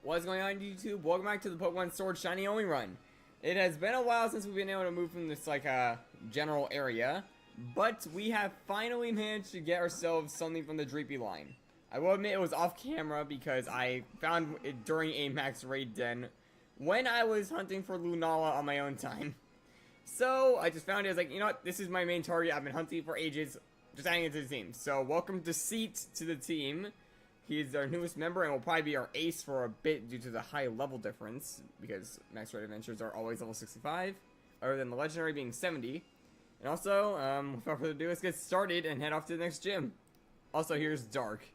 What's going on YouTube? Welcome back to the Pokémon Sword Shiny Only Run. It has been a while since we've been able to move from this general area, but we have finally managed to get ourselves something from the Dreepy line. I will admit it was off camera because I found it during a max raid den when I was hunting for Lunala on my own time. So I just found it. I was like, you know what? This is my main target. I've been hunting for ages. Just adding it to the team. So welcome Deceit to the team. He's our newest member and will probably be our ace for a bit due to the high level difference, because max raid adventures are always level 65, other than the legendary being 70. And also, without further ado, let's get started and head off to the next gym. Also, here's Dark.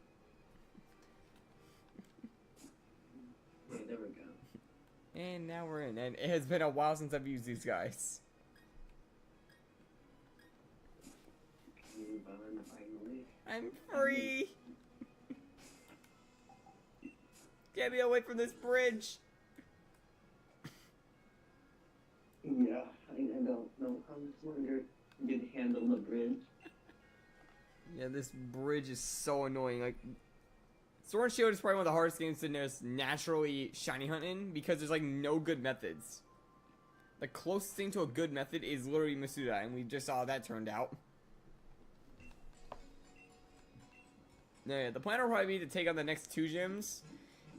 Wait, there we go. And now we're in, and it has been a while since I've used these guys. I'm free! Get me away from this bridge! Yeah, I don't know how much longer you can handle the bridge. Yeah, this bridge is so annoying. Like, Sword and Shield is probably one of the hardest games to just naturally shiny hunt in, because there's like no good methods. The closest thing to a good method is literally Masuda, and we just saw how that turned out. Yeah, the plan will probably be to take on the next two gyms,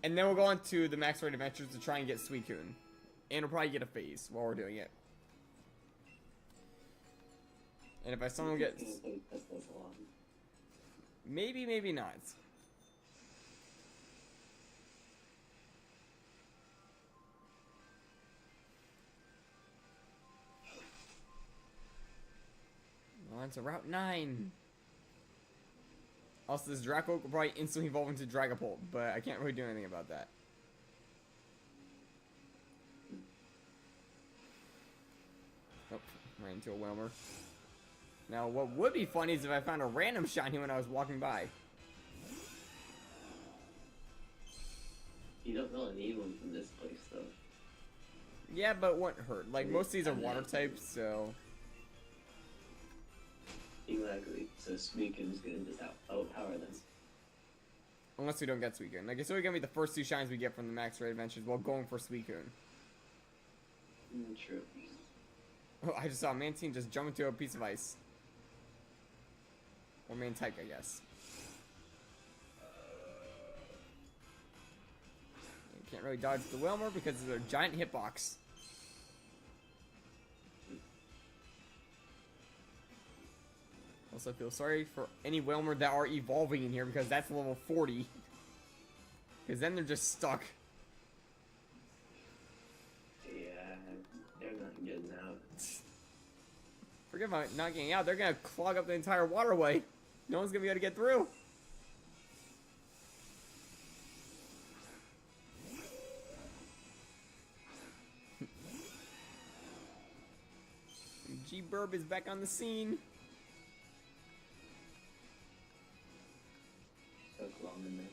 and then we'll go on to the max raid adventures to try and get Suicune. And we'll probably get a phase while we're doing it. And if I somehow get... Maybe, maybe not. On to Route 9. Also, this Draco will probably instantly evolve into Dragapult, but I can't really do anything about that. Oh, ran into a Whelmer. Now, what would be funny is if I found a random shiny when I was walking by. You don't really need one from this place, though. Yeah, but it wouldn't hurt. Like, most of these are water types, so... Exactly. So Suicune's gonna just outpower them. Unless we don't get Suicune. Like, it's only gonna be the first two shines we get from the max raid adventures while going for Suicune. True. Oh, I just saw Mantine just jump into a piece of ice. Or main type, I guess. You can't really dodge the Whelmer because of their giant hitbox. Also, I feel sorry for any Whelmer that are evolving in here because that's level 40. Because then they're just stuck. Yeah, they're not getting out. Forget about not getting out, they're gonna clog up the entire waterway. No one's gonna be able to get through. G-Burb is back on the scene. Took long in there.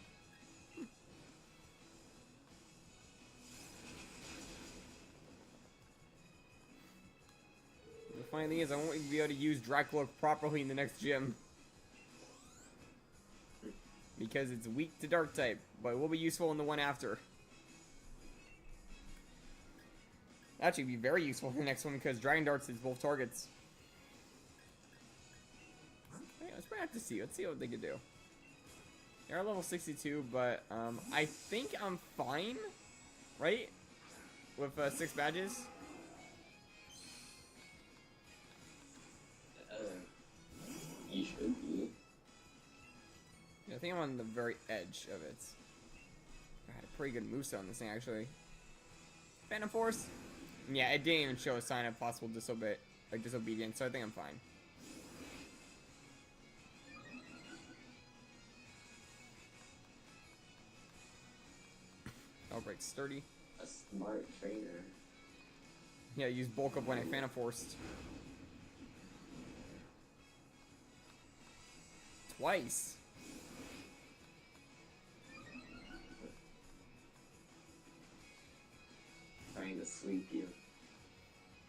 The funny thing is, I won't even be able to use Dracula properly in the next gym. Because it's weak to Dark type, but it will be useful in the one after. Actually, be very useful for the next one because Dragon Darts is both targets. Okay, let's bring out to see. Let's see what they can do. They're level 62, but I think I'm fine, right? With 6 badges. You should be. Yeah, I think I'm on the very edge of it. I had a pretty good moveset on this thing, actually. Phantom Force? Yeah, it didn't even show a sign of possible disobedience, so I think I'm fine. Outbreak sturdy. A smart trainer. Yeah, use bulk up when I Phantom Forced. Twice. Trying to sweep you.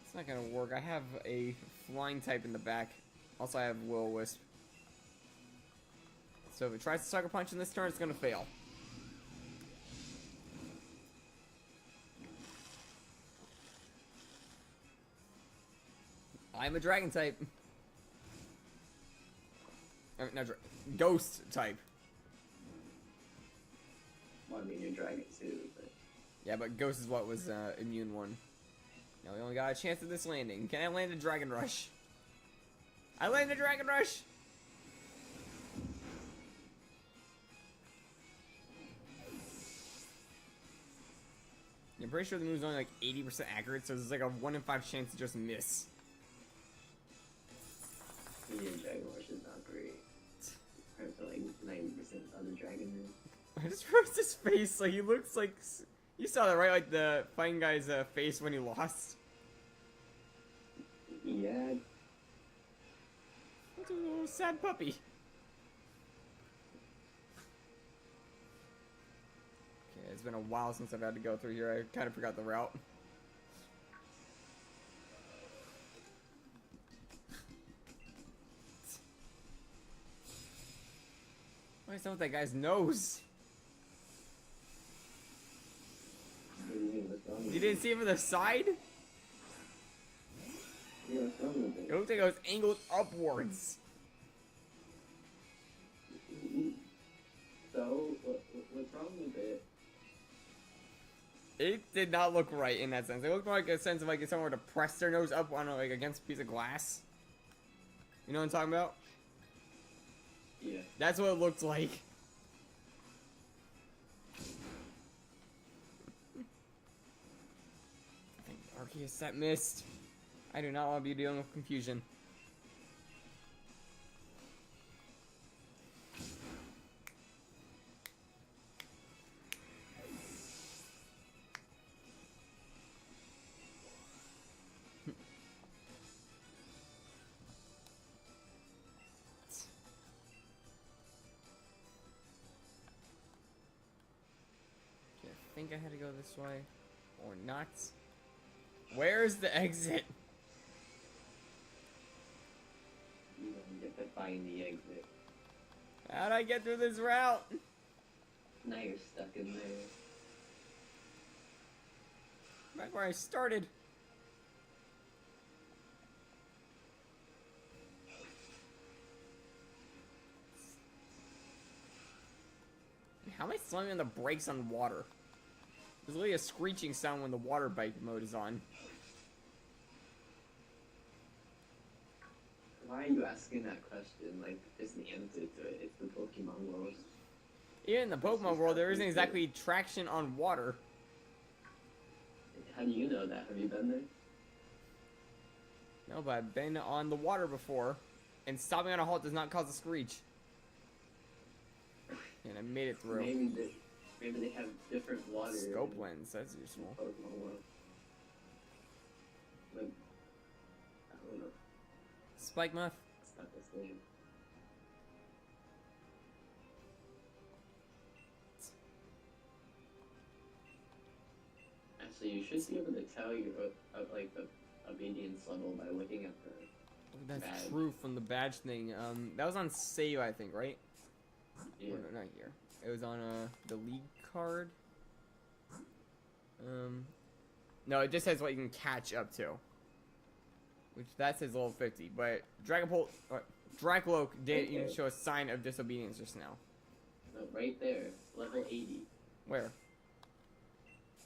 It's not gonna work. I have a flying type in the back. Also, I have Will-O-Wisp. So if it tries to Sucker Punch in this turn, it's gonna fail. I'm a dragon type. I mean, not ghost type. Well, I mean, you're dragon too, but... Yeah, but ghost is what was immune one. Now we only got a chance at this landing. Can I land a Dragon Rush? I landed a Dragon Rush! I'm pretty sure the move's only like 80% accurate, so there's like a 1 in 5 chance to just miss. Yeah, Dragon Rush is not great. Compared to like 90% other dragon moves. I just roast his face, like he looks like... You saw that, right? Like the fighting guy's face when he lost. Yeah. What's a little sad puppy? Okay, it's been a while since I've had to go through here. I kind of forgot the route. What is up with that guy's nose? You didn't see it from the side? Yeah, what's wrong with It it? looked like it was angled upwards. So, what's wrong with it? It did not look right in that sense. It looked more like a sense of like if someone were to press their nose up on like against a piece of glass. You know what I'm talking about? Yeah. That's what it looked like. Arceus, that missed. I do not want to be dealing with confusion. I think I had to go this way or not. Where's the exit? You have to find the exit. How'd I get through this route? Now you're stuck in there. Back where I started. How am I slamming on the brakes on water? There's literally a screeching sound when the water bike mode is on. Why are you asking that question? Like, there's an answer to it. It's the Pokemon world. Even in the Pokemon world, there isn't exactly traction on water. How do you know that? Have you been there? No, but I've been on the water before, and stopping on a halt does not cause a screech. And I made it through. Maybe they have different water. Scope lens, that's useful. Pokemon world. Like, I don't know. Spike Muff. It's not the same. Actually, you should be able to tell your like the obedience level by looking at the. That's badge. true from the badge thing. That was on save, I think, right? Yeah. Or no, not here. It was on the league card. No, it just says what you can catch up to. Which that says level 50, but Dracloak didn't even show a sign of disobedience just now. No, right there, level 80. Where?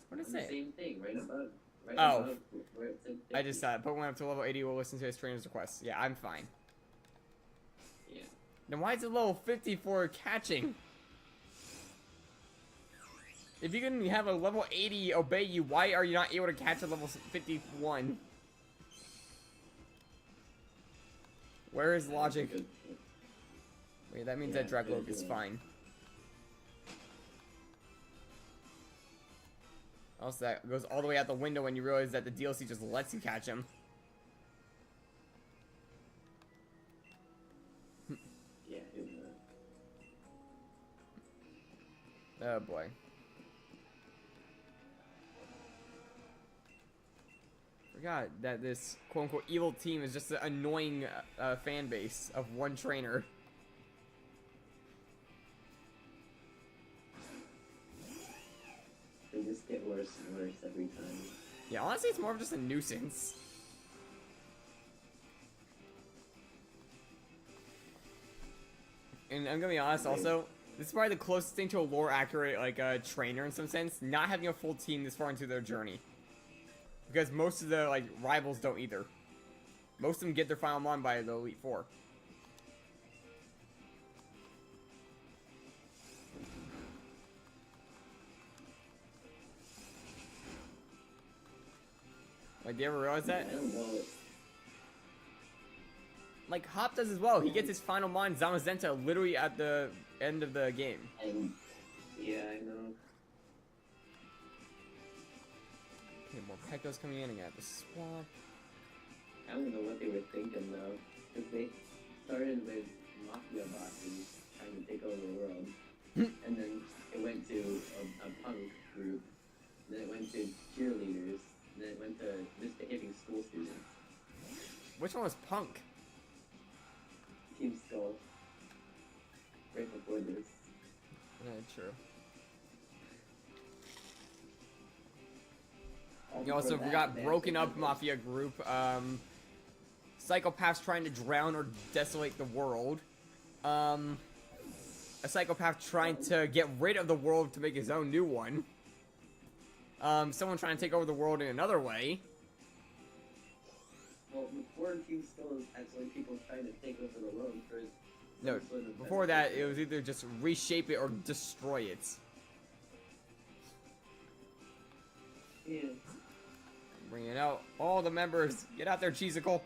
What did it On the say? same thing, right above. Right Oh. above where it said 50. I just saw it. Pokemon up to level 80 will listen to his trainer's requests. Yeah, I'm fine. Yeah. Then why is it level 50 for catching? If you can have a level 80 obey you, why are you not able to catch a level 51? Where is logic? Good. Wait, that means Yeah, that Dracloak good, is yeah. fine. Also, that goes all the way out the window when you realize that the DLC just lets you catch him. Yeah, who knows? Oh boy. Forgot that this quote-unquote evil team is just an annoying fan base of one trainer. They just get worse and worse every time. Yeah, honestly, it's more of just a nuisance. And I'm gonna be honest, also, this is probably the closest thing to a lore accurate, like, trainer in some sense. Not having a full team this far into their journey. Because most of the, like, rivals don't either. Most of them get their final mon by the Elite Four. Like, do you ever realize that? I don't know. Like, Hop does as well. He gets his final mon, Zamazenta, literally at the end of the game. And yeah, I know. Okay, more Pekos coming in, and got the swamp. I don't know what they were thinking though, because they started with mafia bosses trying to take over the world, and then it went to a punk group, then it went to cheerleaders, then it went to misbehaving school students. Which one was Punk? Team Skull. Right before this. Yeah, true. All You also before got that, broken up mafia group, psychopaths trying to drown or desolate the world, a psychopath trying to get rid of the world to make his own new one, someone trying to take over the world in another way. Well, before Team Skull is actually people trying to take over the world first. No, before that it was either just reshape it or destroy it. Yeah. Bringing out all the members. Get out there, Cheesicle.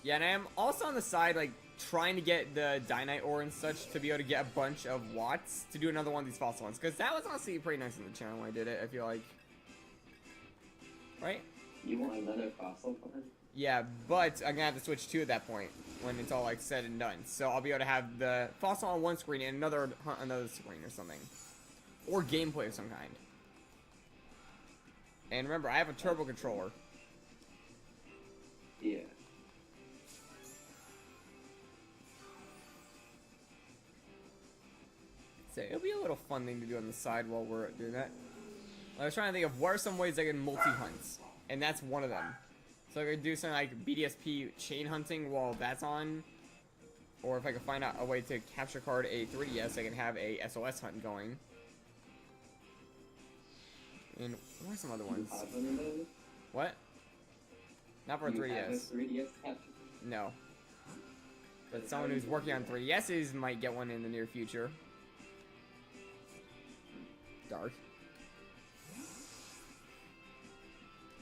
Yeah, and I am also on the side, like, trying to get the Dynite ore and such to be able to get a bunch of watts to do another one of these fossil ones. Because that was honestly pretty nice in the channel when I did it, I feel like. Right? You want another fossil one? Yeah, but I'm gonna have to switch to at that point when it's all like said and done. So I'll be able to have the fossil on one screen and another screen or something, or gameplay of some kind. And remember, I have a turbo controller. Yeah. So it'll be a little fun thing to do on the side while we're doing that. I was trying to think of what are some ways I can multi-hunt, and that's one of them. So I could do something like BDSP chain hunting while that's on, or if I could find out a way to capture card a 3DS, I can have a SOS hunt going. And what are some other ones? What? Not for a 3DS. 3DS capture? No. But someone who's working on 3DSs might get one in the near future. Dark.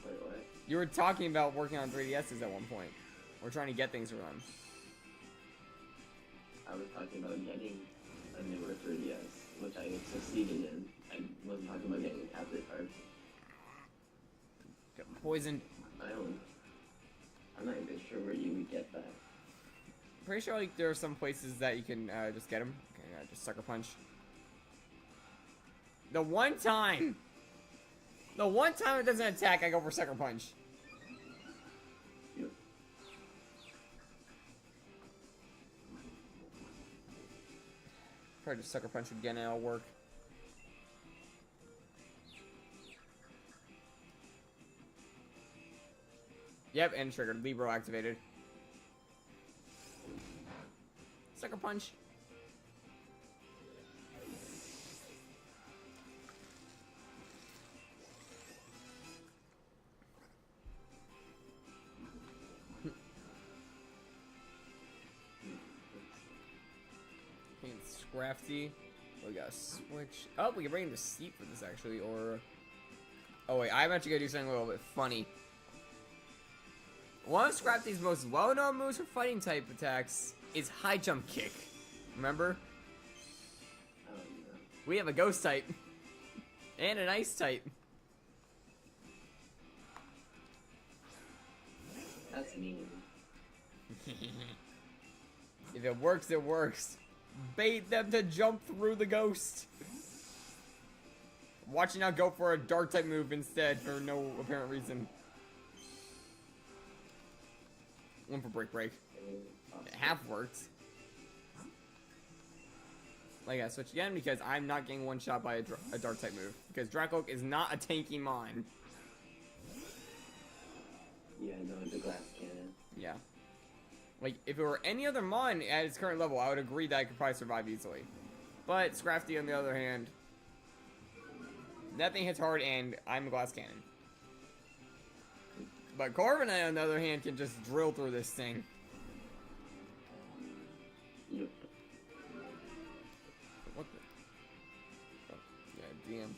Wait, what? You were talking about working on 3DSs at one point. We're trying to get things for them. I was talking about getting a newer 3DS, which I succeeded in. I wasn't talking about getting a capture card. Got poisoned. I'm not even sure where you would get that. Pretty sure like there are some places that you can just get them. Okay, just sucker punch. The one time it doesn't attack, I go for sucker punch. Yep. Try to sucker punch again and it'll work. Yep, and triggered. Libro activated. Sucker punch. It's Scrafty. We got a switch. Oh, we can bring in the seat for this actually, or... Oh wait, I'm actually gonna do something a little bit funny. One of Scrafty's most well-known moves for fighting type attacks is high jump kick. Remember? We have a ghost type. And an ice type. That's mean. If it works, it works. Bait them to jump through the ghost. Watch you now go for a dark type move instead for no apparent reason. One for break. It half worked. Like I switch again because I'm not getting one shot by a dark type move. Because Dracoak is not a tanky mon. Yeah, no, it's a glass cannon. Yeah. Like, if it were any other mon at its current level, I would agree that I could probably survive easily. But Scrafty, on the other hand, that thing hits hard, and I'm a glass cannon. But Corviknight, on the other hand, can just drill through this thing. Yep. What the? Oh, yeah, DM.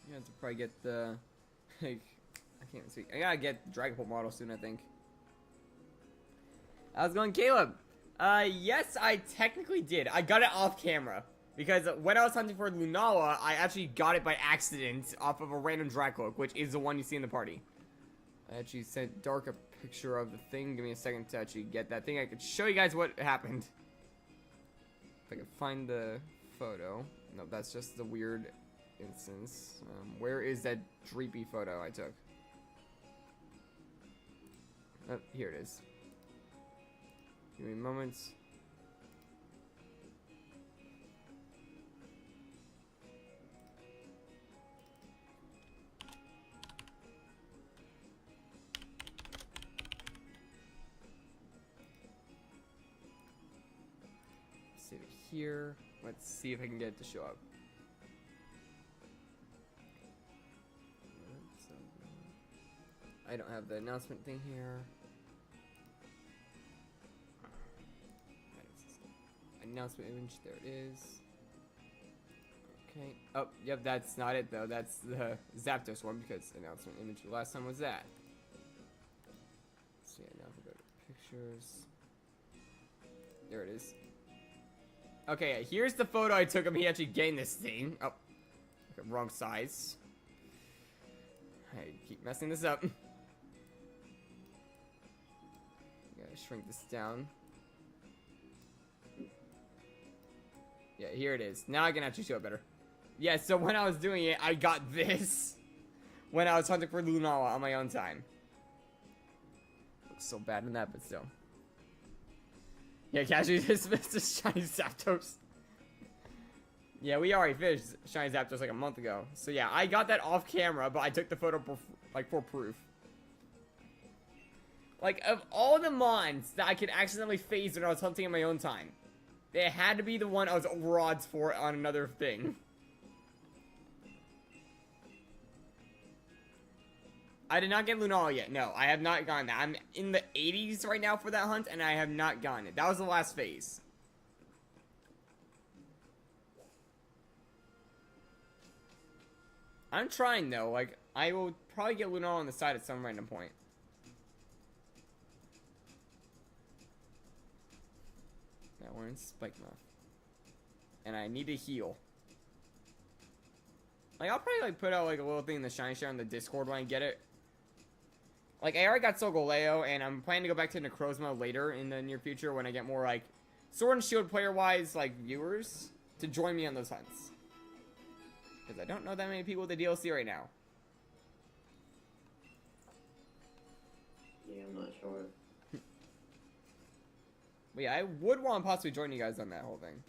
You have to probably get the, like, I can't even speak. I gotta get Dragapult model soon, I think. How's it going, Caleb? Yes, I technically did. I got it off camera. Because when I was hunting for Lunala, I actually got it by accident off of a random Dracloak, which is the one you see in the party. I actually sent Dark a picture of the thing. Give me a second to actually get that thing. I could show you guys what happened. If I can find the photo. No, that's just the weird instance. Where is that dreepy photo I took? Oh, here it is. Give me moments. Save it here. Let's see if I can get it to show up. I don't have the announcement thing here. Announcement image, there it is. Okay. Oh, yep, that's not it though. That's the Zapdos one because announcement image the last time was that. So yeah, now if we go to pictures. There it is. Okay, here's the photo I took of me actually getting this thing. Oh, okay, wrong size. I keep messing this up. Gotta shrink this down. Yeah, here it is. Now I can actually show it better. Yeah, so when I was doing it, I got this when I was hunting for Lunala on my own time. Looks so bad in that, but still. Yeah, casually dismissed the Shiny Zapdos. Yeah, we already finished Shiny Zapdos like a month ago. So yeah, I got that off camera, but I took the photo for proof. Like, of all the mons that I could accidentally phase when I was hunting in my own time, it had to be the one I was over odds for on another thing. I did not get Lunala yet. No, I have not gotten that. I'm in the 80s right now for that hunt, and I have not gotten it. That was the last phase. I'm trying, though. Like, I will probably get Lunala on the side at some random point. Now we're in Spike Mouth. And I need to heal. Like, I'll probably, like, put out, like, a little thing in the Shiny Share on the Discord when I get it. Like, I already got Solgaleo, and I'm planning to go back to Necrozma later in the near future when I get more, like, Sword and Shield player-wise, like, viewers to join me on those hunts. Because I don't know that many people with the DLC right now. Yeah, I'm not sure. But yeah, I would want to possibly join you guys on that whole thing.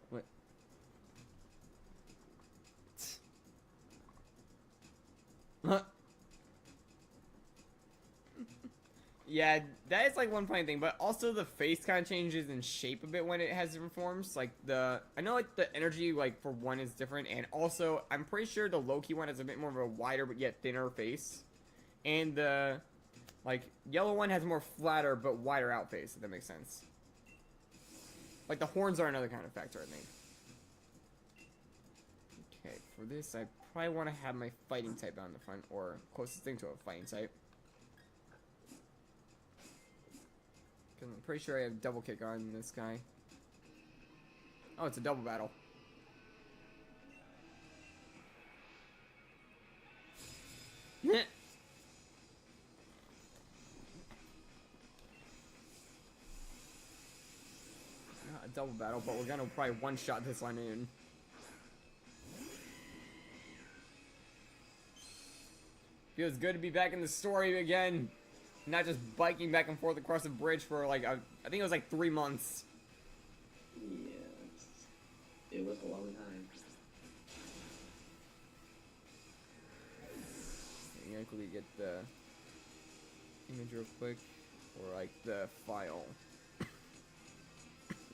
What? Huh? Yeah, that is like one funny thing, but also the face kind of changes in shape a bit when it has different forms. Like I know like the energy like for one is different, and also I'm pretty sure the Loki one has a bit more of a wider but yet thinner face, and the like yellow one has more flatter but wider out face. If that makes sense. Like the horns are another kind of factor, I think. Okay, for this I probably want to have my fighting type on the front, or closest thing to a fighting type. I'm pretty sure I have double kick on this guy. Oh, it's a double battle. A double battle, but we're gonna probably one-shot this one in. Feels good to be back in the story again. Not just biking back and forth across the bridge for like, I think it was like 3 months. Yeah, it was a long time. I'm gonna quickly get the image real quick, or like the file.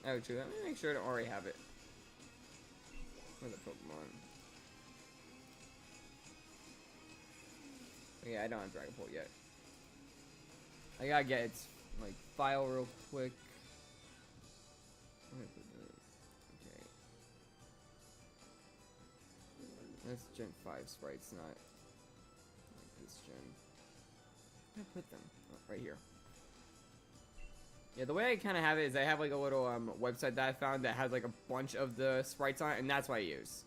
Actually, let me make sure I don't already have it. Where's the Pokemon? Yeah, I don't have Dragon Ball yet. I gotta get its like file real quick. Okay. That's Gen 5 sprites, not like this gen. Where did I put them? Oh, right here. Yeah, the way I kind of have it is I have like a little website that I found that has like a bunch of the sprites on it, and that's what I use.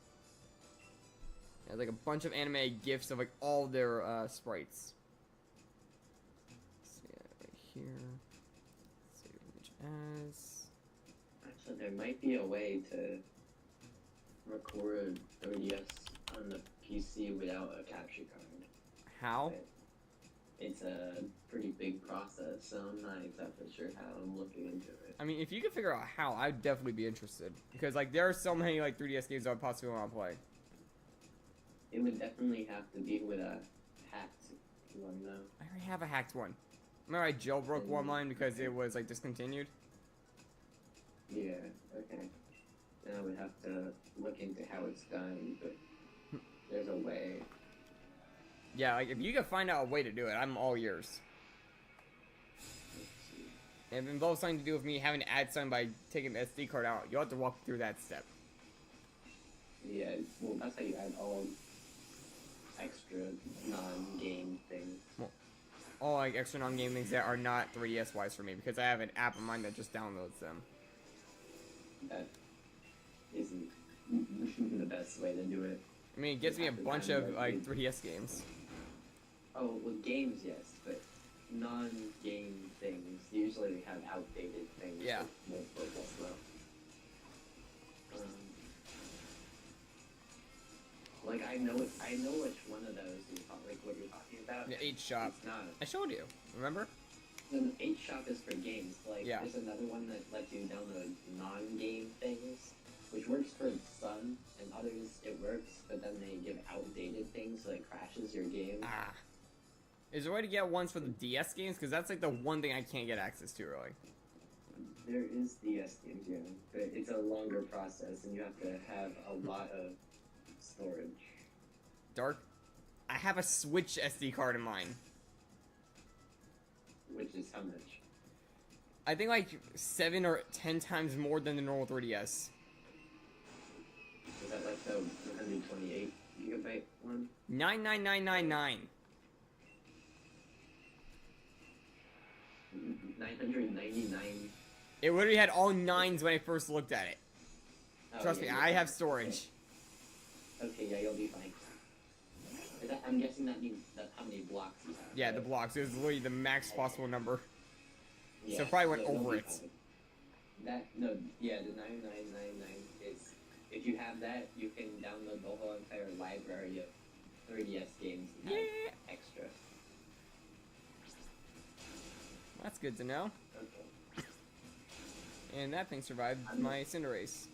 It has like a bunch of anime GIFs of like all their sprites. So yeah, right here. Save image as. Actually, there might be a way to record 3DS on the PC without a capture card. How? But it's a pretty big process, so I'm not exactly sure how. I'm looking into it. I mean, if you could figure out how, I'd definitely be interested. Because like there are so many like 3DS games I would possibly want to play. It would definitely have to be with a hacked one, though. I already have a hacked one. Remember I jailbroke one line because it was like discontinued? Yeah, okay. Then I would have to look into how it's done, but there's a way. Yeah, like if you can find out a way to do it, I'm all yours. Let's see. If it involves something to do with me having to add something by taking the SD card out, you'll have to walk through that step. Yeah, well, that's how you add all extra non-game things. All like extra non-game things that are not 3DS wise for me because I have an app of mine that just downloads them. That isn't the best way to do it. I mean, it gets me a bunch of like 3DS games. Oh, well, games, yes, but non-game things usually have outdated things. Yeah. That won't work as well. Like I know which one of those you like what you're talking about. The 8 shop. It's not. I showed you. Remember? The 8 shop is for games. Like Yeah. there's another one that lets you download non-game things, which works for some, and others it works, but then they give outdated things, so it crashes your game. Ah. Is there a way to get ones for the DS games? Because that's like the one thing I can't get access to really. There is DS games, yeah, but it's a longer process, and you have to have a lot of storage. Dark? I have a Switch SD card in mine. Which is how much? I think like 7 or 10 times more than the normal 3DS. Is that like the 128 gigabyte one? 99999. 999. It literally had all 9s when I first looked at it. Oh, Trust yeah, me, you're I have fine. storage. Okay, yeah, you'll be fine. I'm guessing that means that how many blocks you have. Yeah, right? the blocks. It was literally the max possible number. Yeah, So it probably went you'll over be it. fine. That no, yeah, the 9999 is if you have that, you can download the whole entire library of 3DS games and have Yeah. extra. That's good to know. Okay. And that thing survived my Cinderace.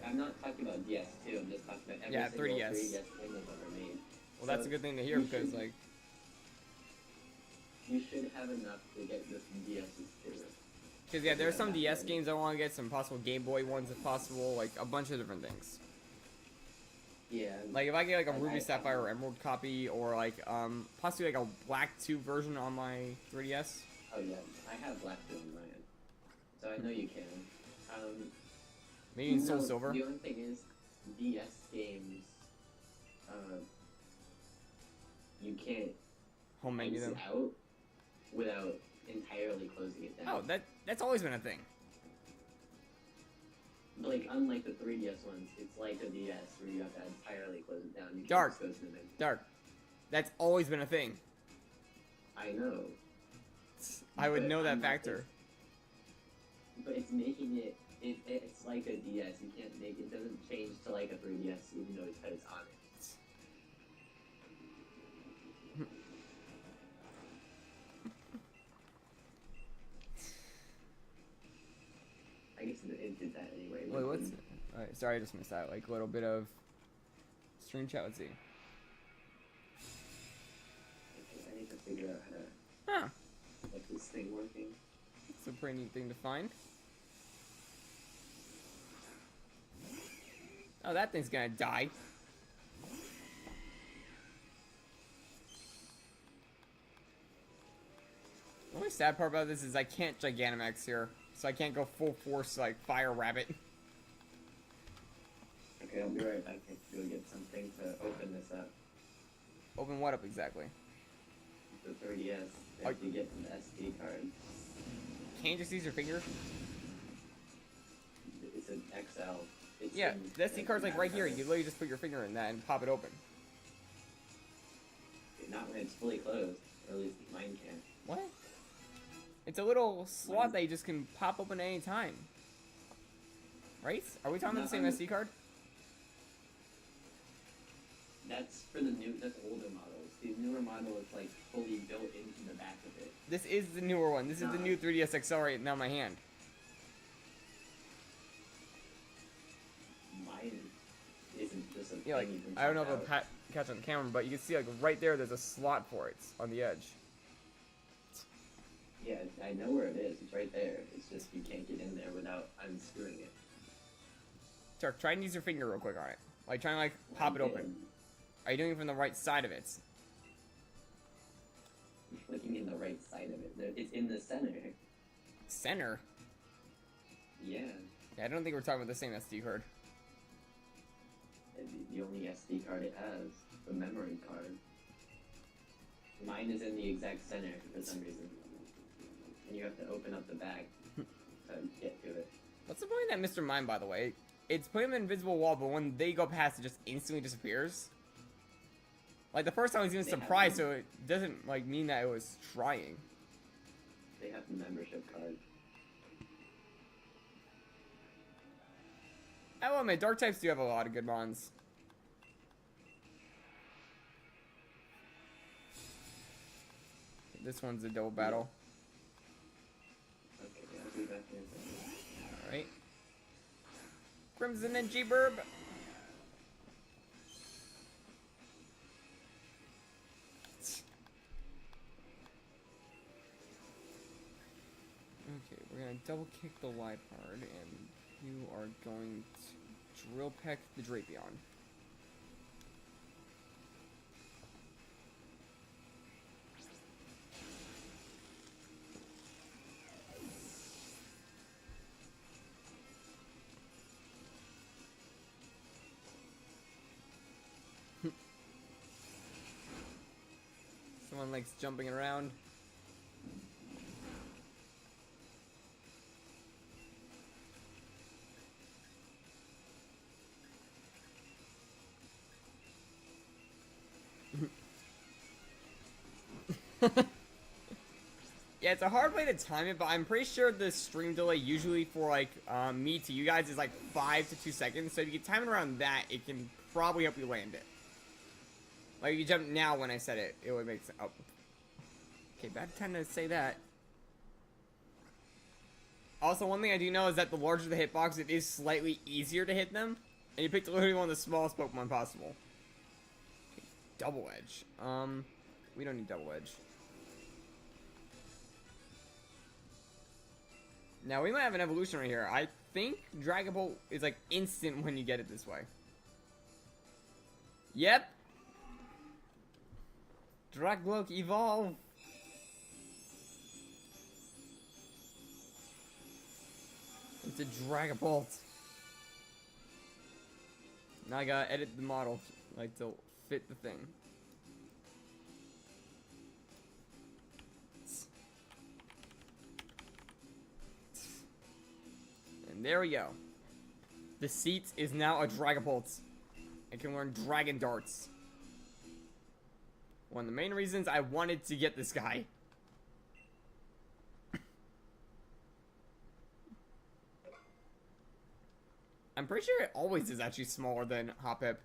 I'm not talking about DS2, I'm just talking about every Yeah, single 3DS. 3DS game they've ever made. Well, that's a good thing to hear you because, should- like, You should have enough to get this DS's too. because yeah, there are some DS games I want to get, some possible Game Boy ones if possible, like a bunch of different things. Yeah. Like if I get like a I- Ruby I- Sapphire or Emerald copy, or like possibly like a Black 2 version on my 3DS. Oh yeah, I have Black on mine, so I know you can. Maybe in Soul no, Silver. The only thing is, DS games, you can't Home menu exit them. out without entirely closing it down. Oh, that's always been a thing. Like, unlike the 3DS ones, it's like a DS where you have to entirely close it down. You can't Dark. just go to the menu. Dark. That's always been a thing. I know. I would But know that I'm not factor. But it's making it's like a DS. You can't make it doesn't change to like a 3DS even though it's on it. I guess it did that anyway. Wait, what's? Alright, sorry, I just missed that. Like a little bit of stream chat. Let's see. Okay, I need to figure out how to get this thing working. It's a pretty neat thing to find. Oh, that thing's gonna die. The only sad part about this is I can't Gigantamax here, so I can't go full force like Fire Rabbit. Okay, I'll be right back. I have to go get something to open this up. Open what up exactly? The 3DS. I have to get the SD card. Can't you just use your finger? It's an XL. It's Yeah, the SD card's like right here. You literally just put your finger in that and pop it open. Not when it's fully closed, or at least mine can't. What? It's a little slot that you just can pop open at any time. Right? Are we talking about the same SD card? That's for that's older models. The newer model is like fully built into the back of it. This is the newer one. This is the new 3DS XL right now in my hand. Mine isn't just a Yeah, like, thing you can I don't know if pop it'll catch on camera, but you can see like right there, there's a slot for it on the edge. Yeah, I know where it is. It's right there. It's just you can't get in there without unscrewing it. Chuck, try and use your finger real quick on it. Like, try and like pop it open. Are you doing it from the right side of it? I'm flicking in the right side of it. It's in the center. Center? Yeah. Yeah, I don't think we're talking about the same SD card. The only SD card it has, the memory card. Mine is in the exact center for some reason. And you have to open up the bag to get to it. What's the point of that Mr. Mime, by the way? It's putting an invisible wall, but when they go past, it just instantly disappears. Like, the first time I was even surprised, so it doesn't, like, mean that it was trying. They have the membership card. I will admit, Dark types do have a lot of good mons. This one's a double battle. Okay, yeah, I'll be back in a second. Alright. Crimson and G-Burb. Okay, we're gonna double kick the Lipard, and you are going to drill peck the Drapion. Someone likes jumping around. Yeah, it's a hard way to time it, but I'm pretty sure the stream delay usually for like me to you guys is like 5 to 2 seconds. So if you can time it around that, it can probably help you land it. Like if you jump now when I said it, it would make sense. Oh. Okay, bad time to say that. Also, one thing I do know is that the larger the hitbox, it is slightly easier to hit them. And you picked literally one of the smallest Pokemon possible. Okay, double edge. We don't need double edge. Now, we might have an evolution right here. I think Dragon Bolt is like instant when you get it this way. Yep. Dragloak evolve. It's a Dragon Bolt. Now I gotta edit the model like to fit the thing. And there we go. The seat is now a Dragon Bolt. I can learn Dragon Darts. One of the main reasons I wanted to get this guy. I'm pretty sure it always is actually smaller than Hoppip.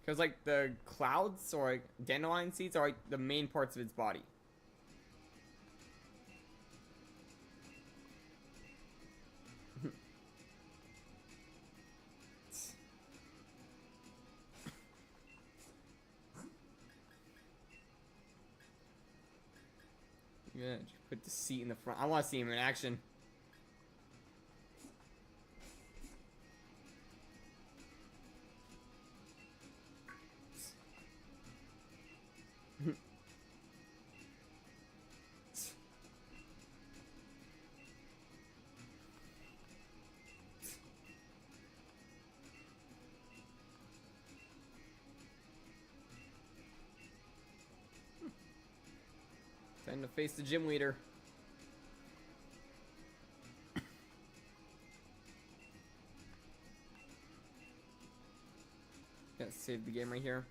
Because, like, the clouds or like, dandelion seeds are, like, the main parts of its body. Yeah, just put the seat in the front. I want to see him in action. Time to face the gym leader. Gotta save the game right here.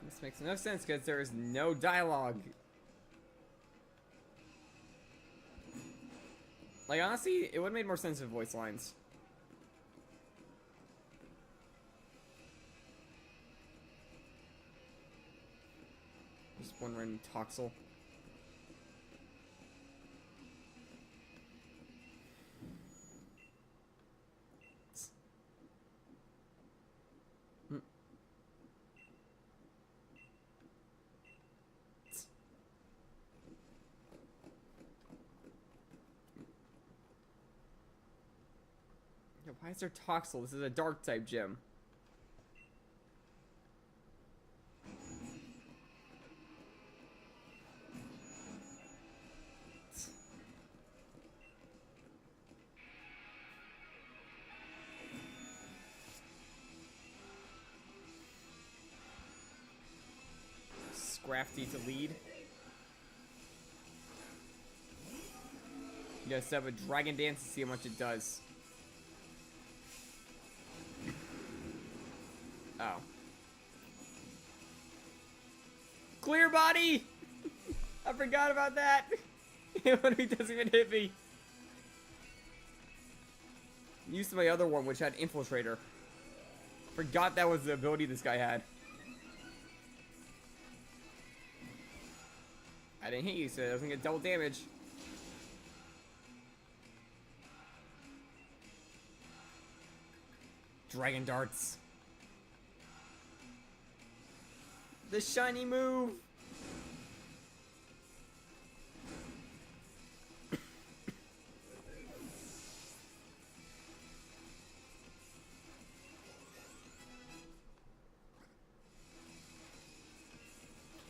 This makes no sense because there is no dialogue. Like, honestly, it would have made more sense with voice lines. Just one random toxel. Why is there toxel? This is a dark type gym. Scrafty to lead. You gotta set up a dragon dance to see how much it does. Oh. Clear body! I forgot about that. When he doesn't even hit me. Used my other one, which had Infiltrator. Forgot that was the ability this guy had. I didn't hit you, so it doesn't get double damage. Dragon darts. The shiny move.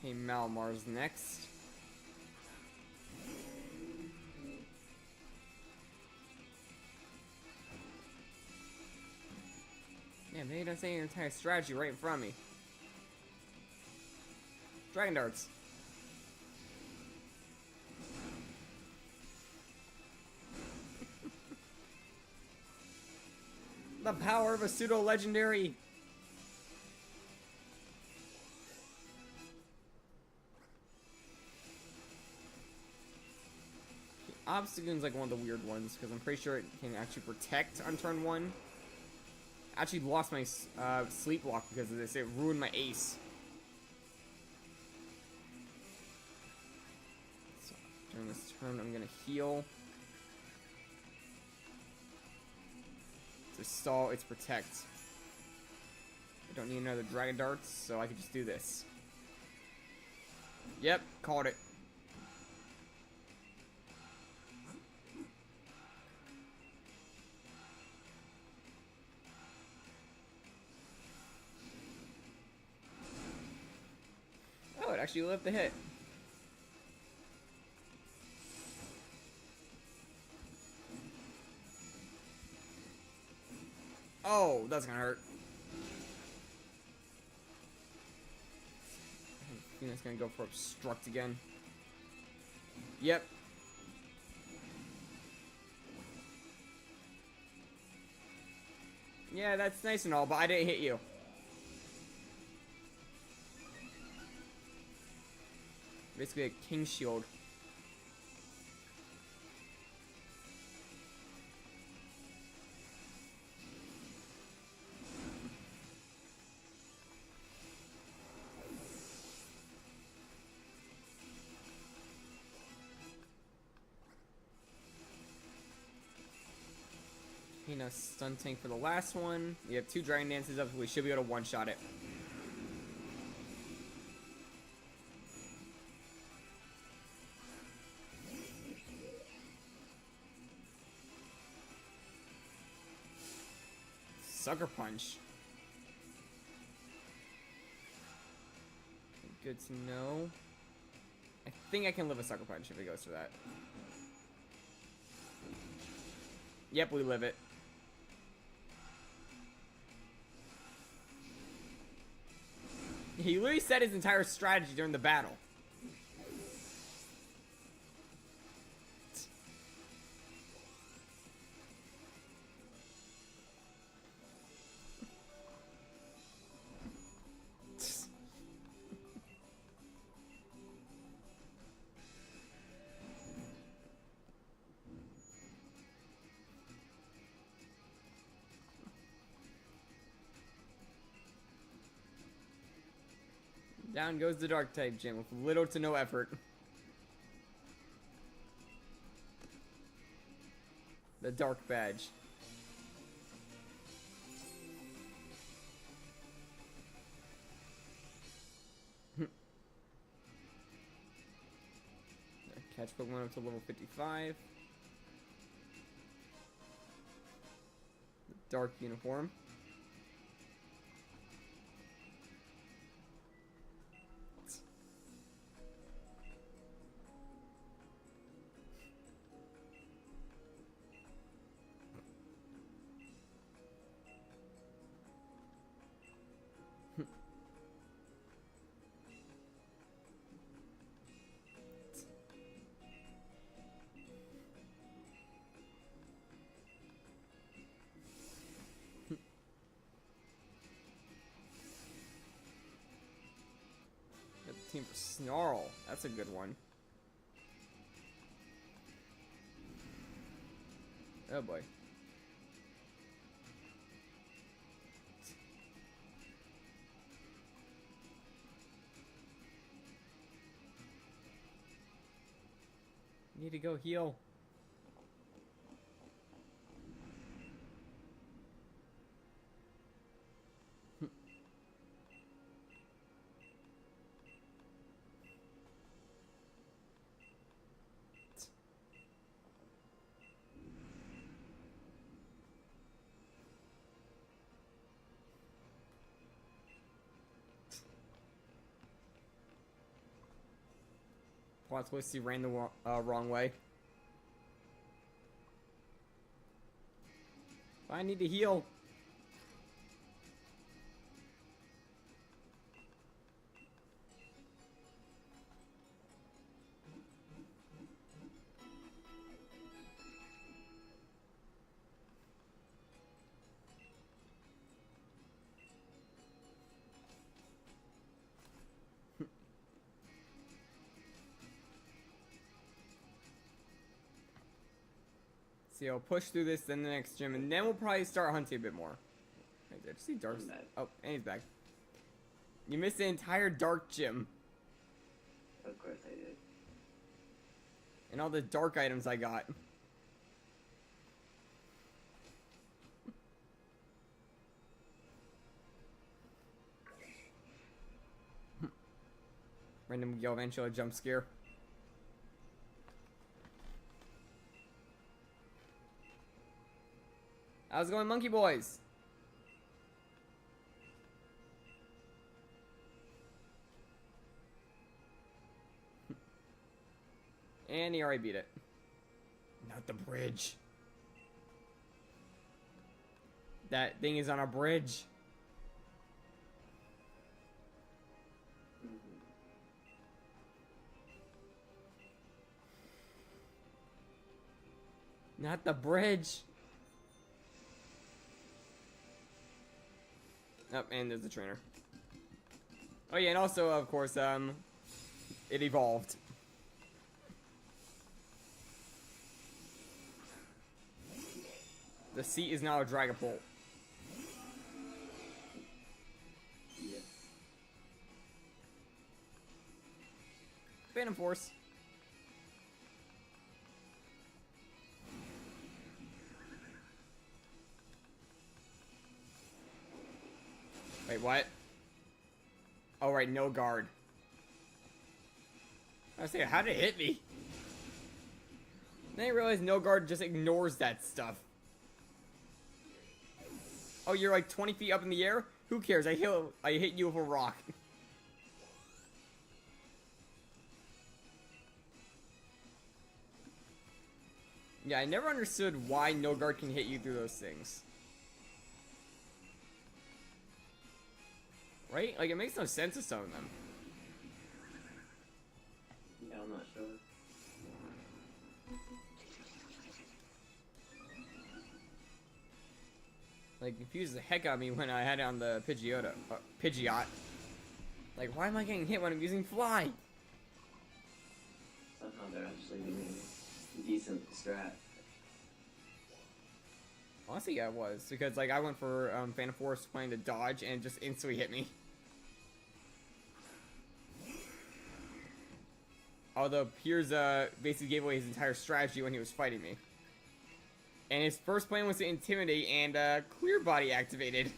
Okay, Malmar's next. Yeah, maybe don't say your entire strategy right in front of me. Dragon darts. The power of a pseudo-legendary. Obstagoon's like one of the weird ones, because I'm pretty sure it can actually protect on turn 1. I actually lost my sleep block because of this. It ruined my ace. So, during this turn, I'm going to heal. To stall its protect. I don't need another dragon darts, so I can just do this. Yep, called it. Oh, it actually lived the hit. Oh, that's gonna hurt. I think it's gonna go for obstruct again. Yep. Yeah, that's nice and all, but I didn't hit you. Basically a king shield. You know, stun tank for the last one. We have 2 Dragon Dances up, so we should be able to one-shot it. Sucker Punch. Good to know. I think I can live a Sucker Punch if it goes for that. Yep, we live it. He literally set his entire strategy during the battle. Down goes the Dark type gym with little to no effort. The Dark badge. Catch Pokemon up to level 55. The Dark uniform. Team for Snarl. That's a good one. Oh boy. Need to go heal. Plot twist, he ran the wrong way. I need to heal. See, I'll push through this, then the next gym, and then we'll probably start hunting a bit more. Right there, see Dark. Oh, and he's back. You missed the entire Dark gym. Of course I did. And all the Dark items I got. Random Galvantula jump scare. How's it going, Monkey Boys? And he already beat it. Not the bridge. That thing is on a bridge. Not the bridge. Oh, and there's the trainer. Oh yeah, and also, of course, it evolved. The seat is now a Dragapult. Yeah. Phantom Force. Wait, what? Oh, right, no guard. I was saying, how did it hit me? Then I realized no guard just ignores that stuff. Oh, you're like 20 feet up in the air? Who cares? I hit you with a rock. Yeah, I never understood why no guard can hit you through those things. Right? Like, it makes no sense to some of them. Yeah, I'm not sure. Like, confused the heck out of me when I had it on the Pidgeot. Like, why am I getting hit when I'm using Fly? Somehow they're actually doing a decent strat. Honestly, yeah, it was. Because, like, I went for Phantom Force playing the dodge and it just instantly hit me. Although Piers basically gave away his entire strategy when he was fighting me. And his first plan was to intimidate and clear body activated.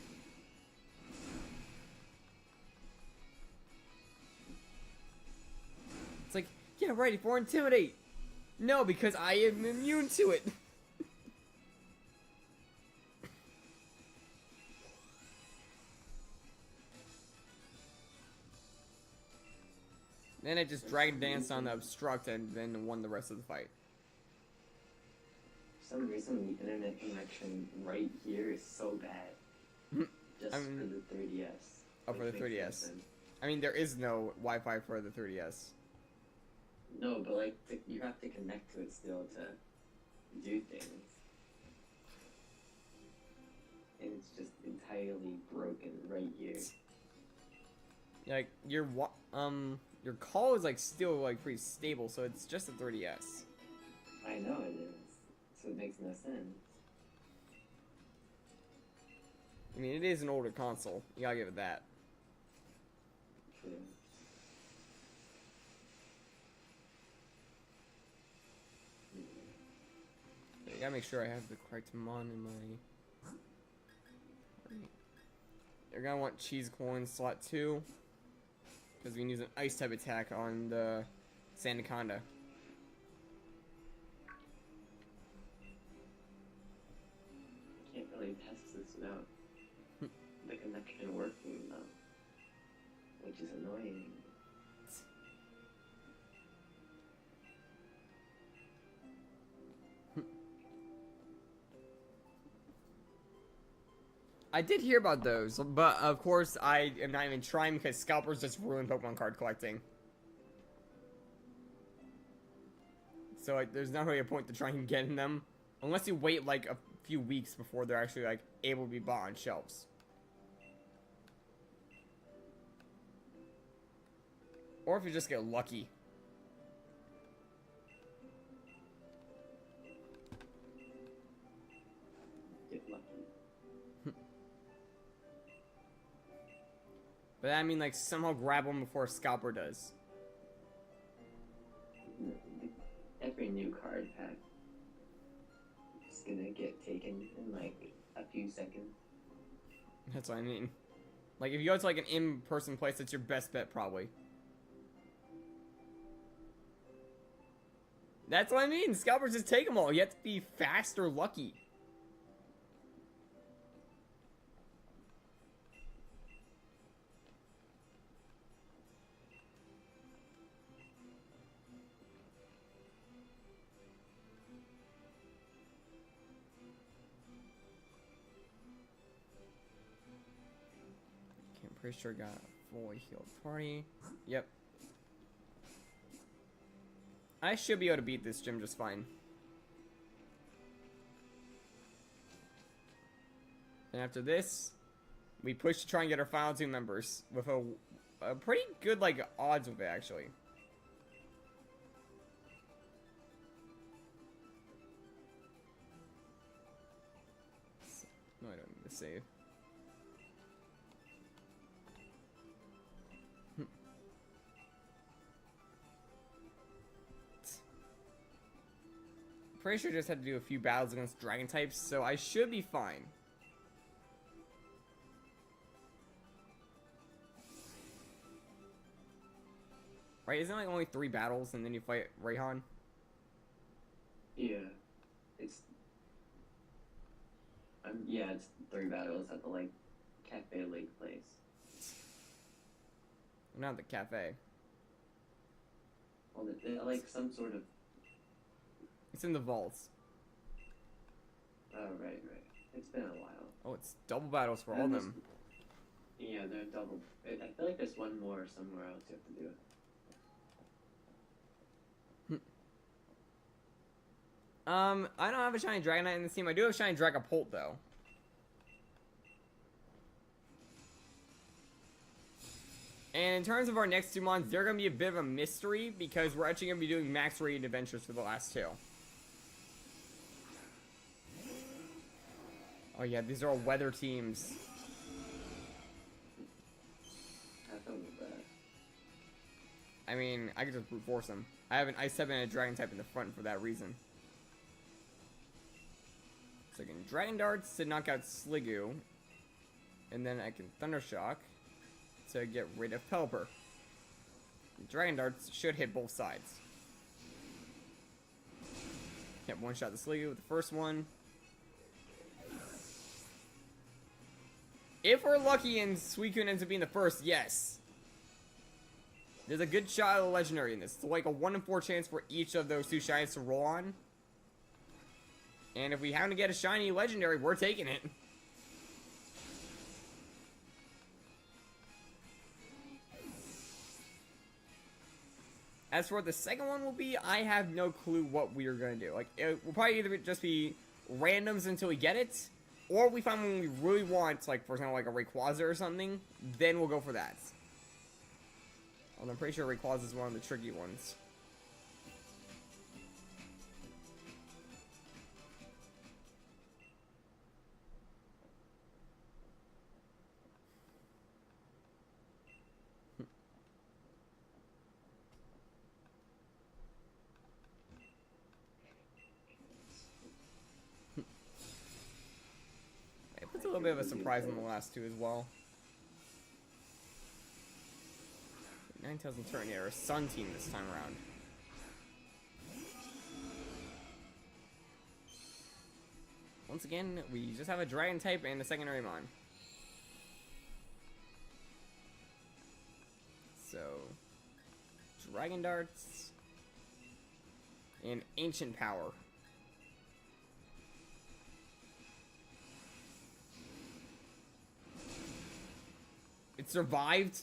It's like, yeah, right, for intimidate. No, because I am immune to it. Then I just dragon danced on the obstruct and then won the rest of the fight. For some reason, the internet connection right here is so bad. Just for the 3DS. Oh, for the 3DS. I mean, there is no Wi-Fi for the 3DS. No, but like, you have to connect to it still to do things. And it's just entirely broken right here. Like, your call is like still like pretty stable, so it's just a 3DS. I know it is. So it makes no sense. I mean, it is an older console. You gotta give it that. True. I gotta make sure I have the correct mon in my... You're gonna want cheese coin slot 2. Because we can use an ice type attack on the Sandaconda. Can't really test this without the connection working though. Which is annoying. I did hear about those, but of course I am not even trying because scalpers just ruin Pokemon card collecting. So like, there's not really a point to try and get them, unless you wait like a few weeks before they're actually like able to be bought on shelves. Or if you just get lucky. Get lucky. But I mean, like, somehow grab one before a scalper does. Every new card pack is gonna get taken in like a few seconds. That's what I mean. Like, if you go to like an in-person place, that's your best bet, probably. That's what I mean. Scalpers just take them all. You have to be fast or lucky. Okay, I'm pretty sure I got a fully healed party. Yep. I should be able to beat this gym just fine. And after this, we pushed to try and get our final 2 members with a pretty good, like, odds with it, actually. No, I don't need to save. Pretty sure I just had to do a few battles against dragon types, so I should be fine. Right, isn't it like only 3 battles and then you fight Rayhan? Yeah. It's... yeah, it's 3 battles at the, like, Cafe Lake place. Not the cafe. Well, they're like some sort of... It's in the vaults. Oh, right. It's been a while. Oh, it's double battles for all of them. Yeah, they're double. I feel like there's one more somewhere else you have to do it. I don't have a Shiny Dragonite in this team. I do have Shiny Dragapult, though. And in terms of our next 2 mons, they're going to be a bit of a mystery because we're actually going to be doing max rated adventures for the last 2. Oh yeah, these are all weather teams. I feel bad. I mean, I could just brute force them. I have an Ice type and a Dragon type in the front for that reason. So I can Dragon Darts to knock out Sliggoo. And then I can Thunder Shock to get rid of Pelipper. Dragon Darts should hit both sides. Yep, one shot the Sliggoo with the first one. If we're lucky and Suicune ends up being the first, yes. There's a good shot of the legendary in this. It's like a 1 in 4 chance for each of those 2 shinies to roll on. And if we happen to get a shiny legendary, we're taking it. As for what the second one will be, I have no clue what we are going to do. Like, it will probably either just be randoms until we get it, or we find one we really want, like, for example, like a Rayquaza or something, then we'll go for that. Although I'm pretty sure Rayquaza is one of the tricky ones. It's a little bit of a surprise in the last 2 as well. Ninetales and Turtonator are Sun team this time around. Once again, we just have a Dragon type and a secondary mon. So, Dragon Darts and Ancient Power. It survived?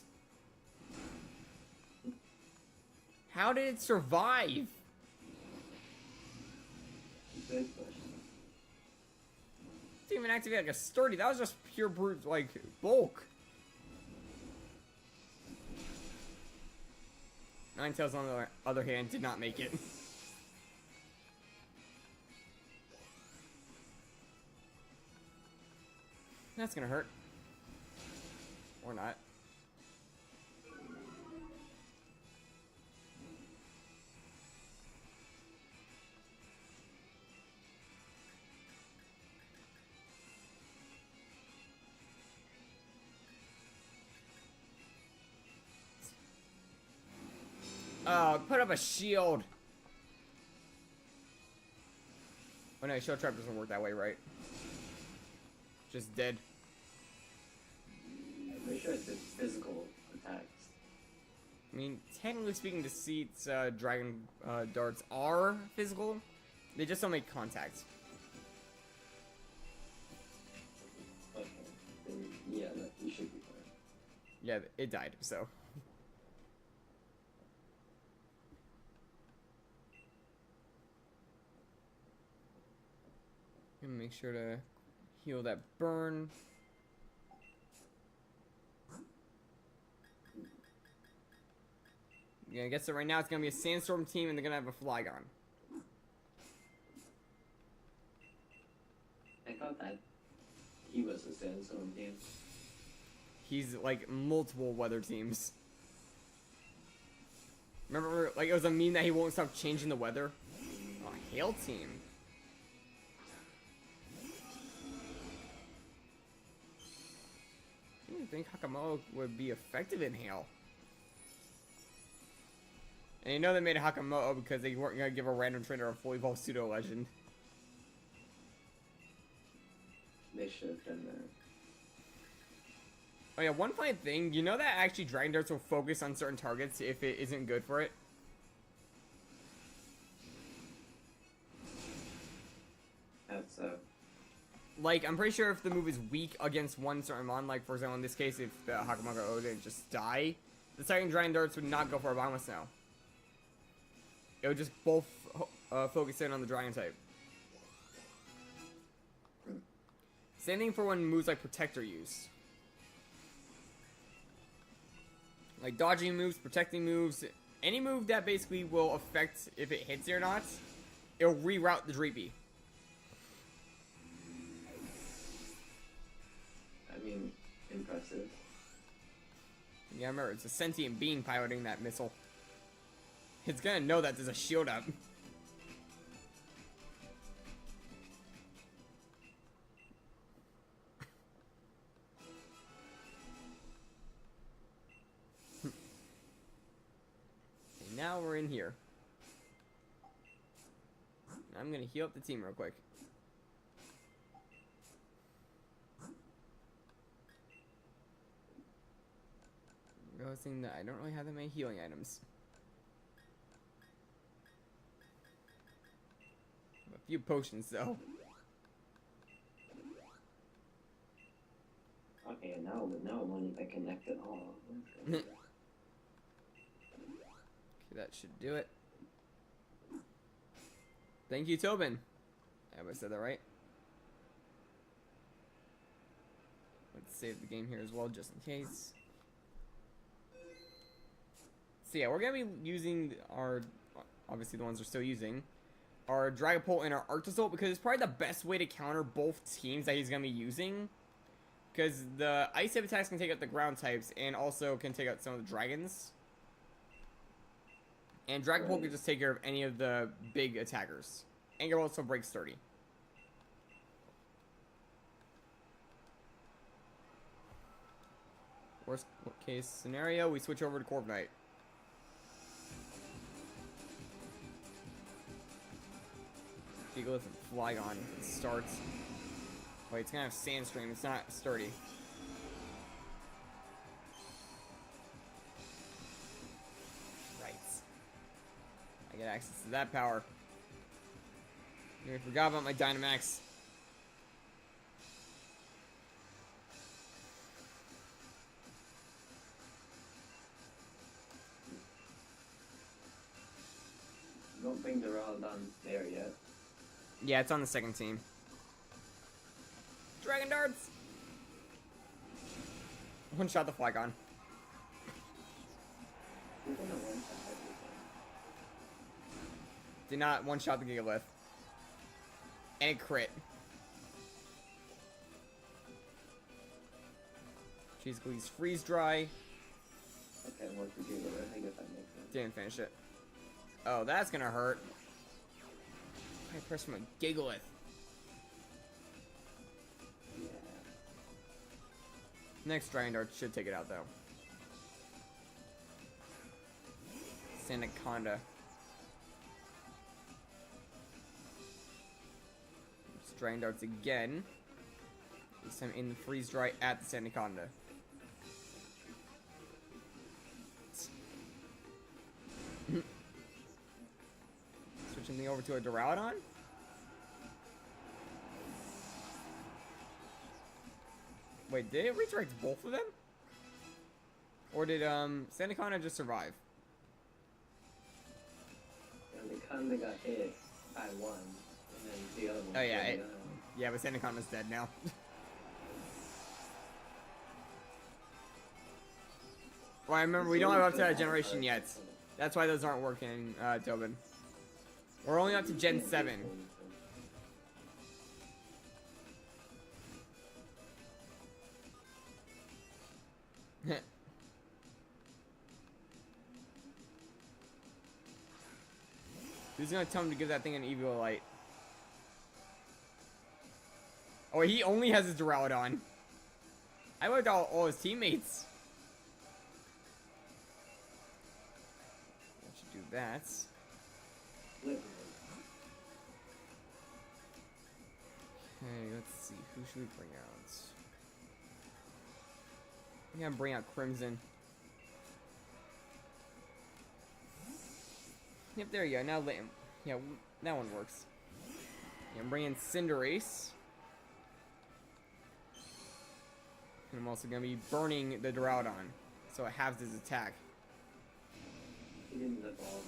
How did it survive? Good question. Didn't even activate like a sturdy. That was just pure brute, like, bulk. Ninetales, on the other hand, did not make it. That's gonna hurt. Or not. Put up a shield. Oh no, shield trap doesn't work that way, right? Just dead. I'm pretty sure it's physical attacks. I mean, technically speaking, Deceit's Dragon Darts are physical. They just don't make contact. Okay. Then, yeah, you should be fine. Yeah, it died, so. Gonna make sure to heal that burn. Yeah, I guess so right now it's gonna be a Sandstorm team and they're gonna have a Flygon. I thought that he was a Sandstorm team. He's like multiple weather teams. Remember, like it was a meme that he won't stop changing the weather? Oh, Hail team. I didn't think Hakamoto would be effective in Hail. And you know they made a Hakamoto because they weren't gonna give a random trainer a fully evolved pseudo legend. They should have done that. Oh yeah, one funny thing, you know that actually Dragon Darts will focus on certain targets if it isn't good for it? That's so. Like, I'm pretty sure if the move is weak against one certain mon, like for example in this case if the Hakamoto didn't just die, the second Dragon Darts would not go for a Boundless now. It would just both focus in on the Dragon type. Same thing for when moves like Protect are used. Like dodging moves, protecting moves, any move that basically will affect if it hits it or not, it'll reroute the Dreepy. I mean, impressive. Yeah, remember, it's a sentient being piloting that missile. It's gonna know that there's a shield up. Now we're in here. I'm gonna heal up the team real quick. Realizing that I don't really have that many healing items. A few potions though. Okay, now I'm wondering if I connect it all. Okay, that should do it. Thank you, Tobin. I hope I said that right. Let's save the game here as well, just in case. So yeah, we're gonna be using our, obviously the ones we're still using, our Dragapult and our Arctozolt because it's probably the best way to counter both teams that he's gonna be using. Because the Ice type attacks can take out the ground types and also can take out some of the dragons. And Dragapult can just take care of any of the big attackers. And can also break sturdy. Worst case scenario, we switch over to Corviknight. Gigalith and Flygon starts. Wait, it's gonna have Sandstream, it's not sturdy. Right. I get access to that power. I forgot about my Dynamax. I don't think they're all done there yet. Yeah, it's on the second team. Dragon Darts! One shot the Flygon. You're gonna one-shot everything. Did not one shot the Gigalith. And it crit. Cheese Glee's Freeze Dry. Okay, what to do with it? I guess that makes sense. Didn't finish it. Oh, that's gonna hurt. I pressed from a Gigalith. Yeah. Next Dragon Dart should take it out though. Sandaconda. Dragon Darts again. This time in the Freeze Dry at the Sandaconda. Switching me over to a Duraludon. Wait, did it redirect both of them? Or did Sandaconda just survive? And the Kanda got hit by one, and then the other one. Oh yeah, went it, down. yeah, but Sandaconda's dead now. Well, I remember we don't have up to that generation yet. That's why those aren't working, Tobin. We're only up to Gen 7. Who's gonna tell him to give that thing an evil light? Oh, he only has his Duraludon. I wiped out all his teammates. I should do that. Okay, let's see. Who should we bring out? I'm gonna bring out Crimson. Yep, there you go. Now let him. Yeah, that one works. Yeah, I'm bringing Cinderace. And I'm also going to be burning the Duraludon, so it halves his attack. He didn't evolve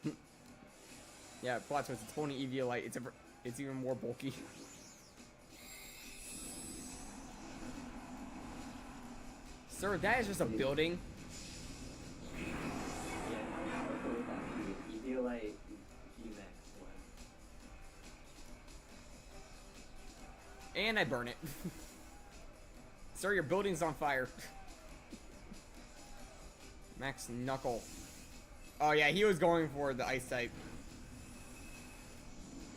it. Yeah, plot twist, it's holding Eviolite. It's even more bulky. Sir, that is just a building. Yeah, Eviolite G-Max one. And I burn it. Sir, your building's on fire. Max Knuckle. Oh yeah, he was going for the ice type.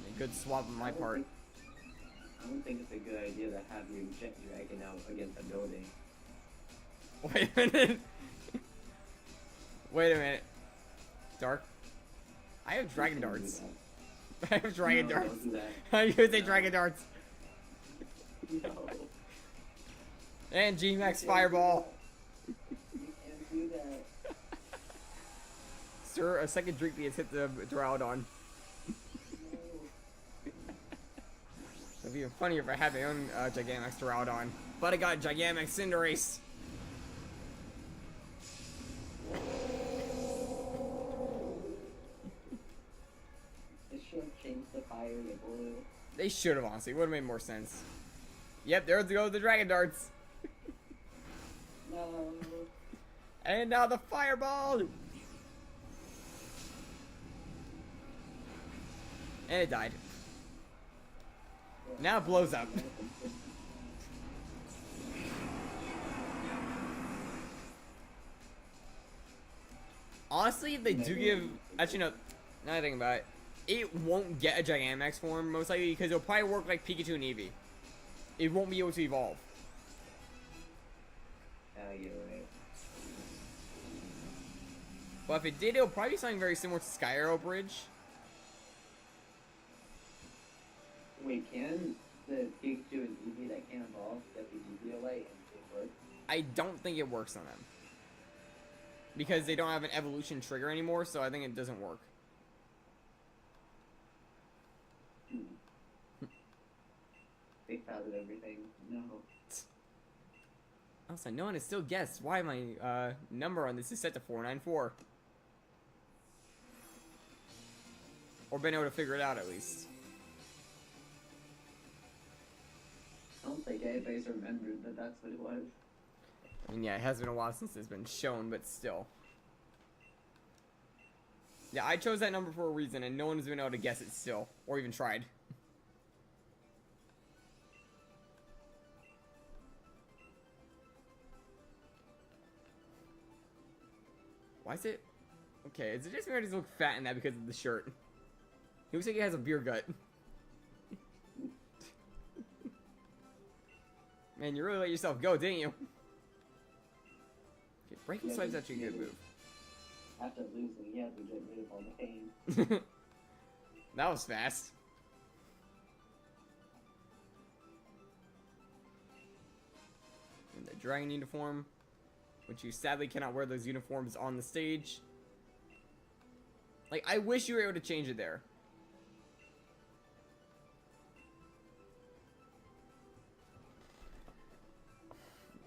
A good swap on my part. I don't think it's a good idea to have your Jet Dragon out against a building. Wait a minute. Wait a minute. Dark. I have Dragon Darts. I have Dragon Darts. Don't do that. I'm using Dragon Darts. No. And G-Max Fireball. You can't do that. Sir, a second Drink has hit the Duraludon. It'd be even funnier if I had my own Gigantamax Duraludon. But I got Gigantamax Cinderace. It should have changed the fire to blue. They should have, honestly. It would have made more sense. Yep, there go the Dragon Darts. No. And now the Fireball! And it died. Now it blows up. Honestly, if they do give... Actually, no. Now I think about it. It won't get a Gigantamax form, most likely, because it'll probably work like Pikachu and Eevee. It won't be able to evolve. You're right. But if it did, it'll probably be something very similar to Sky Arrow Bridge. Wait, can the Pikachu and Eevee that can't evolve get the Eviolite and it work? I don't think it works on them. Because they don't have an evolution trigger anymore, so I think it doesn't work. They founded everything. No. I was like, no one has still guessed why my number on this is set to 494. Or been able to figure it out at least. I don't think anybody's remembered that that's what it was. I mean, yeah, it has been a while since it's been shown, but still. Yeah, I chose that number for a reason, and no one has been able to guess it still, or even tried. Why is it? Okay, is it just me or does he look fat in that because of the shirt? He looks like he has a beer gut. Man, you really let yourself go, didn't you? Okay, breaking swipe's actually a good move. After losing, he had to get rid of all the pain. That was fast. And the dragon uniform, which you sadly cannot wear those uniforms on the stage. Like, I wish you were able to change it there.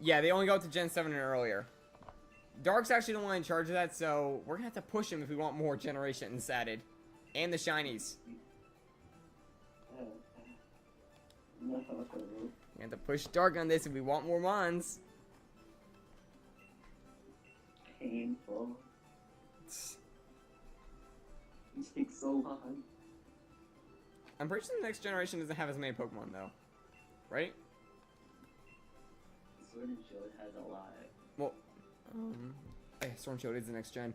Yeah, they only go up to Gen 7 and earlier. Dark's actually the one in charge of that, so we're gonna have to push him if we want more generations added. And the shinies. No. We have to push Dark on this if we want more Mons. Painful. It takes so long. I'm pretty sure the next generation doesn't have as many Pokemon though, right? Sword and Shield has a lot. Well, yeah, Sword and Shield is the next gen.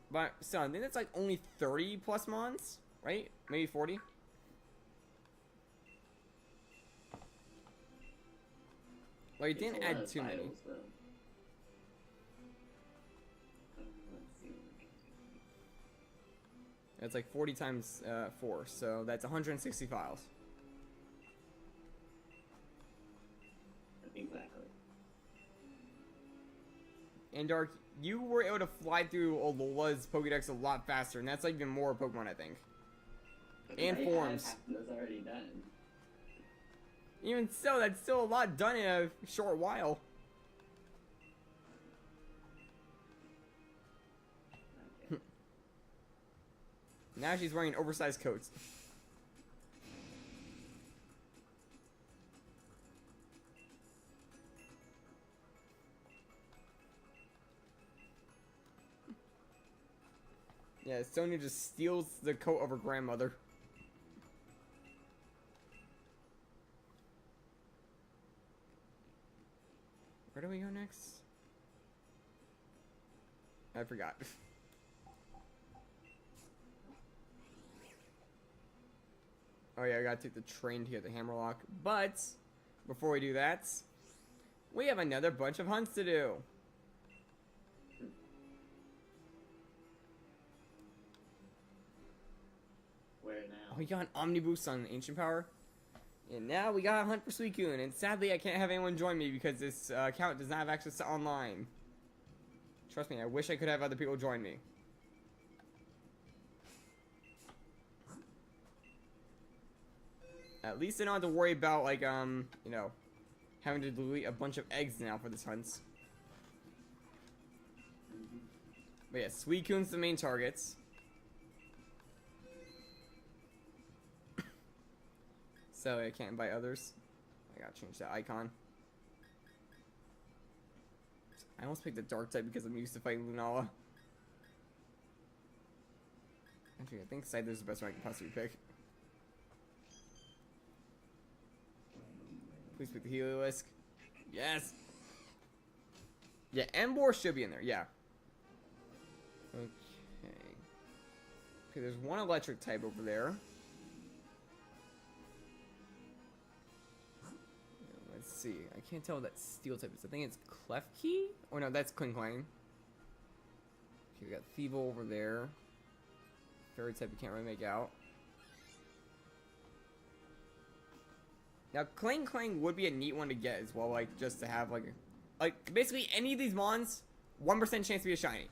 But still, I think that's like only 30 plus mons, right? Maybe 40. Well, you It's didn't a lot add of too many. titles, though. Let's see. It's like 40 times 4, so that's 160 files. Exactly. And Dark, you were able to fly through Alola's Pokédex a lot faster, and that's like even more Pokemon, I think. And I forms. have half those already done. Even so, that's still a lot done in a short while. Okay. Now she's wearing oversized coats. Yeah, Sonya just steals the coat of her grandmother. Where do we go next? I forgot. Oh yeah, I gotta take the train to get the Hammerlock. But, before we do that, we have another bunch of hunts to do. Where now? Oh, we got an Omniboost on Ancient Power. And now we got a hunt for Suicune. And sadly, I can't have anyone join me because this account does not have access to online. Trust me, I wish I could have other people join me. At least I don't have to worry about, like, you know, having to delete a bunch of eggs now for this hunt. But yeah, Suicune's the main targets. So I can't invite others. I gotta change that icon. I almost picked the dark type because I'm used to fighting Lunala. Actually, I think Scyther's the best one I can possibly pick. Please pick the Heliolisk. Yes! Yeah, Emboar should be in there, yeah. Okay. Okay, there's one electric type over there. Let's see. I can't tell what that steel type is. I think it's Klefki? Or no, that's Klinklang. Okay, we got Thievul over there. Fairy type we can't really make out. Now, Klinklang would be a neat one to get as well, like, just to have, like, basically any of these mons, 1% chance to be a shiny.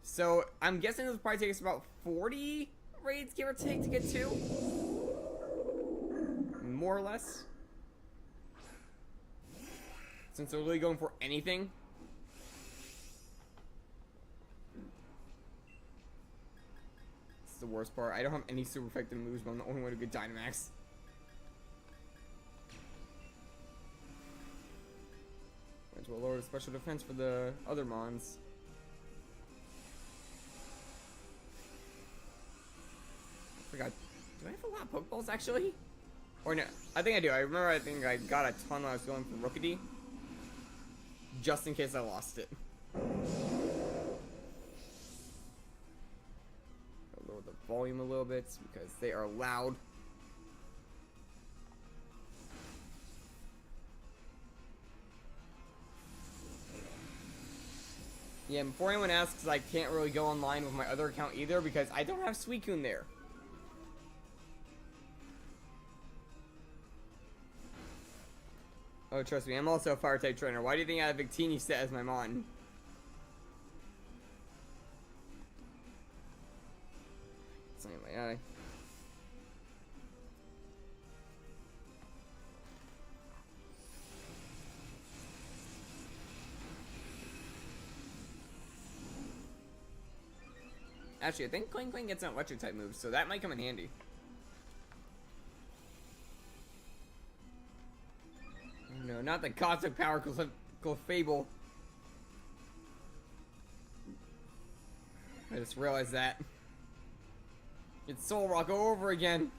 So, I'm guessing this will probably take us about 40 raids, give or take, to get 2. More or less. Since they're really going for anything. This is the worst part. I don't have any super effective moves, but I'm the only one who could Dynamax. Went to a lower special defense for the other mons. I forgot. Do I have a lot of Pokeballs actually? Or no, I think I do. I remember I think I got a ton when I was going for Rookity. Just in case I lost it. I'll lower the volume a little bit because they are loud. Yeah, before anyone asks, I can't really go online with my other account either because I don't have Suicune there. Oh, trust me, I'm also a Fire-type trainer. Why do you think I have Victini set as my mon? It's not in my eye. Actually, I think Klinklang gets an electric-type move, so that might come in handy. No, not the Cosmic Power Clefable. I just realized that. It's Soul Rock all over again.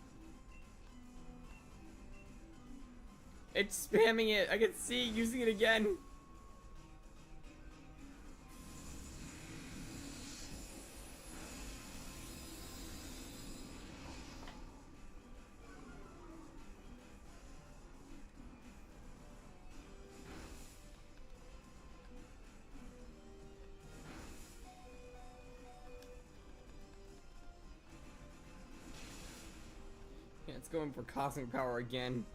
It's spamming it. I can see using it again. Yeah, it's going for cosmic power again.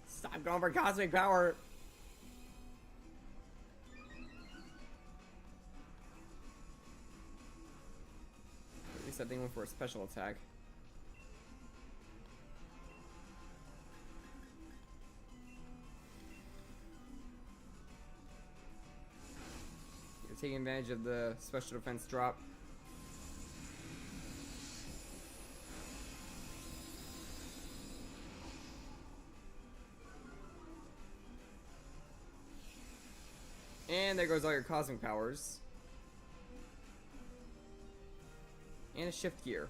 Stop going for cosmic power. At least that thing went for a special attack. You're taking advantage of the special defense drop. And there goes all your cosmic powers. And a shift gear.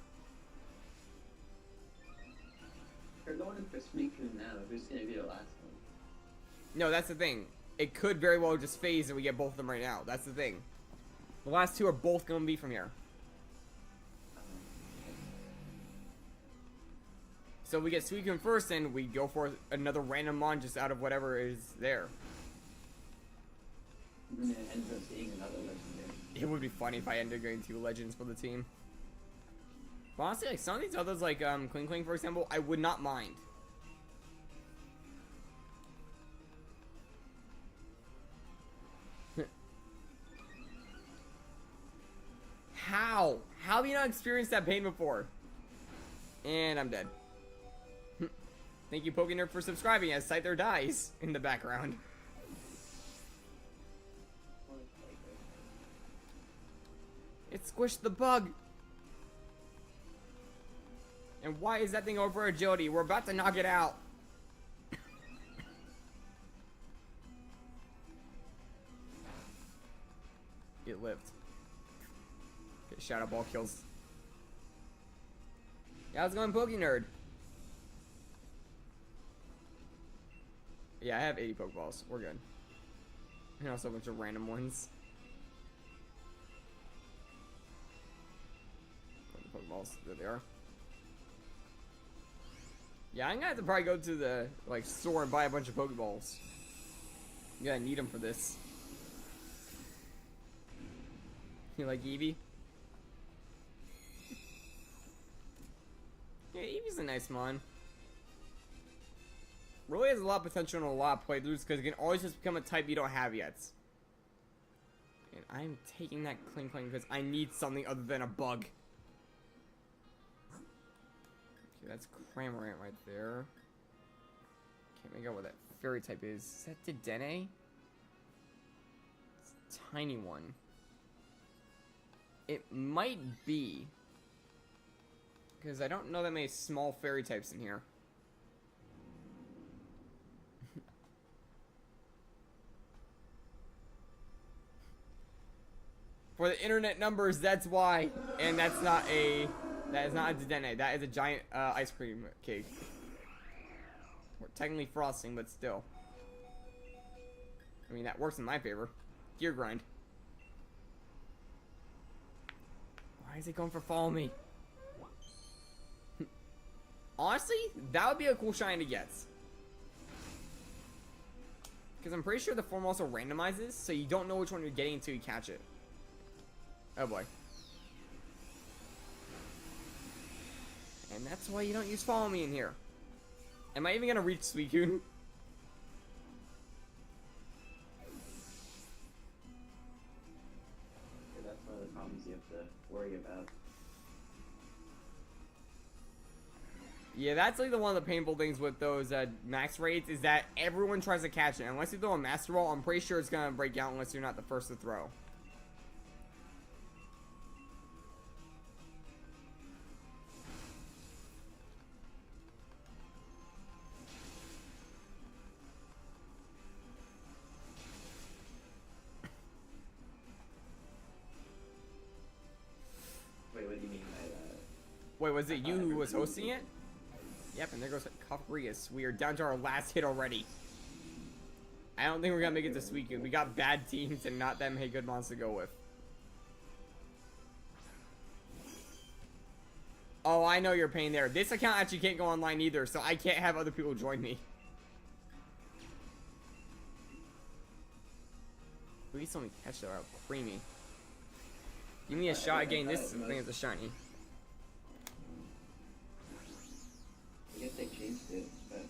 They're going for Suicune now. Who's gonna be the last one? No, that's the thing. It could very well just phase and we get both of them right now. That's the thing. The last two are both gonna be from here. So we get Suicune first and we go for another random mon just out of whatever is there. And it ends up being another legendary. It would be funny if I ended up getting 2 legends for the team. But honestly, like some of these others, like Kling Kling for example, I would not mind. How? How have you not experienced that pain before? And I'm dead. Thank you, Pokénerd, for subscribing as Scyther dies in the background. It squished the bug. And why is that thing over agility? We're about to knock it out. It lived. Okay, Shadow Ball kills. Yeah, how's it going, Pokénerd? Yeah, I have 80 Pokeballs. We're good. And also a bunch of random ones. Pokeballs. There they are. Yeah, I'm gonna have to probably go to the store and buy a bunch of Pokeballs. You gotta need them for this. You like Eevee? Yeah, Eevee's a nice mon. Really has a lot of potential in a lot of playthroughs because it can always just become a type you don't have yet. And I'm taking that Kling Kling because I need something other than a bug. Okay, that's Cramorant right there. Can't make out what that fairy type is. Is that Dedenne? It's a tiny one. It might be. Because I don't know that many small fairy types in here. For the internet numbers, that's why. And that's not a... That is not a Dedenne. That is a giant ice cream cake. Or technically frosting, but still. I mean, that works in my favor. Gear grind. Why is it going for follow me? Honestly, that would be a cool shine to get. Because I'm pretty sure the form also randomizes, so you don't know which one you're getting until you catch it. Oh boy. And that's why you don't use follow me in here. Am I even gonna reach Suicune? Yeah, that's one of the problems you have to worry about. Yeah, that's like one of the painful things with those max raids is that everyone tries to catch it. Unless you throw a Master Ball, I'm pretty sure it's gonna break out unless you're not the first to throw. was it you who was hosting it? Yep, and there goes Cofferius. We are down to our last hit already. I don't think we're gonna make it this weekend. We got bad teams and not that many good mons to go with. Oh, I know your pain there. This account actually can't go online either, so I can't have other people join me. Please let me catch that out. Creamy. Give me a shot at getting this thing as a shiny. I guess they changed it, but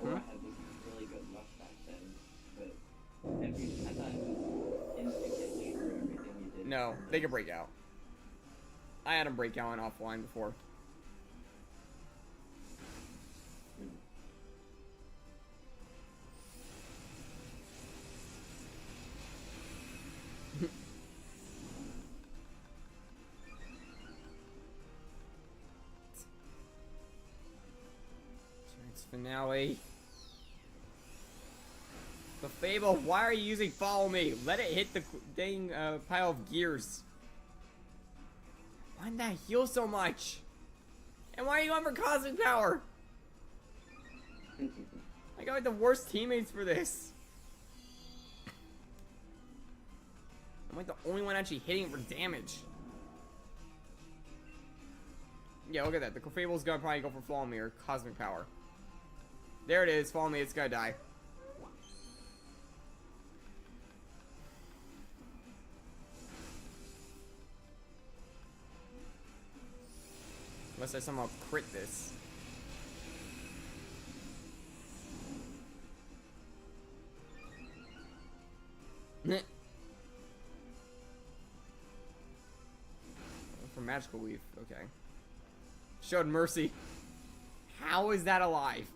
Aura had this really good luck back then. But I thought it was instant killing for everything you did. No, they could break out. I had them break out on offline before. Finale. The Fable, why are you using follow me? Let it hit the dang pile of gears. Why did that heal so much? And why are you going for cosmic power? I got like the worst teammates for this. I'm like the only one actually hitting for damage. Yeah, look at that. The Fable's gonna probably go for follow me or cosmic power. There it is. Follow me. It's gonna die. Unless I somehow crit this. For magical leaf. Okay. Showed mercy. How is that alive?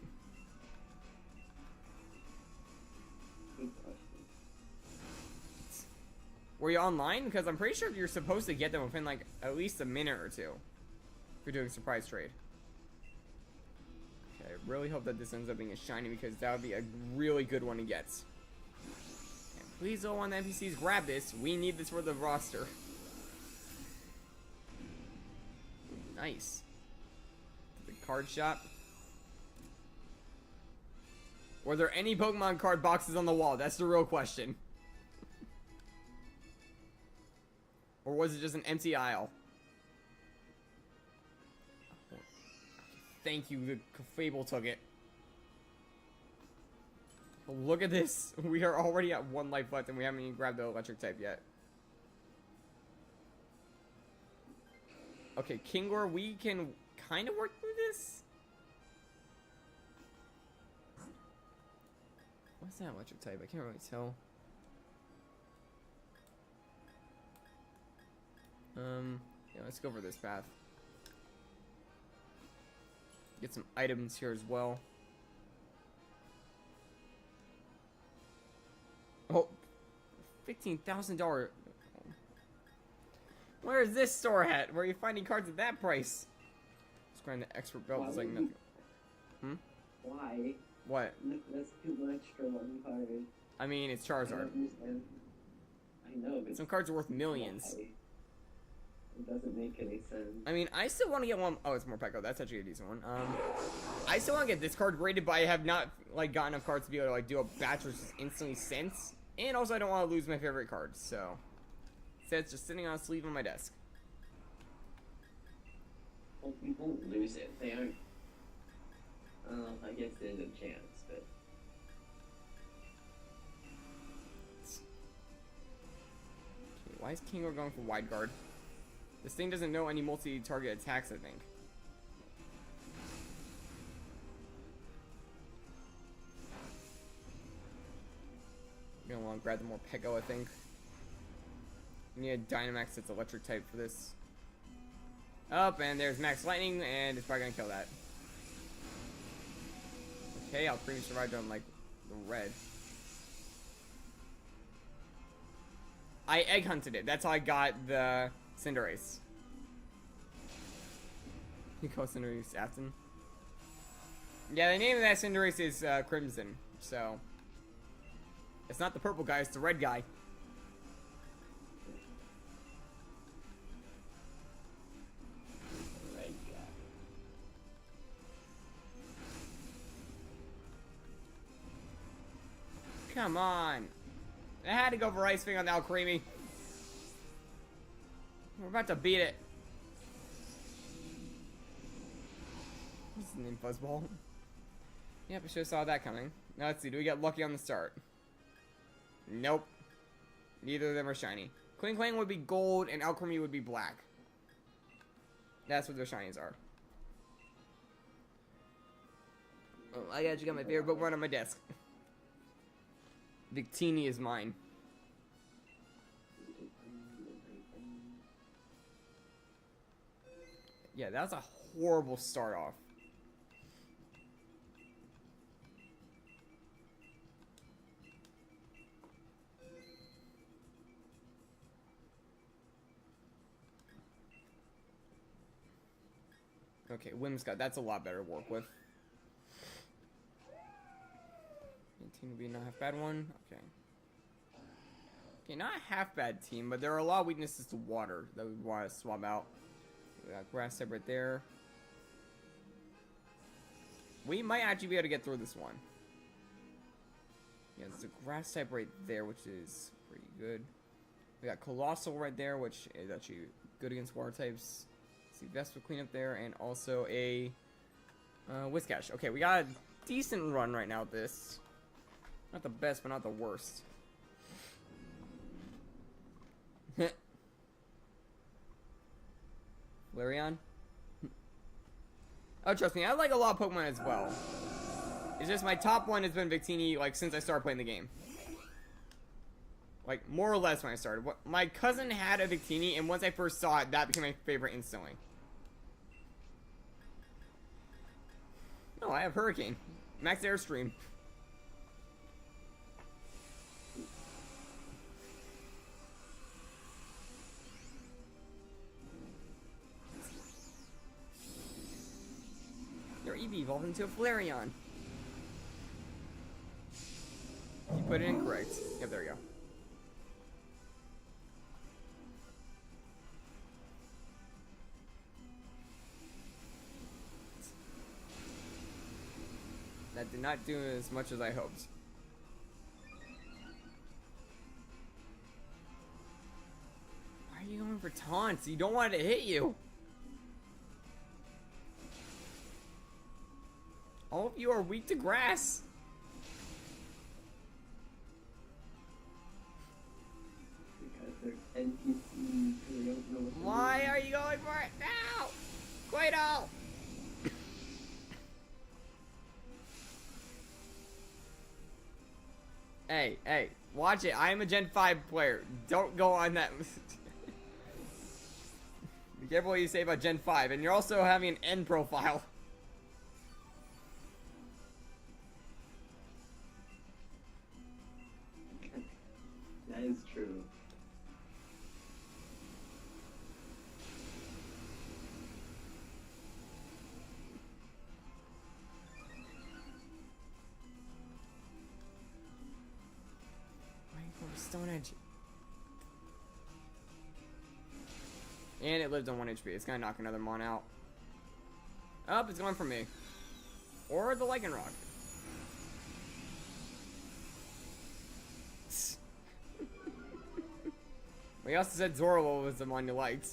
Were you online? Because I'm pretty sure you're supposed to get them within like at least a minute or two. If you're doing a surprise trade. Okay, I really hope that this ends up being a shiny because that would be a really good one to get. And please don't want the NPCs grab this. We need this for the roster. Nice. The card shop. Were there any Pokemon card boxes on the wall? That's the real question. Or was it just an empty aisle? Thank you, the Fable took it. Look at this. We are already at 1 life left and we haven't even grabbed the electric type yet. Okay, Kingor, we can kind of work through this. What's that electric type? I can't really tell. Yeah, let's go for this path. Get some items here as well. Oh, $15,000. Where is this store at? Where are you finding cards at that price? Just grind the expert belt is like nothing. Hmm? Why? What? That's too much for one card. I mean, it's I Charizard. don't understand. I know, but Some cards are worth millions. why? It doesn't make any sense. I mean, I still want to get one. Oh, it's more Peko. That's actually a decent one. I still want to get this card graded, but I have not like gotten enough cards to be able to like do a batch which is instantly sent. And also, I don't want to lose my favorite cards, so instead it's just sitting on a sleeve on my desk. Well, you won't lose it. They aren't. I guess there's a chance, but. Okay, why is Kingor going for wide guard? This thing doesn't know any multi-target attacks, I think. You're gonna want to grab the more Peko, I think. We need a Dynamax that's electric type for this. Up, and there's Max Lightning, and it's probably gonna kill that. Okay, I'll pretty survive on like the red. I egg hunted it. That's how I got the Cinderace. You call Cinderace Afton? Yeah, the name of that Cinderace is Crimson, so it's not the purple guy, it's the red guy. Red guy. Come on. I had to go for Ice Fang on the Alcremie. We're about to beat it. What's the name? Fuzzball? Yep, I should have saw that coming. Now let's see, do we get lucky on the start? Nope. Neither of them are shiny. Kling Klang would be gold and Alcremie would be black. That's what their shinies are. Oh, I gotta check out my favorite Pokemon on my desk. Victini is mine. Yeah, that was a horrible start off. Okay, Whimsicott, that's a lot better to work with. 18 would be not a half bad one. Okay. Okay, not a half bad team, but there are a lot of weaknesses to water that we want to swap out. We got grass type right there. We might actually be able to get through this one. Yeah, there's a grass type right there, which is pretty good. We got Colossal right there, which is actually good against water types. See Vespa Queen up there, and also a Whiscash. Okay, we got a decent run right now with this. Not the best, but not the worst. Flareon? Oh, trust me, I like a lot of Pokemon as well. It's just my top one has been Victini, like, since I started playing the game. Like, more or less when I started. My cousin had a Victini, and once I first saw it, that became my favorite instantly. Oh, I have Hurricane. Max Airstream. Your EV evolved into a Flareon. You put it in correct. Yep, there we go. That did not do as much as I hoped. Why are you going for taunts? You don't want it to hit you. All of you are weak to grass. Because they're NPCs who don't know what to do. Why are you going for it now? Guido! Hey, watch it. I am a Gen 5 player. Don't go on that. Be careful what you say about Gen 5. And you're also having an N profile. That is true. Stone Edge. And it lives on 1 HP. It's gonna knock another Mon out. Oh, it's going for me. Or the Lycanroc. We also said Zorlo was the one you liked.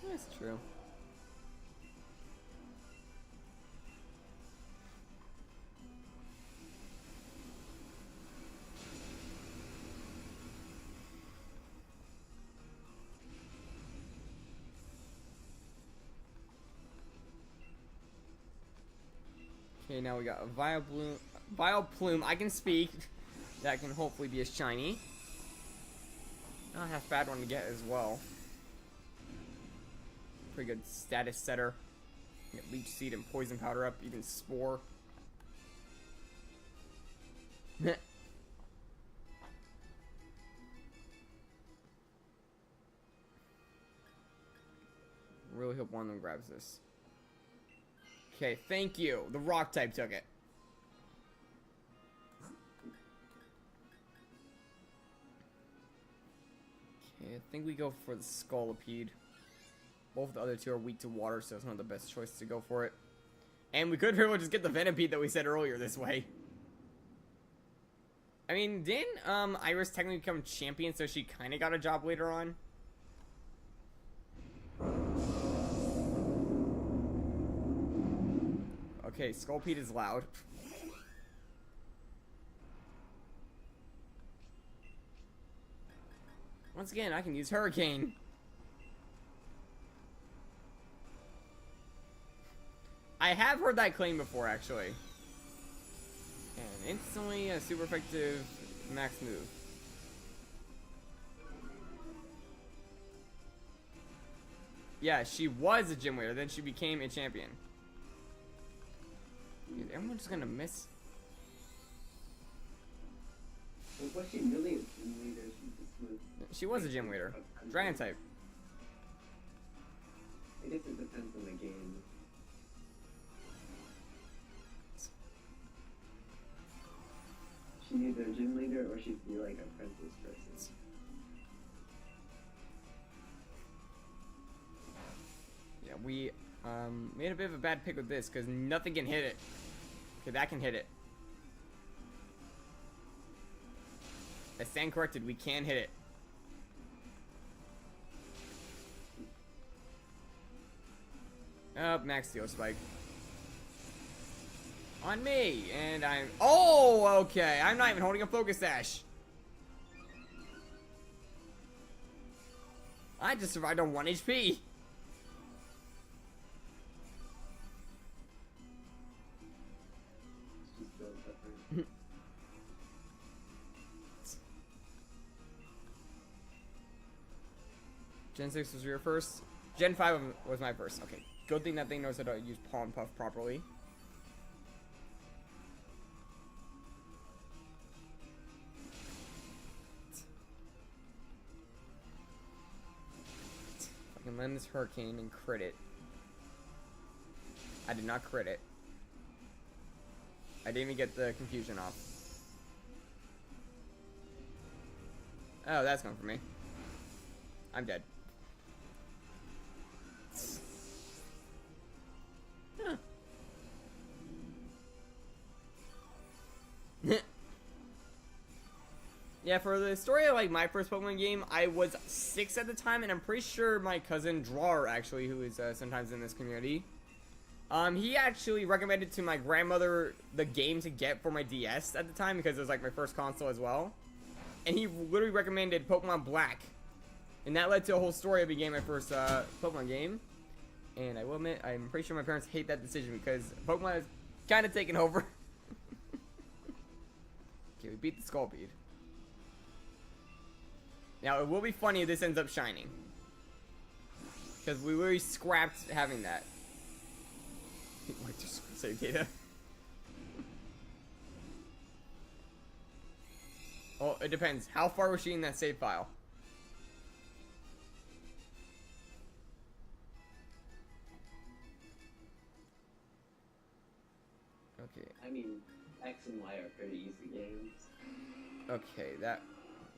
That's true. Okay, now we got a Vileplume. I can speak. That can hopefully be a shiny. Not a half bad one to get as well. Pretty good status setter. Get Leech Seed and Poison Powder up, even Spore. Really hope one of them grabs this. Okay, thank you. The rock type took it. Okay, I think we go for the Scolipede. Both the other two are weak to water, so it's not the best choice to go for it. And we could very well just get the Venipede that we said earlier this way. I mean, didn't Iris technically become champion, so she kind of got a job later on? Okay, Scolipede is loud. Once again, I can use Hurricane. I have heard that claim before, actually. And instantly a super effective max move. Yeah, she was a gym leader, then she became a champion. Dude, everyone's just gonna miss. Well, was she really a gym leader? She was a gym leader. Dragon type. I guess it depends on the game. She's either a gym leader or she'd be like a princess person. Yeah, we made a bit of a bad pick with this because nothing can hit it. Okay, that can hit it. I stand corrected, we can hit it. Max Steel Spike. On me, and I'm... Oh, okay. I'm not even holding a Focus Sash. I just survived on 1 HP. Gen 6 was your first. Gen 5 was my first. Okay. Good thing that thing knows how to use Pollen Puff properly. I can land this Hurricane and crit it. I did not crit it. I didn't even get the confusion off. Oh, that's going for me. I'm dead. Huh. Yeah, for the story of like my first Pokemon game, I was 6 at the time, and I'm pretty sure my cousin Drawer, actually, who is sometimes in this community, he actually recommended to my grandmother the game to get for my DS at the time because it was like my first console as well, and he literally recommended Pokemon Black, and that led to a whole story of being my first Pokemon game. And I will admit, I'm pretty sure my parents hate that decision because Pokemon has kind of taken over. Okay, we beat the Scolipede. Now, it will be funny if this ends up shining. Because we really scrapped having that. Wait, just save data. Oh, it depends. How far was she in that save file? Okay. I mean, X and Y are pretty easy games. Okay, that...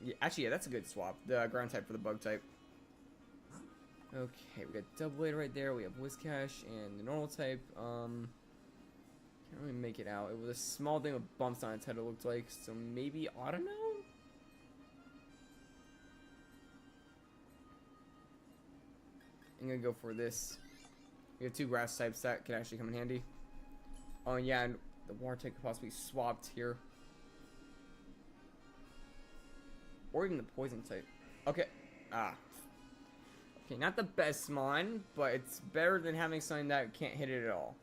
Yeah, actually, yeah, that's a good swap. The ground type for the bug type. Okay, we got Double Blade right there. We have Whiscash and the normal type. Can't really make it out. It was a small thing with bumps on its head, it looked like. So maybe Autono? I'm gonna go for this. We have 2 grass types that can actually come in handy. Oh, yeah, and the water type could possibly be swapped here. Or even the poison type. Okay. Okay, not the best mon, but it's better than having something that can't hit it at all.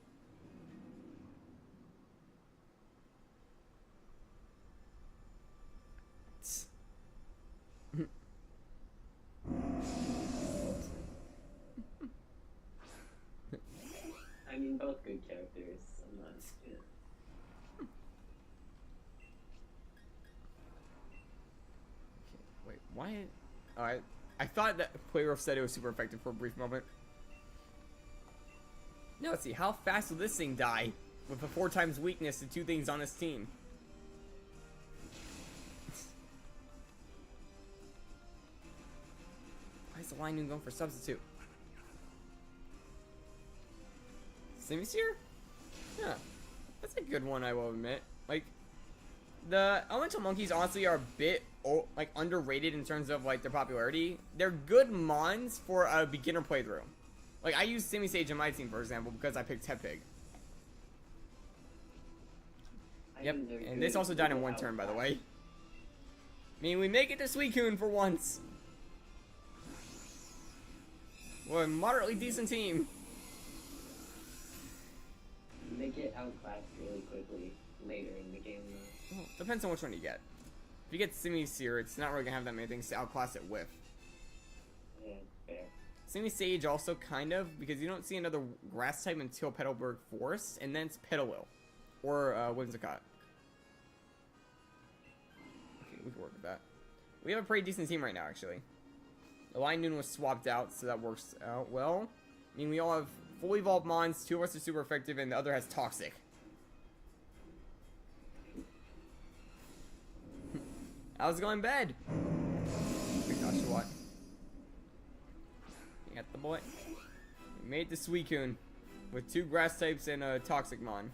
I mean, both good characters. I'm not. Yeah. Wait, why? Alright. I thought that Playroof said it was super effective for a brief moment. Now let's see, how fast will this thing die? With a 4 times weakness to 2 things on this team. is the line noon going for substitute? Simisear? Yeah. That's a good one, I will admit. Like, the elemental monkeys honestly are a bit like underrated in terms of like their popularity. They're good mons for a beginner playthrough. Like, I use Simisage in my team, for example, because I picked Tepig. Yep, and this also died in one turn, by the way. I mean, we make it to Suicune for once. We're a moderately decent team. They get outclassed really quickly later in the game, though. Well, depends on which one you get. If you get Simisear, it's not really gonna have that many things to outclass it with. Yeah, fair. Simisage also kind of, because you don't see another grass type until Petalburg Forest, and then it's Petalil. Or Whimsicott. Okay, we can work with that. We have a pretty decent team right now, actually. The Line Noon was swapped out, so that works out well. I mean, we all have fully evolved mons, 2 of us are super effective, and the other has Toxic. How's it going, bed? Oh gosh, what? You got the boy. We made the Suicune with 2 grass types and a Toxic mon.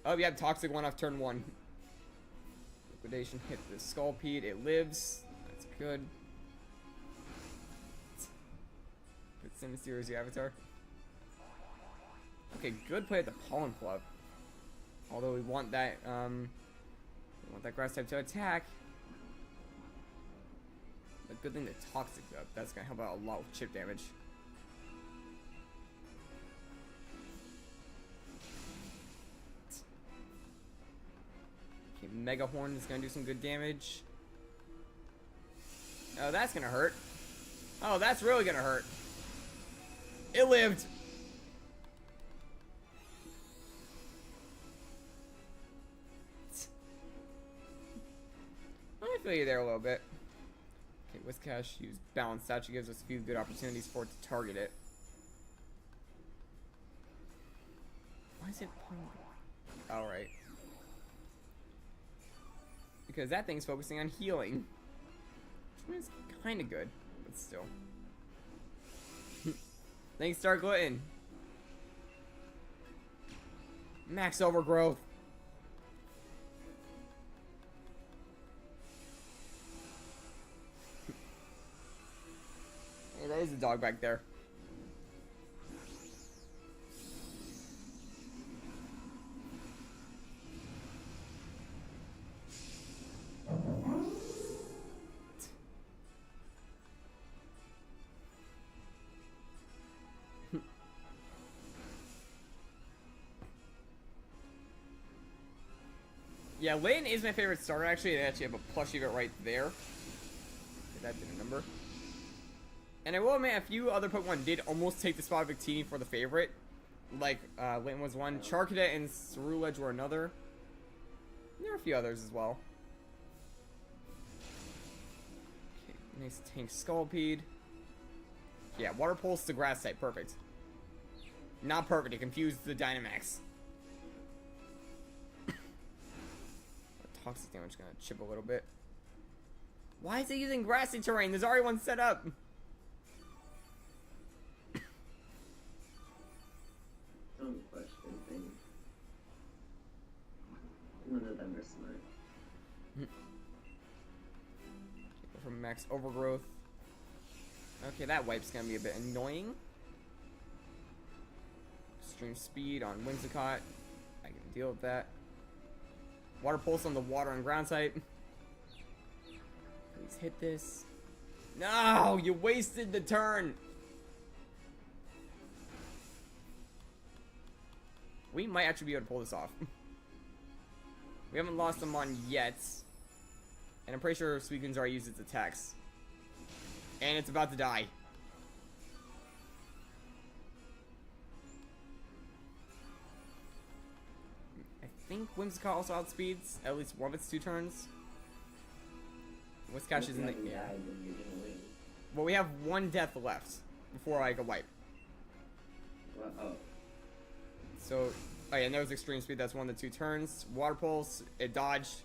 Oh, yeah, Toxic one off turn 1. Liquidation hit the Skullpede. It lives. That's good. Put Simisear as your avatar. Okay, good play at the Pollen Club. Although we want that grass type to attack. But good thing the Toxic up. That's gonna help out a lot with chip damage. Okay, Mega Horn is gonna do some good damage. Oh, that's gonna hurt. Oh, that's really gonna hurt. It lived. I feel you there a little bit. Okay, Whiscash use Balance Statue, gives us a few good opportunities for it to target it. Why is it playing? Alright. Because that thing's focusing on healing. Which is kinda good, but still. Thanks, Dark Glutton. Max Overgrowth. Hey, that is a dog back there. Yeah, Lane is my favorite starter, actually. They actually have a plushie of it right there. Okay, that did a number. And I will admit, a few other Pokemon did almost take the spot of Victini for the favorite. Like, Lane was one. Charcadet and Ceruledge were another. There are a few others as well. Okay, nice tank Skullpede. Yeah, Water Pulse to Grass type, perfect. Not perfect, it confused the Dynamax. Toxic damage gonna chip a little bit. Why is it using grassy terrain? There's already one set up. Don't question things. None of them are smart. Go for max overgrowth. Okay, that wipe's gonna be a bit annoying. Extreme speed on Whimsicott. I can deal with that. Water Pulse on the water and ground type. Please hit this. No, you wasted the turn. We might actually be able to pull this off. We haven't lost them on yet. And I'm pretty sure Suicune's already used its attacks. And it's about to die. I think Whimsicott also outspeeds at least one of its 2 turns. Whiscash is in the died when you're gonna win. Well, we have one death left before I go wipe. Well, oh. So, oh yeah, and that was extreme speed. That's 1 to 2 turns. Water pulse, it dodged,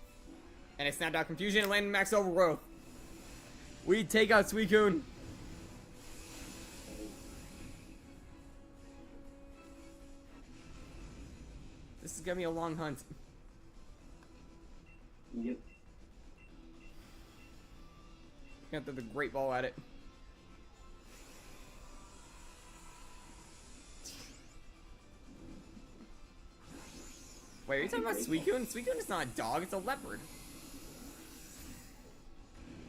and it snapped out confusion and landed max overgrowth. We take out Suicune. This is gonna be a long hunt. Yep. Gonna throw the great ball at it. Wait, are you talking about Suicune? Suicune is not a dog, it's a leopard.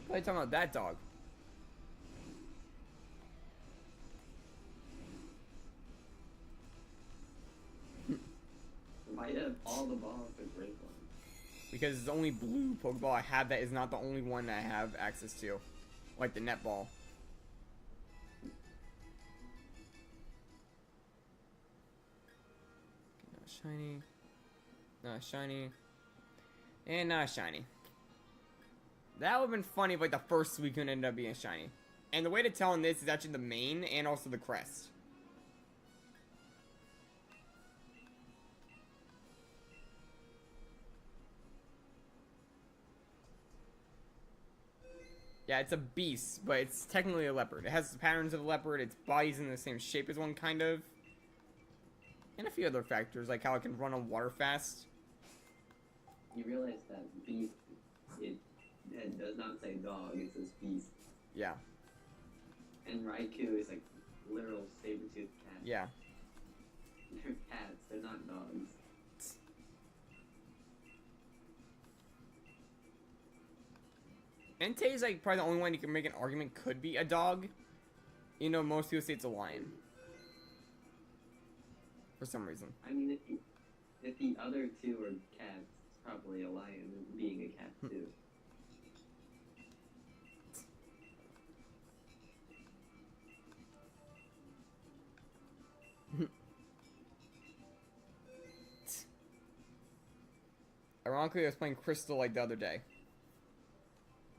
Why are you talking about that dog? Why have all the balls but break one? Because it's the only blue Pokeball I have that is not the only one that I have access to. Like the netball. Not shiny. Not shiny. And not shiny. That would have been funny if like the first Suicune ended up being shiny. And the way to tell in this is actually the mane and also the crest. Yeah, it's a beast, but it's technically a leopard. It has the patterns of a leopard, its body's in the same shape as one, kind of. And a few other factors, like how it can run on water fast. You realize that beast, it does not say dog, it says beast. Yeah. And Raikou is like literal saber-toothed cat. Yeah. They're cats, they're not dogs. Entei is like probably the only one you can make an argument could be a dog. You know, most people say it's a lion. For some reason. I mean, if the other two are cats, it's probably a lion being a cat too. Ironically, I was playing Crystal like the other day.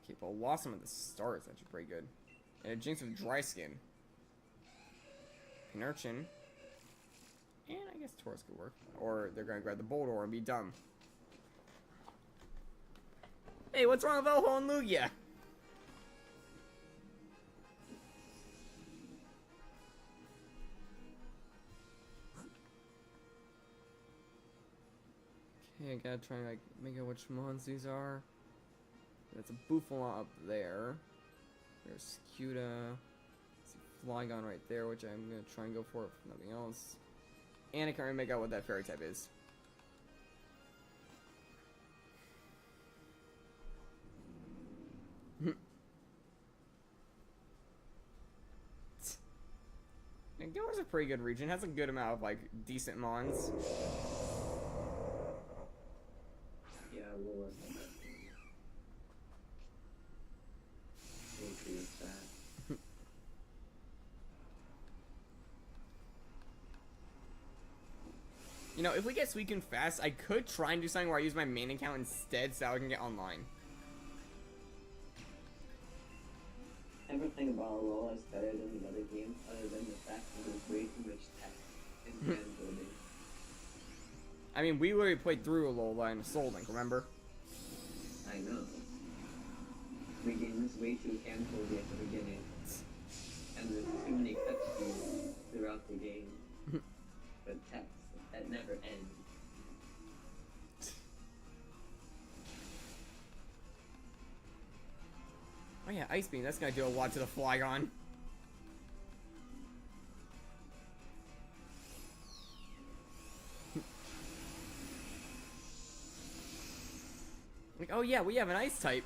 Okay, but lost some of the stars. That's pretty good. And a Jinx with dry skin. Pinurchin. And I guess Taurus could work. Or they're gonna grab the Boldore and be dumb. Hey, what's wrong with Elho and Lugia? Okay, I gotta try and like make out which mons these are. That's a Bouffalon up there. There's Scuda. There's a Flygon right there, which I'm gonna try and go for if nothing else. And I can't really make out what that fairy type is. And Galar's a pretty good region. Has a good amount of like decent mons. Yeah, we'll work on that. We'll see with that. You know, if we get Suicune fast, I could try and do something where I use my main account instead so I can get online. Everything about Alola is better than the other games, other than the fact that there's way too much text in fan building. I mean, we literally played through Alola and Soul Link, remember? I know. The game is way too hand-holdy at the beginning. And there's too many cutscenes throughout the game. But text, that never ends. Oh yeah, Ice Beam, that's gonna do a lot to the Flygon. Like, oh yeah, we have an Ice type.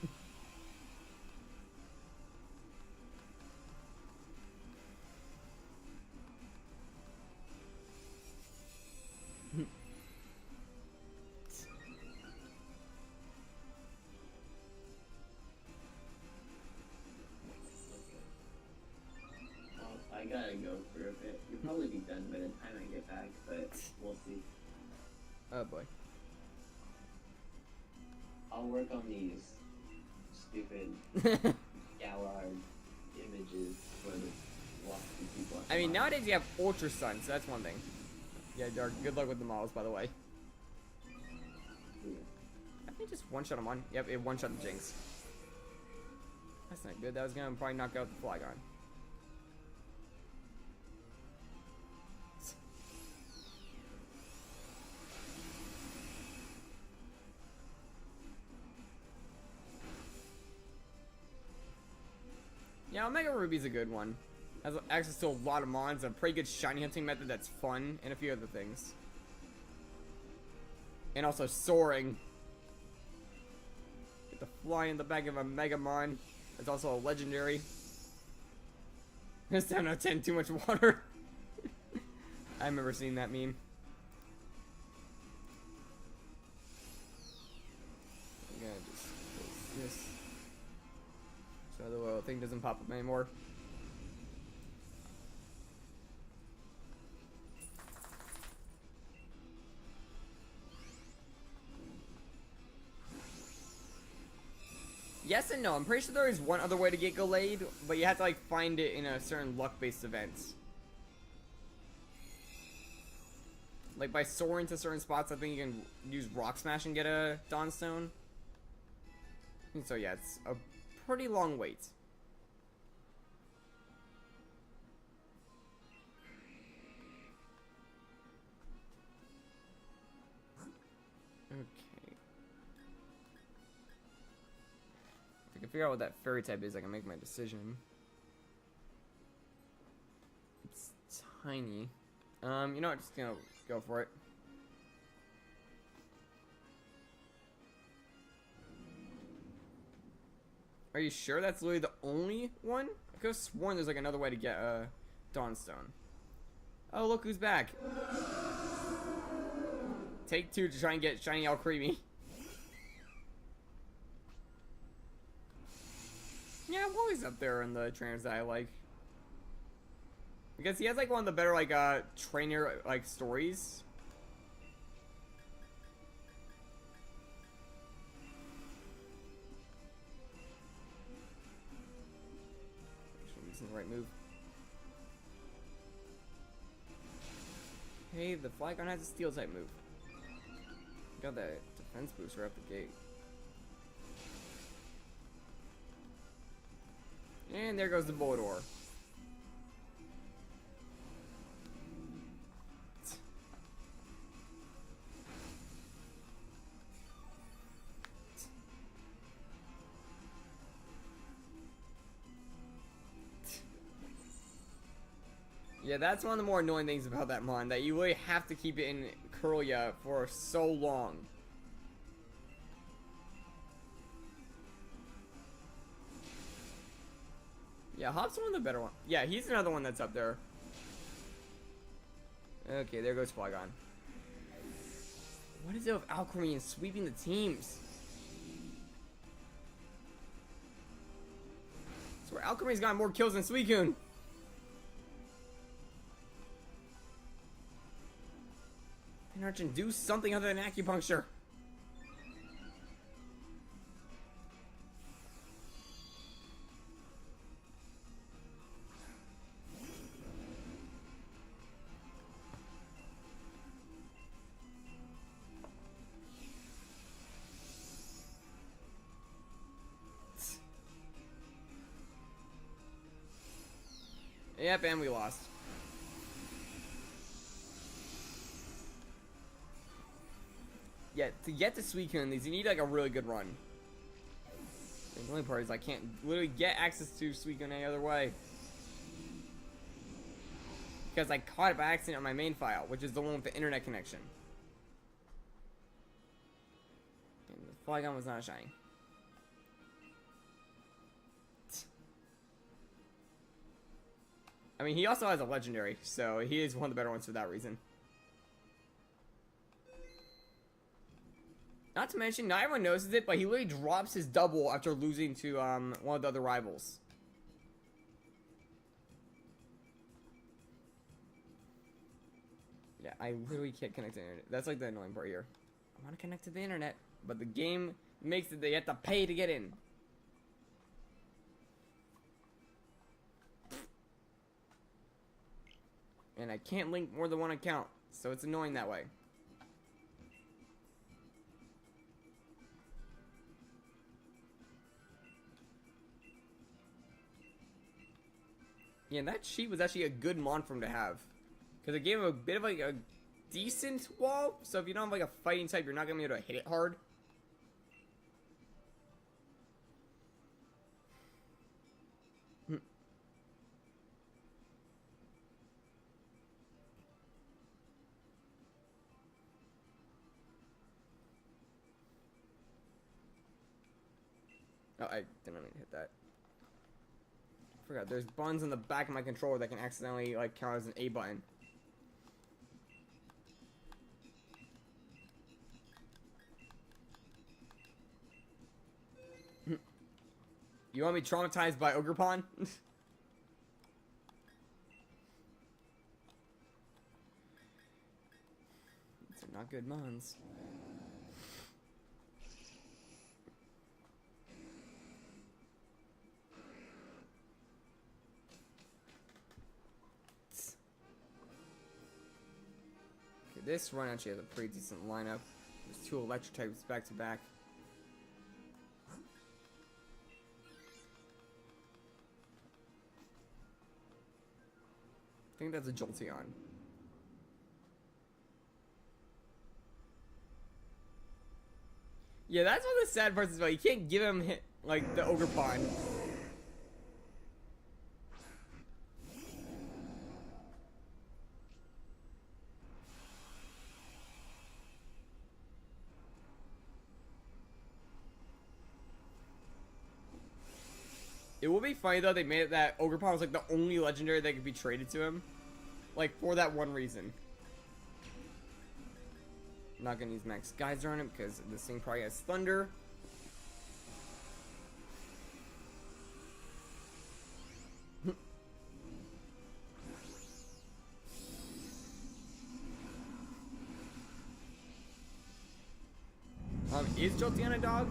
I gotta go for a bit. You'll probably be done by the time I get back, but we'll see. Oh boy. I'll work on these stupid Gallard images I mean, nowadays you have Ultra Sun, so that's one thing. Yeah, Dark, good luck with the models, by the way. I think just one-shot him on. Yep, it one-shot the Jinx. That's not good. That was gonna probably knock out the Flygon. Yeah, Omega Ruby's a good one. Has access to a lot of mons, a pretty good shiny hunting method that's fun, and a few other things. And also soaring. Get the fly in the back of a Megamon. It's also a legendary. It's 10 out of 10, too much water. I remember seeing that meme. I'm gonna just close this. So the little thing doesn't pop up anymore. Yes and no. I'm pretty sure there is one other way to get Gallade, but you have to like find it in a certain luck-based events. Like by soaring to certain spots, I think you can use Rock Smash and get a Dawnstone. And so yeah, it's a pretty long wait. Okay. If I can figure out what that fairy type is, I can make my decision. It's tiny. You know what? Just gonna go for it. Are you sure that's literally the only one? I could have sworn there's like another way to get Dawnstone. Oh, look who's back. Take two to try and get Shiny Alcremie. Yeah, Wally's up there in the trainers that I like. Because he has like one of the better like trainer like stories. Using the right move. Hey, the Flygon has a steel type move. Got that defense boost right off the gate. And there goes the Bulbasaur. Yeah, that's one of the more annoying things about that mon, that you really have to keep it in Corellia for so long. Yeah, Hop's one of the better ones. Yeah, he's another one that's up there. Okay, there goes Flygon. What is it with Alchemy and sweeping the teams? I swear Alchemy's got more kills than Suicune. Archon, do something other than acupuncture. Yep, and we lost. Yeah, to get to Suicune, these you need like a really good run. The only part is I can't literally get access to Suicune any other way. Because I caught it by accident on my main file, which is the one with the internet connection. And the Flygon was not shiny. I mean, he also has a legendary, so he is one of the better ones for that reason. Not to mention, not everyone notices it, but he literally drops his double after losing to one of the other rivals. Yeah, I literally can't connect to the internet. That's like the annoying part here. I want to connect to the internet, but the game makes it that you have to pay to get in. And I can't link more than one account, so it's annoying that way. Yeah, and that sheep was actually a good mon for him to have. Because it gave him a bit of like a decent wall. So if you don't have like a fighting type, you're not going to be able to hit it hard. Oh, I didn't mean to hit that. I forgot, there's buttons in the back of my controller that can accidentally like count as an A button. You want me traumatized by Ogrepon? These are not good mons. This run actually has a pretty decent lineup. There's 2 electric types back to back. I think that's a Jolteon. Yeah, that's one of the sad parts as well. You can't give him like the Ogrepon. It would be funny though they made it that Ogrepon was like the only legendary that could be traded to him. Like for that one reason. I'm not gonna use Max Geyser on it because this thing probably has Thunder. Is Jolteon a dog?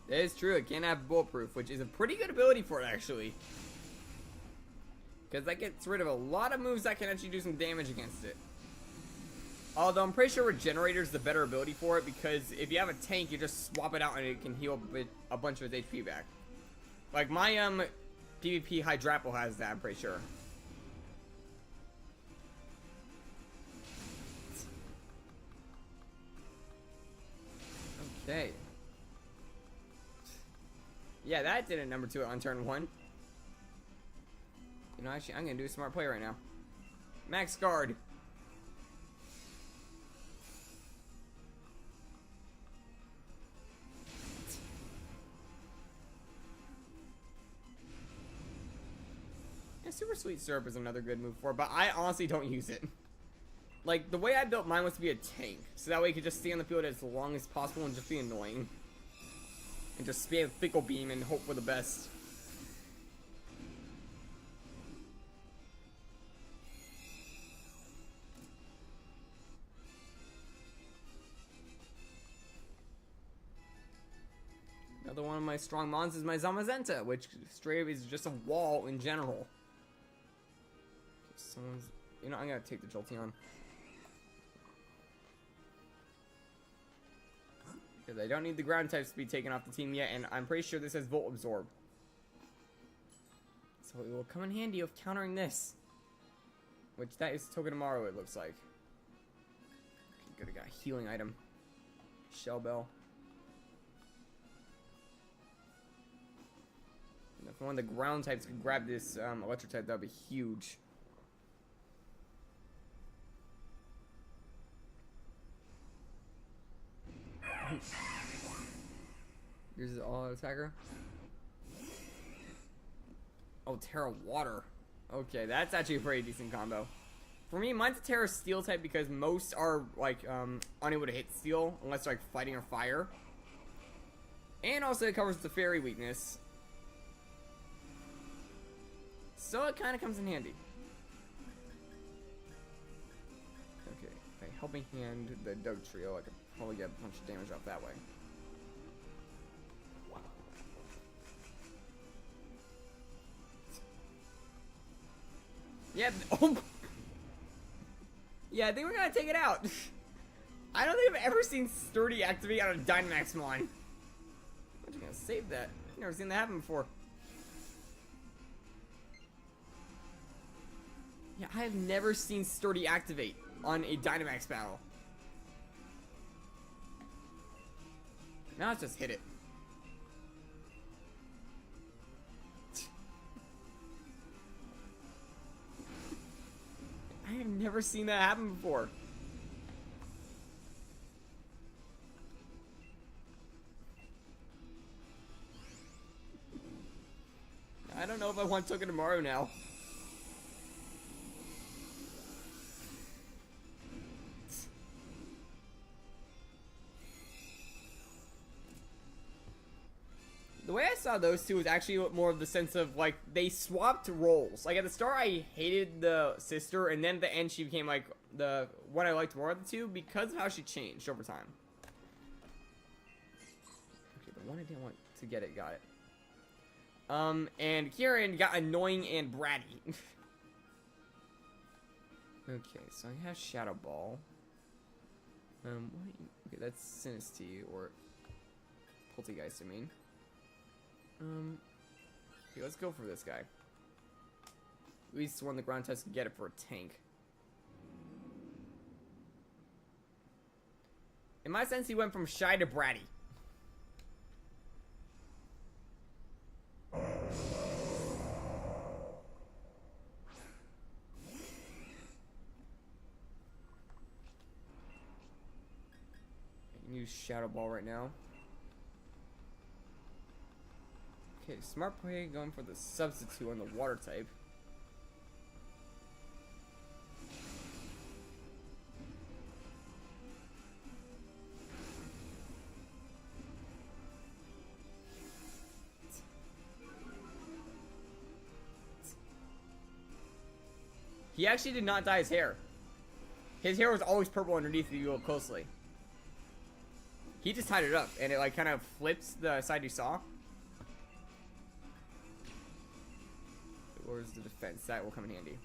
That is true, it can have bulletproof, which is a pretty good ability for it actually. Because that gets rid of a lot of moves that can actually do some damage against it. Although I'm pretty sure Regenerator is the better ability for it, because if you have a tank, you just swap it out and it can heal a bunch of its HP back. Like my PvP Hydrapple has that, I'm pretty sure. Okay. Yeah, that did a number 2 on turn 1. You know, actually, I'm gonna do a smart play right now. Max guard. Yeah, Super Sweet Syrup is another good move for it, but I honestly don't use it. Like, the way I built mine was to be a tank, so that way you could just stay on the field as long as possible and just be annoying. And just spam Fickle Beam and hope for the best. Another one of my strong mons is my Zamazenta, which straight up is just a wall in general. Someone's, you know, I'm gonna take the Jolteon. Because I don't need the ground types to be taken off the team yet, and I'm pretty sure this has Volt Absorb. So it will come in handy of countering this. Which, that is Togedemaru, it looks like. Okay, good, I got a healing item. Shell Bell. And if one of the ground types could grab this electric type, that would be huge. Here's the all attacker. Oh, Terra Water. Okay, that's actually a pretty decent combo. For me, mine's a Terra Steel type because most are like unable to hit Steel unless they're like fighting or fire. And also it covers the Fairy weakness. So it kind of comes in handy. Helping Hand, the Doug Trio. I could probably get a bunch of damage off that way. Yeah. Oh. Yeah, I think we're gonna take it out. I don't think I've ever seen Sturdy activate out of Dynamaxmon. I'm just gonna save that. I've never seen that happen before. Yeah, I have never seen Sturdy activate on a Dynamax battle. Now let's just hit it. I have never seen that happen before. I don't know if I want Togedemaru now. The way I saw those two was actually more of the sense of, like, they swapped roles. Like, at the start, I hated the sister, and then at the end, she became, like, the one I liked more of the two because of how she changed over time. Okay, the one I didn't want to get it, got it. And Kieran got annoying and bratty. Okay, so I have Shadow Ball. Okay, that's Sinistea, or Poltergeist, I mean. Okay, let's go for this guy. At least won the ground test to get it for a tank. In my sense, he went from shy to bratty. I can use Shadow Ball right now. Okay, smart play going for the substitute on the water type. He actually did not dye his hair. His hair was always purple underneath if you look closely. He just tied it up and it like kind of flips the side you saw. Where's the defense? That will come in handy.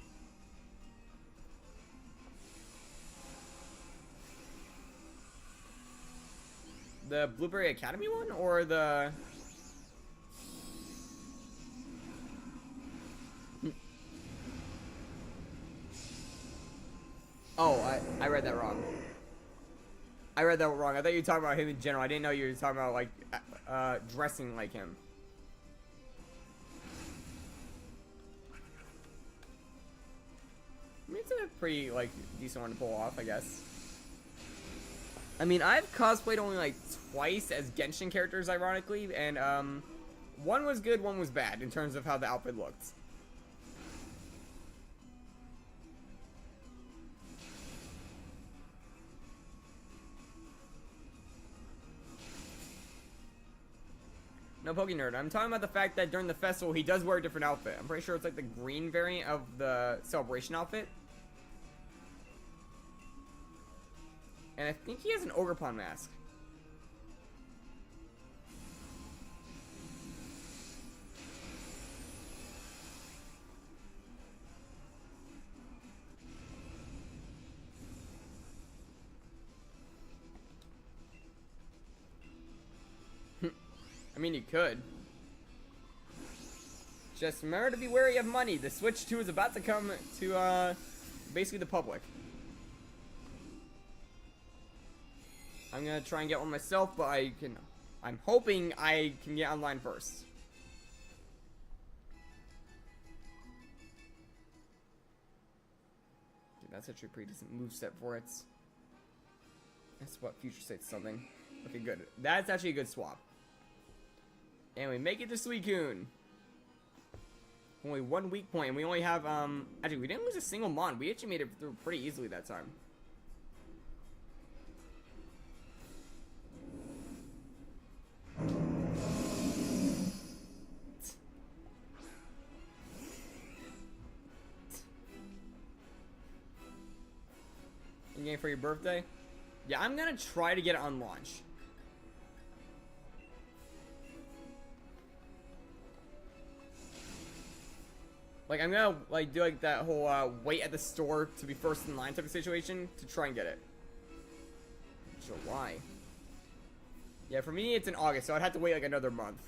The Blueberry Academy one or the... Oh, I read that wrong. I read that wrong. I thought you were talking about him in general. I didn't know you were talking about, like, dressing like him. I mean, it's a pretty, like, decent one to pull off, I guess. I mean, I've cosplayed only, like, twice as Genshin characters, ironically, and, one was good, one was bad, in terms of how the outfit looked. No Pokenerd. I'm talking about the fact that during the festival, he does wear a different outfit. I'm pretty sure it's like the green variant of the celebration outfit. And I think he has an Ogerpon mask. I mean, you could. Just remember to be wary of money. The Switch 2 is about to come to, basically the public. I'm gonna try and get one myself, but I'm hoping I can get online first. Dude, that's actually a pretty decent moveset for it. That's what Future State's something. Okay, good. That's actually a good swap. And we make it to Suicune. Only one weak point, and we only have, actually, we didn't lose a single Mon. We actually made it through pretty easily that time. game for your birthday? Yeah, I'm gonna try to get it on launch. Like, I'm gonna, like, do, like, that whole, wait at the store to be first in line type of situation to try and get it. July. Yeah, for me, it's in August, so I'd have to wait, like, another month.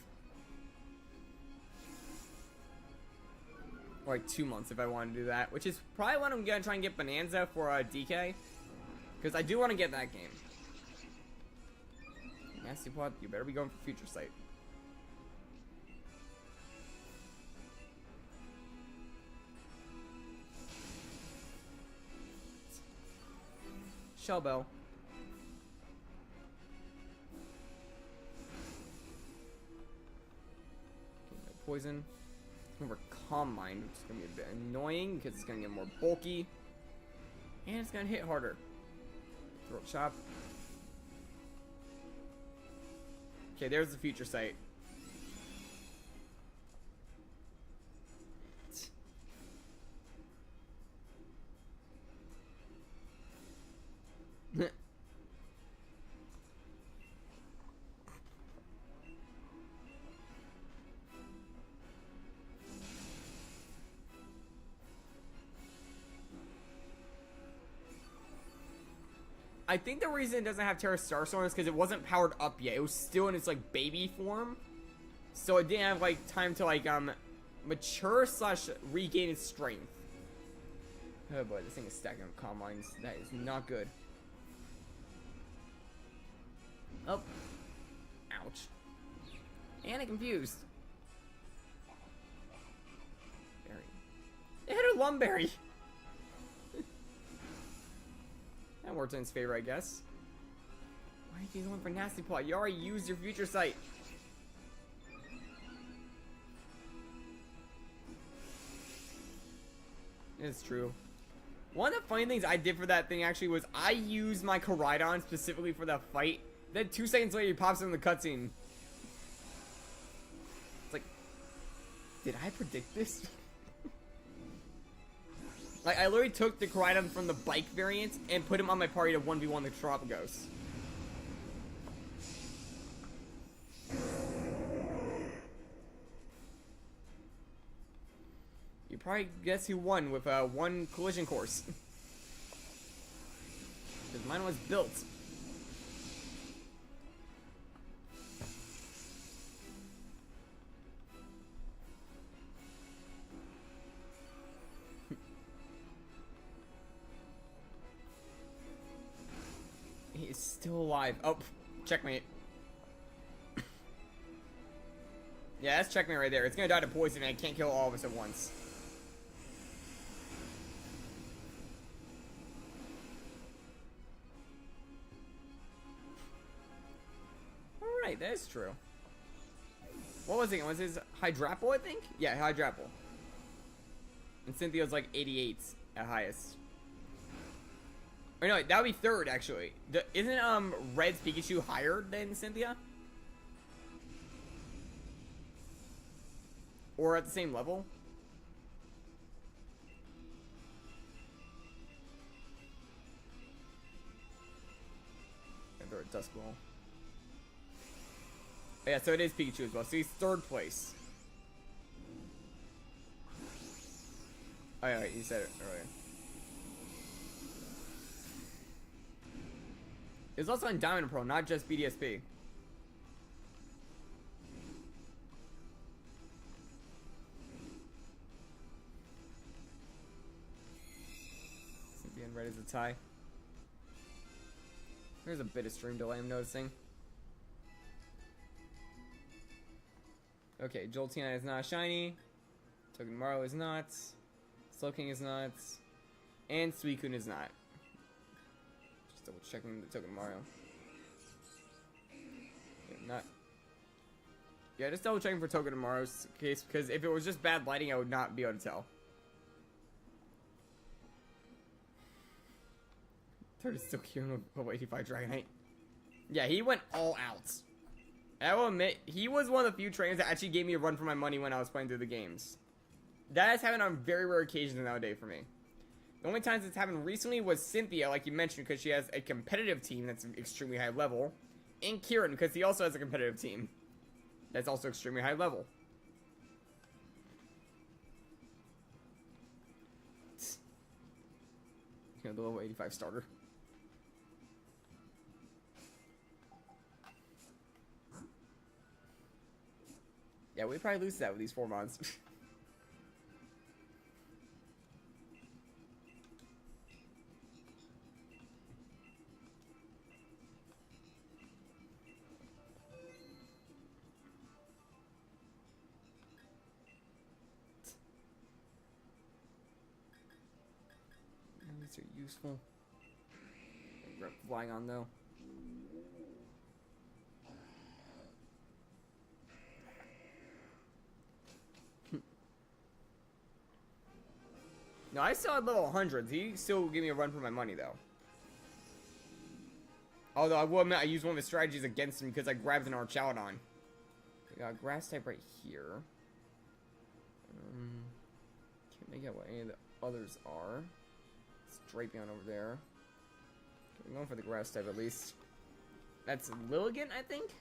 Or, like, 2 months if I want to do that. Which is probably when I'm gonna try and get Bonanza for, DK. Because I do want to get that game. Nasty Pod, you better be going for Future Sight. Shell Bell. Poison. Over Calm Mind, which is going to be a bit annoying because it's going to get more bulky. And it's going to hit harder. Throat Chop. Okay, there's the Future Sight. I think the reason it doesn't have Terra Starstorm is because it wasn't powered up yet. It was still in its, like, baby form. So it didn't have, like, time to, like, mature / regain its strength. Oh boy, this thing is stacking up Calm Minds. That is not good. Oh. Ouch. And it confused. Berry. It hit a Lumberry. That worked in its favor, I guess. Why are you going for Nasty Paw? You already used your Future Sight. It's true. One of the funny things I did for that thing actually was I used my Koraidon specifically for that fight. Then 2 seconds later, he pops in the cutscene. It's like, did I predict this? Like, I literally took the Koraidon from the bike variant and put him on my party to 1v1 the Tropicos. You probably guess who won with one collision course. Because mine was built. He is still alive. Oh, checkmate. Yeah, that's checkmate right there. It's gonna die to poison and I can't kill all of us at once. Alright, that is true. What was it? Was his Hydrapple, I think? Yeah, Hydrapple. And Cynthia's like 88 at highest. Or no, that would be third, actually. Isn't Red's Pikachu higher than Cynthia? Or at the same level? Throw a Dusk Ball. Oh, yeah, so it is Pikachu as well. So he's third place. Oh, yeah, you said it earlier. It's also on Diamond and Pearl, not just BDSP. Cynthia and Red is a tie. There's a bit of stream delay I'm noticing. Okay, Jolteon is not shiny. Togedemaru is not. Slowking is not. And Suicune is not. Just double checking the Togedemaru. Yeah, not. Yeah, just double checking for Togedemaru's case, because if it was just bad lighting, I would not be able to tell. Third is still queuing with level 85 Dragonite. Yeah, he went all out. I will admit, he was one of the few trainers that actually gave me a run for my money when I was playing through the games. That has happened on very rare occasions nowadays for me. The only times it's happened recently was Cynthia, like you mentioned, because she has a competitive team that's extremely high level. And Kieran, because he also has a competitive team that's also extremely high level. You know, the level 85 starter. Yeah, we'd probably lose that with these 4 mods. These are useful. Flying on though. No, I still had level 100s. He still gave me a run for my money though. Although I will admit I used one of his strategies against him because I grabbed an Archaudon. We got grass type right here. Can't make out what any of the others are. Drapion over there. Okay, I'm going for the grass type at least. That's Lilligant, I think?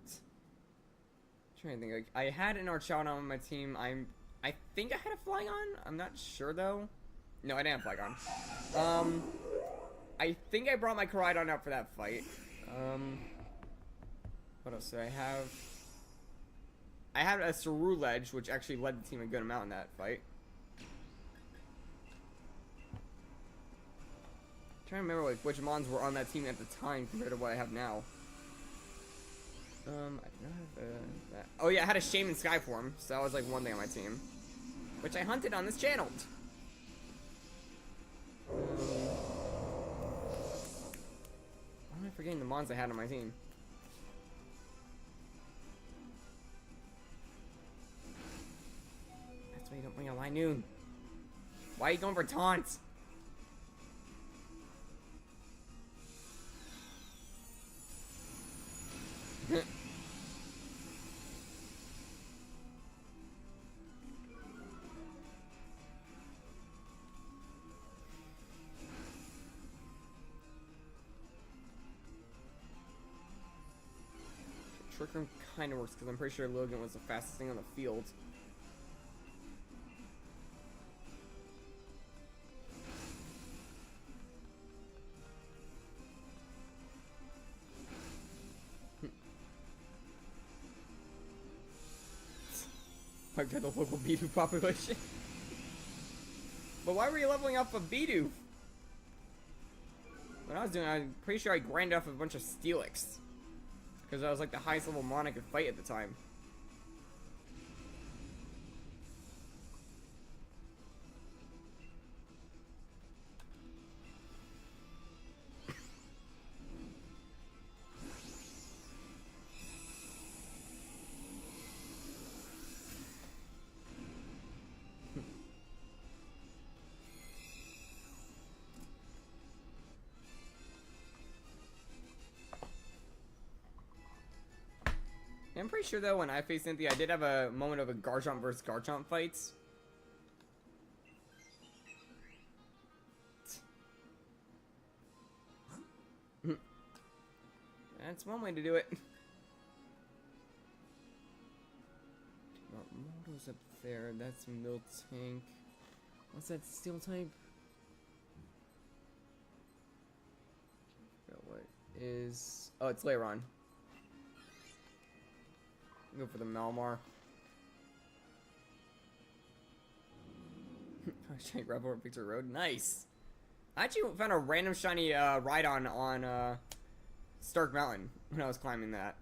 I'm trying to think. Like, I had an Archaudon on my team. I think I had a Flygon. I'm not sure though. No, I didn't have Flygon. I think I brought my Koraidon out for that fight. What else did I have? I had a Ceruledge, which actually led the team a good amount in that fight. I'm trying to remember like which mons were on that team at the time compared to what I have now. I do not have that. Oh yeah, I had a Shaman Skyform, so that was like one thing on my team, which I hunted on this channel. Why am I forgetting the mons I had on my team? That's why you don't bring a Linoon. Why are you going for taunts? Trick Room kind of works because I'm pretty sure Logan was the fastest thing on the field. Wiped out the local Bidoof population. But why were you leveling up a Bidoof? What I was doing, I'm pretty sure I grinded off a bunch of Steelix. Because I was like the highest level mon I could fight at the time. I'm pretty sure though when I faced Cynthia, I did have a moment of a Garchomp versus Garchomp fights. That's one way to do it. Moto's up there. That's Miltank. What's that steel type? What is? Oh, it's Lairon. Go for the Malmar. Shiny Rebel at Victory Road. Nice. I actually found a random shiny Rhydon on Stark Mountain when I was climbing that.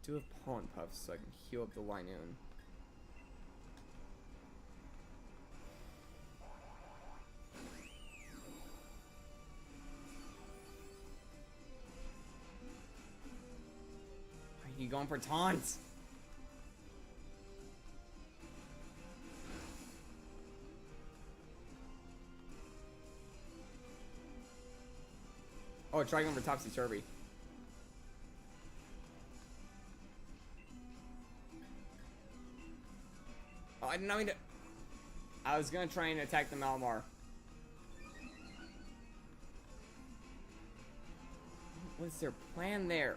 Do a Pollen Puff so I can heal up the Linoon. You going for taunts? Oh, try going for topsy-turvy. Oh, I did not mean to... I was gonna try and attack the Malamar. What's their plan there?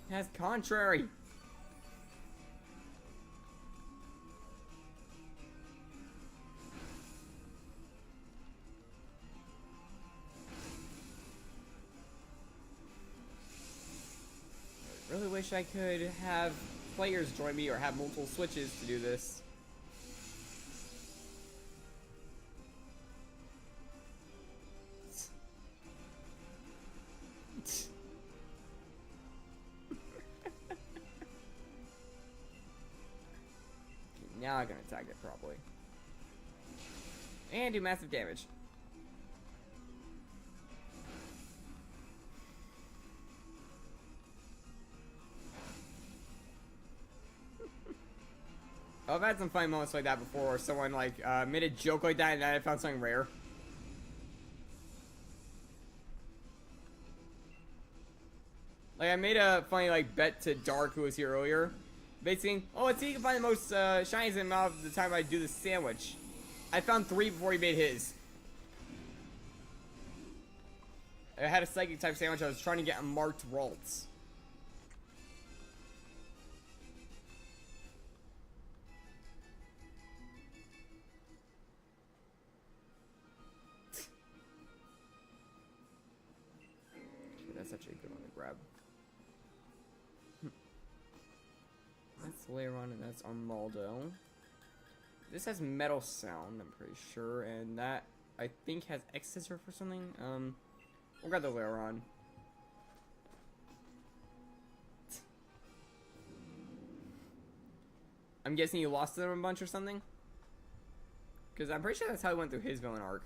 That's contrary. I really wish I could have players join me or have multiple switches to do this. Now I can attack it properly. And do massive damage. I've had some funny moments like that before where someone like made a joke like that and I found something rare. Like I made a funny like bet to Dark, who was here earlier. Basically, oh, let's see if he can find the most shinies in amount of the time I do the sandwich. I found 3 before he made his. I had a psychic type sandwich. I was trying to get a marked Ralts. That's actually a good one to grab. That's Leiron and that's Armaldo. This has Metal Sound, I'm pretty sure, and that I think has X-Scissor for something. We'll grab the Leiron. I'm guessing you lost them a bunch or something? Because I'm pretty sure that's how he went through his villain arc.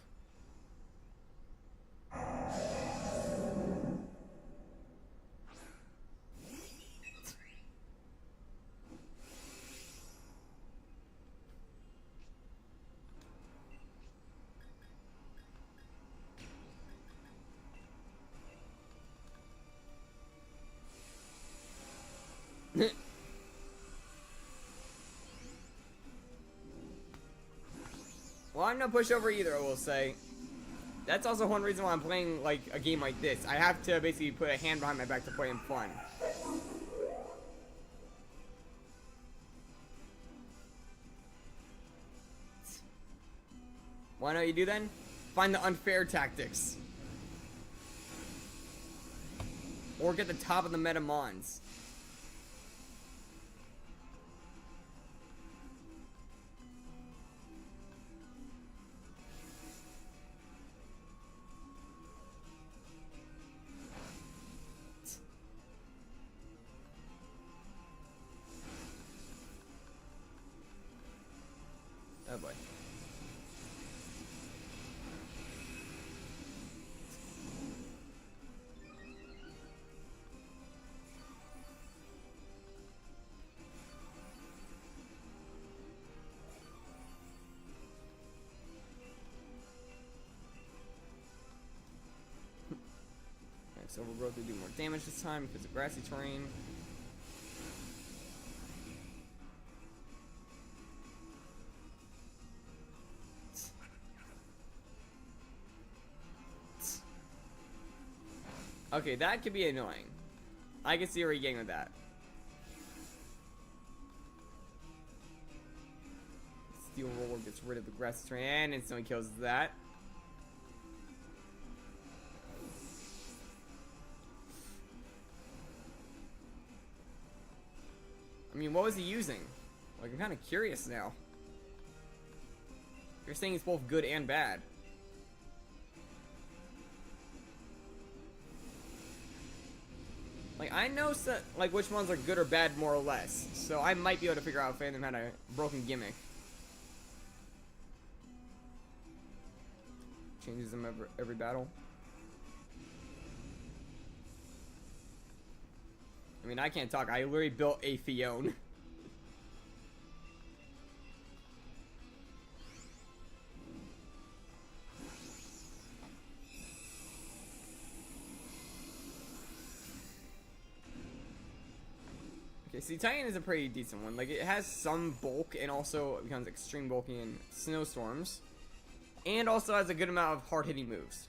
Well, I'm no pushover either, I will say. That's also one reason why I'm playing like a game like this. I have to basically put a hand behind my back to play in fun. Why don't you do then? Find the unfair tactics. Or get the top of the meta mons. Oh boy. Alright, so Overgrowth will do more damage this time because of grassy terrain. Okay, that could be annoying. I can see where you're getting with that. Steel Roller gets rid of the grass terrain and instantly kills that. I mean, what was he using? Like, I'm kind of curious now. You're saying it's both good and bad. Like, I know like which ones are good or bad more or less, so I might be able to figure out if Phantom had a broken gimmick. Changes them every battle. I mean, I can't talk. I literally built a Fione. Okay, see, Titan is a pretty decent one. Like, it has some bulk and also becomes extreme bulky in snowstorms. And also has a good amount of hard-hitting moves.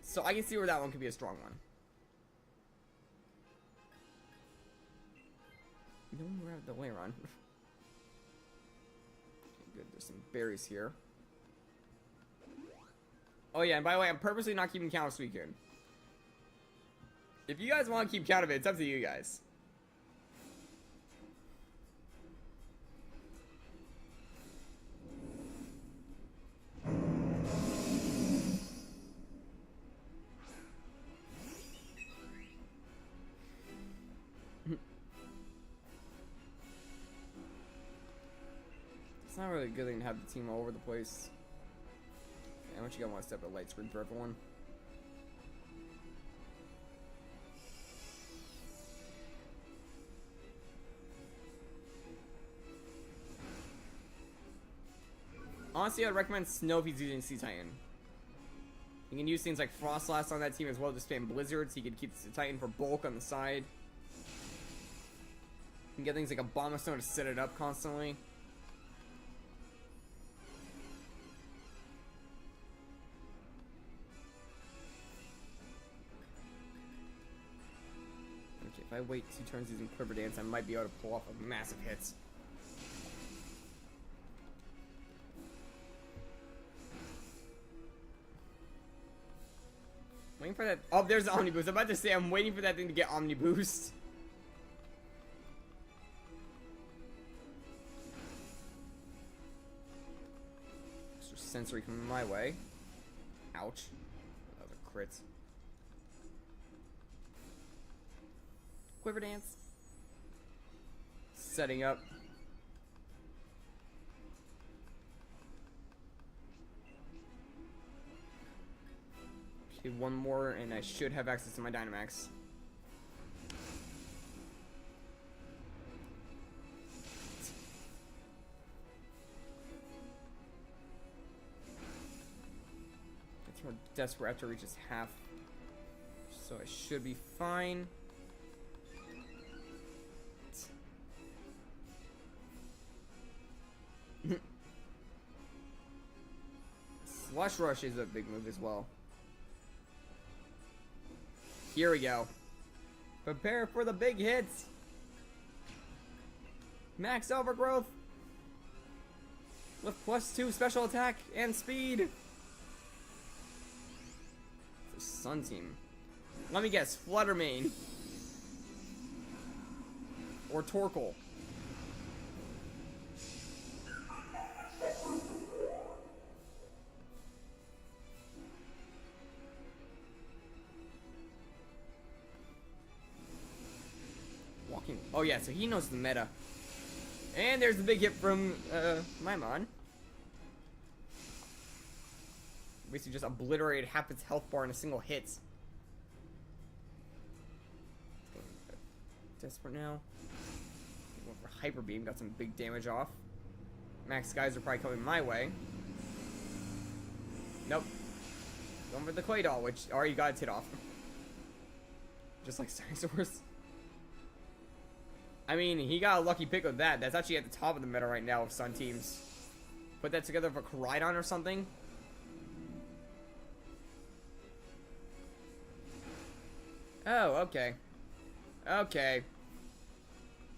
So I can see where that one could be a strong one. No, we're out of the way, Ron. Okay, good. There's some berries here. Oh yeah, and by the way, I'm purposely not keeping count this weekend. If you guys want to keep count of it, it's up to you guys. It's not really a good thing to have the team all over the place. Yeah, once you got one step of light screen for everyone. Honestly, I'd recommend Snow if he's using Sea Titan. You can use things like Frost Blast on that team as well to spam Blizzards. He could keep the Titan for bulk on the side. You can get things like a Bomb of Snow to set it up constantly. Okay, if I wait 2 turns using Quiver Dance, I might be able to pull off a massive hits. Waiting for that. Oh, there's the Omni Boost. I'm about to say I'm waiting for that thing to get Omni Boost. Extra sensory coming my way. Ouch. That was a crit. Quiver Dance. Setting up. One more, and I should have access to my Dynamax. It's more desperate after it reaches half, so I should be fine. Slush Rush is a big move as well. Here we go. Prepare for the big hits. Max Overgrowth. With +2 special attack and speed. It's a Sun team. Let me guess. Fluttermane. Or Torkoal. Oh yeah, so he knows the meta. And there's the big hit from Maimon. Basically just obliterated half its health bar in a single hit. Desperate now. Went for Hyper Beam, got some big damage off. Max guys are probably coming my way. Nope. Going for the Claydol, which already got its hit off. Just like Dinosaurs. I mean, he got a lucky pick with that. That's actually at the top of the meta right now of Sun teams. Put that together with a Koraidon or something. Oh, okay. Okay.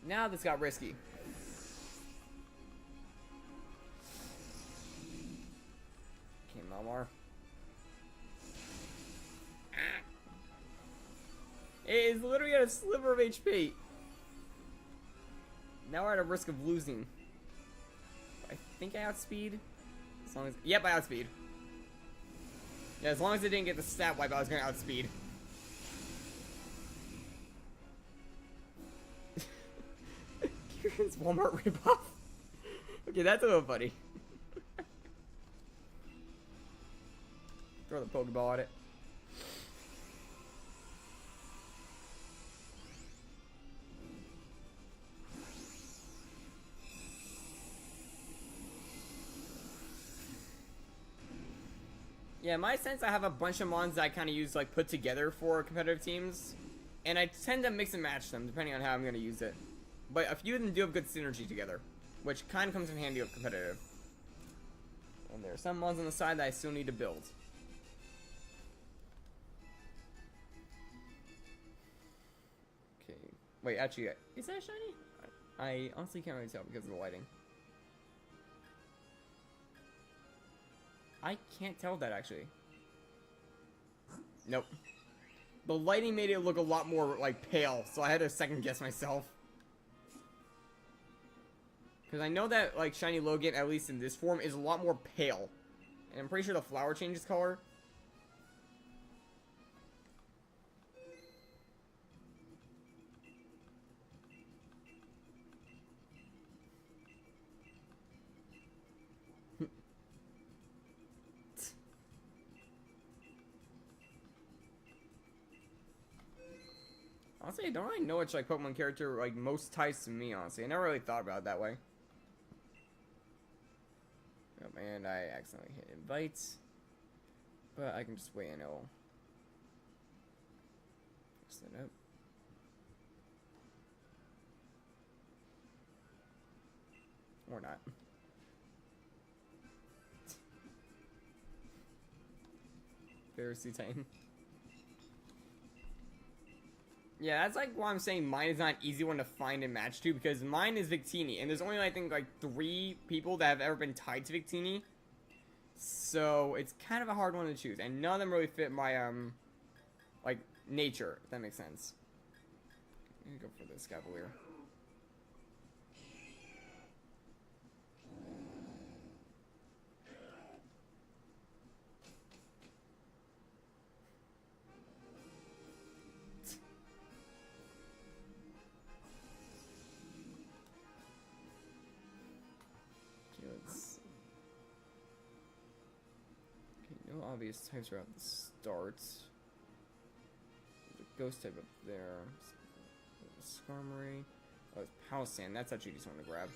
Now this got risky. Okay, Malmar. It is literally at a sliver of HP. Now we're at a risk of losing. I think I outspeed. As long as, yep, I outspeed. Yeah, as long as I didn't get the stat wipe, I was gonna outspeed. Kieran's Walmart ripoff. Okay, that's a little funny. Throw the Pokeball at it. Yeah, in my sense, I have a bunch of mons that I kind of use, like, put together for competitive teams. And I tend to mix and match them, depending on how I'm going to use it. But a few of them do have good synergy together, which kind of comes in handy with competitive. And there are some ones on the side that I still need to build. Okay. Wait, actually, is that shiny? I honestly can't really tell because of the lighting. I can't tell that, actually. Nope. The lighting made it look a lot more, like, pale, so I had to second guess myself. Because I know that, like, Shiny Logan, at least in this form, is a lot more pale. And I'm pretty sure the flower changes color. Honestly, I don't really know which, like, Pokemon character, like, most ties to me, honestly. I never really thought about it that way. Oh, and I accidentally hit invite. But I can just wait and it'll fix that up. Or not. Pharisee Titan. Yeah, that's like why I'm saying mine is not an easy one to find and match to, because mine is Victini, and there's only, I think, like 3 people that have ever been tied to Victini. So it's kind of a hard one to choose, and none of them really fit my like nature, if that makes sense. I'm gonna go for this Cavalier. No obvious types are at the start. There's a ghost type up there. Skarmory. Oh, it's Palisand. That's actually just one to grab.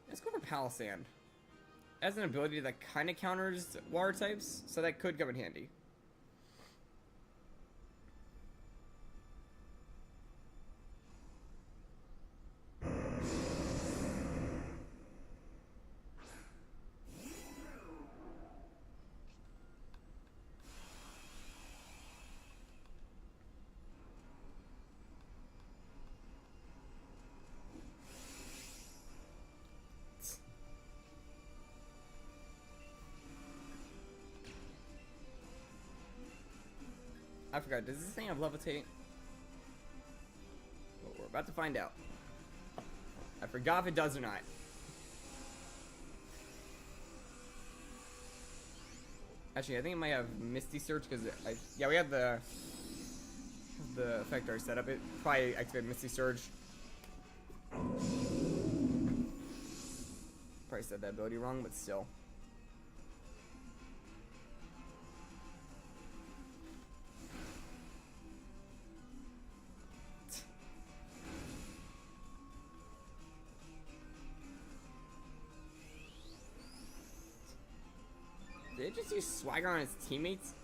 Let's go for Palisand. It has an ability that kind of counters water types, so that could come in handy. I forgot, does this thing have levitate? Well, we're about to find out. I forgot if it does or not. Actually, I think it might have Misty Search, because yeah, we have the effect already set up. It probably activated Misty Surge. Probably said that ability wrong, but still. Did it just use Swagger on its teammates?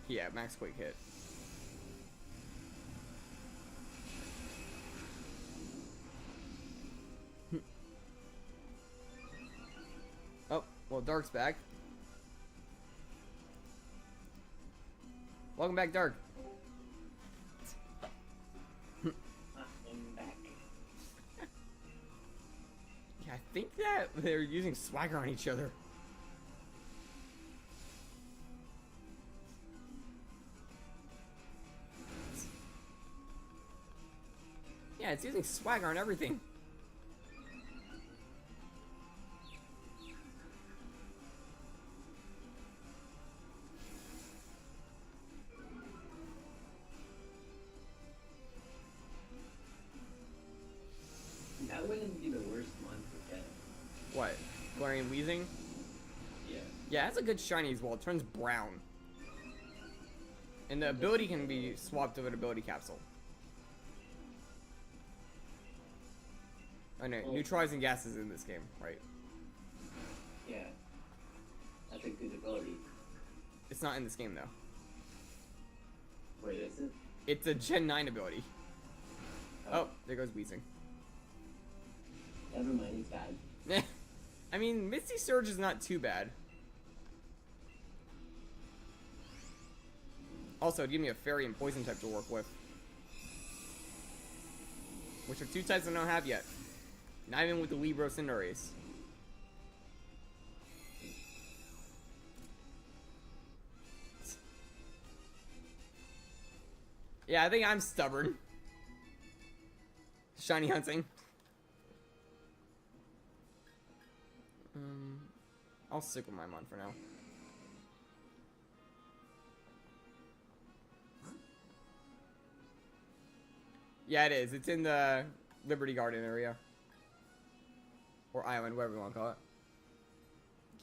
Yeah, max quick hit. Oh, well, Dark's back. Welcome back, Dark. I think that they're using Swagger on each other. Yeah, it's using Swagger on everything. That wouldn't be the worst one to get. What? Galarian Weezing? Yeah. Yeah, that's a good shiny as well. It turns brown. And the ability can be swapped with an ability capsule. Oh no, neutralizing gases in this game, right? Yeah. That's a good ability. It's not in this game though. Wait, is it? It's a Gen 9 ability. Oh, there goes Weezing. Never mind, he's bad. I mean, Misty Surge is not too bad. Also, it'd give me a Fairy and Poison type to work with. Which are 2 types I don't have yet. Not even with the Libro Cinderace. Yeah, I think I'm stubborn. Shiny hunting. I'll stick with my Mon for now. Yeah, it is. It's in the Liberty Garden area. Or island, whatever you want to call it.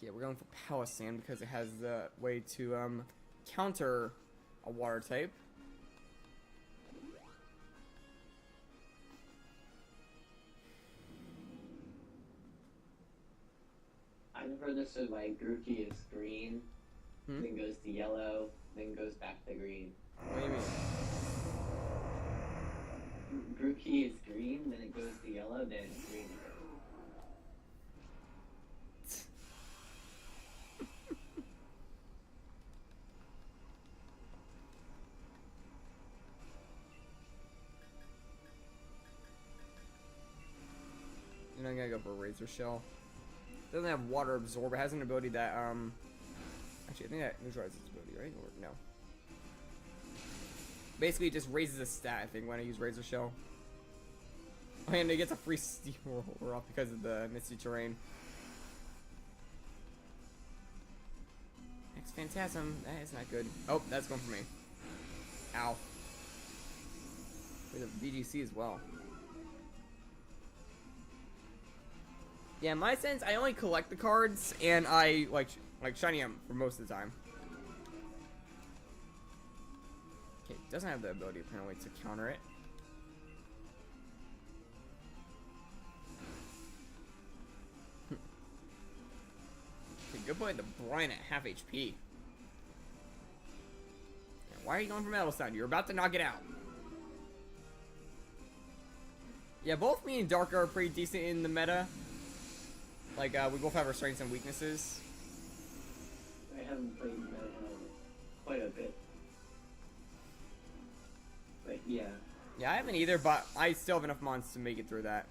Yeah, we're going for Palisand because it has the way to counter a water type. I've heard this is like Grookey is green, then goes to yellow, then goes back to green. What do you mean? Grookey is green, then it goes to yellow, then it's green. And I'm gonna go for Razor Shell. Doesn't have Water Absorb. It has an ability that actually I think that neutralizes its ability, right? Or no. Basically it just raises a stat, I think, when I use Razor Shell. Oh, and it gets a free Steamroller off because of the Misty Terrain. Next Phantasm, that is not good. Oh, that's going for me. Ow. There's a VGC as well. Yeah, in my sense, I only collect the cards, and I like shiny them for most of the time. Okay, it doesn't have the ability apparently to counter it. Okay, good point. The Brian at half HP. Yeah, why are you going for Metal Sound? You're about to knock it out. Yeah, both me and Dark are pretty decent in the meta. Like, we both have our strengths and weaknesses. I haven't played Meta quite a bit. But yeah. Yeah, I haven't either, but I still have enough mons to make it through that.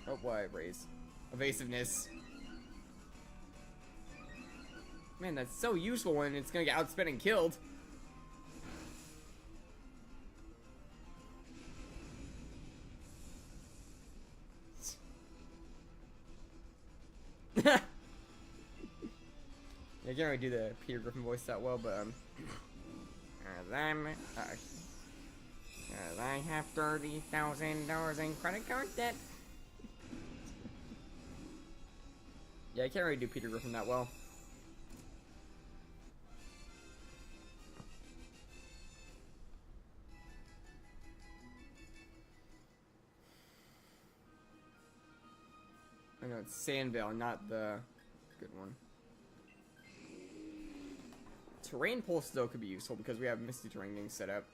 Oh boy, raise. Evasiveness. Man, that's so useful when it's gonna get outspent and killed. I can't really do the Peter Griffin voice that well, but I have $30,000 in credit card debt. Yeah, I can't really do Peter Griffin that well. I know it's Sandvale, not the good one. Terrain Pulse though could be useful because we have Misty Terrain getting set up.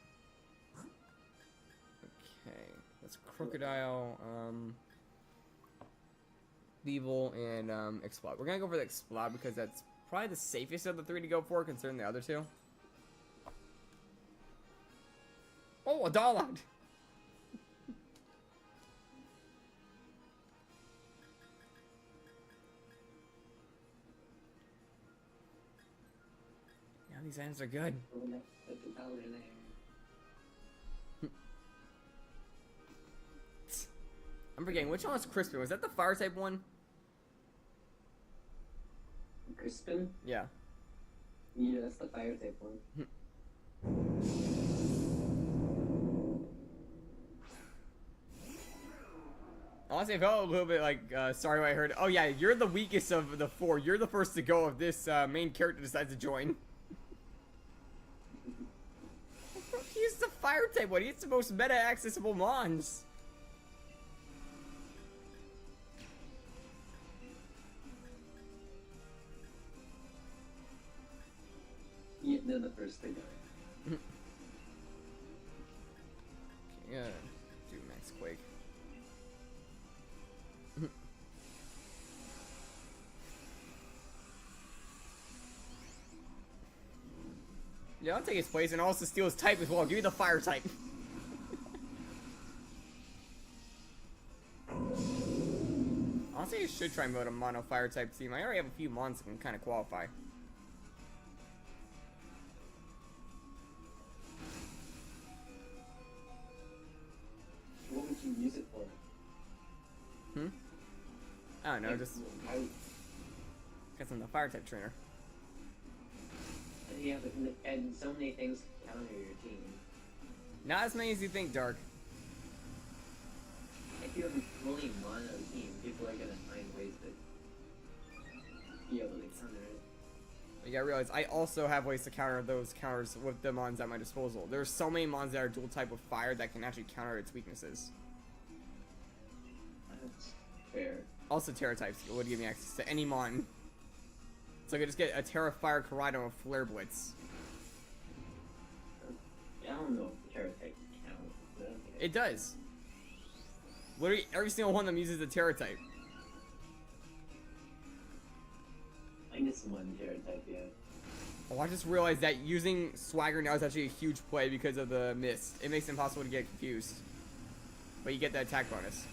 Okay, that's Crocodile, Weevil, and Explode. We're gonna go for the Explode because that's probably the safest of the 3 to go for, considering the other 2. Oh, a Dollard! Now these items are good. I'm forgetting, which one was Crispin? Was that the fire type one? Crispin? Yeah. Yeah, that's the fire type one. Honestly, I felt a little bit like, sorry what I heard. Oh yeah, you're the weakest of the 4. You're the first to go if this main character decides to join. fire type one. It's the most meta accessible mons. Yeah, they're the first to go. Yeah, do Max Quake. Yeah, I'll take his place and also steal his type as well. Give me the fire type. Honestly, I should try and build a mono fire type team. I already have a few mons that can kind of qualify. What would you use it for? I don't know, Like, just how, guess I'm the fire type trainer. yeah, but and so many things counter your team. Not as many as you think, Dark. If you have a fully mono team, people are gonna find ways to be able to counter it. You gotta realize, I also have ways to counter those counters with the mons at my disposal. There's so many mons that are dual type of fire that can actually counter its weaknesses. That's fair. Also, Terra types would give me access to any mon. So I could just get a Terra Fire Corrado and Flare Blitz. I don't know if Terra types count. But okay. It does. Literally, every single one of them uses a Terra type. I guess one Terra type, yeah. Oh, I just realized that using Swagger now is actually a huge play because of the mist. It makes it impossible to get confused. But you get the attack bonus.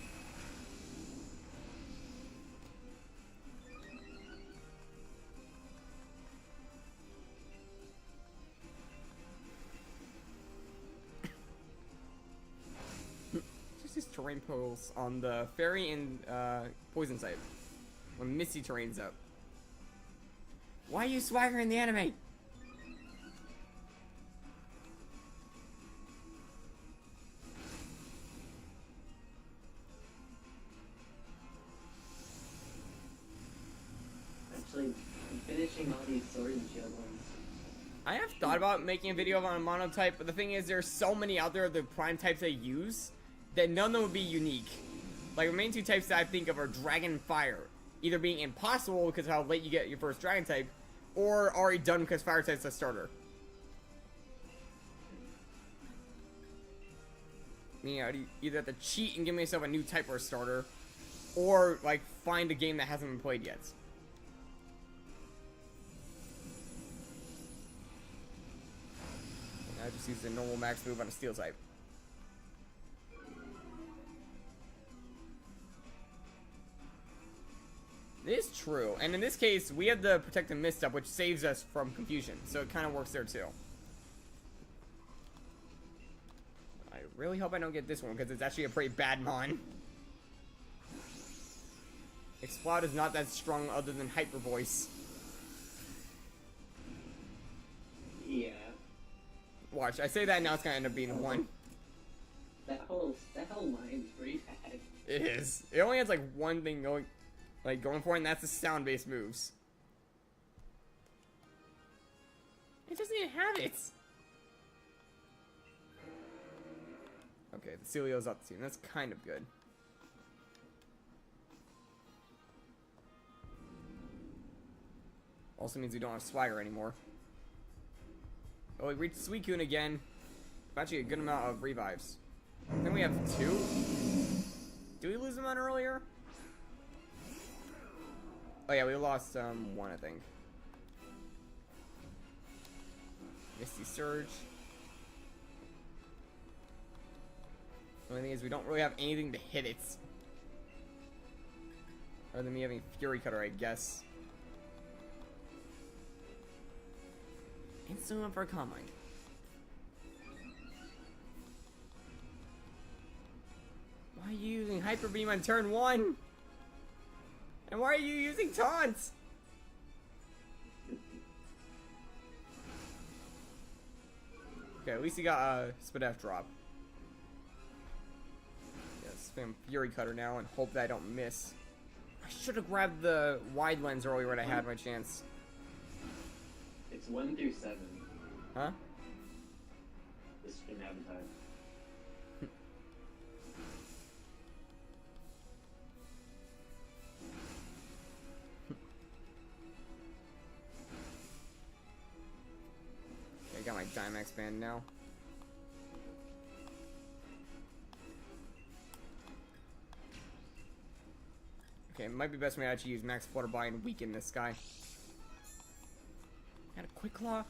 Just use terrain pulls on the fairy and poison type when Misty terrain's up. Why are you Swagger in the anime? Actually, I'm finishing all these sword and shield ones. I have thought about making a video on a monotype, but the thing is, there's so many out there of the prime types I use that none of them would be unique. Like, the main two types that I think of are Dragon and Fire. Either being impossible because of how late you get your first Dragon type, or already done because Fire type's a starter. Yeah, I'd either have to cheat and give myself a new type or a starter, or, like, find a game that hasn't been played yet. I just use the normal max move on a steel type. It is true, and in this case, we have the Protective Mist up, which saves us from confusion, so it kind of works there too. I really hope I don't get this one, because it's actually a pretty bad mon. Explode is not that strong other than Hyper Voice. Yeah. Watch, I say that now it's gonna end up being one. That whole line's pretty bad. It is. It only has like one thing going for it, and that's the sound-based moves. It doesn't even have it. Okay, the Celio's up the team. That's kind of good. Also means we don't have Swagger anymore. Oh, we reached Suicune again. Actually, a good amount of revives. Then we have 2. Did we lose them on earlier? Oh yeah, we lost 1, I think. Misty Surge. The only thing is we don't really have anything to hit it. Other than me having Fury Cutter, I guess. Instant one for a Combine. Why are you using Hyper Beam on turn 1? And why are you using taunts? Okay, at least he got a Spadef drop. Yeah, spam Fury Cutter now and hope that I don't miss. I should have grabbed the wide lens earlier when I had my chance. It's 1 through 7. Huh? This in Avatar. I got my Dynamax band now. Okay, it might be best for me to actually use Max Flutterby and weaken this guy. Got a Quick Claw.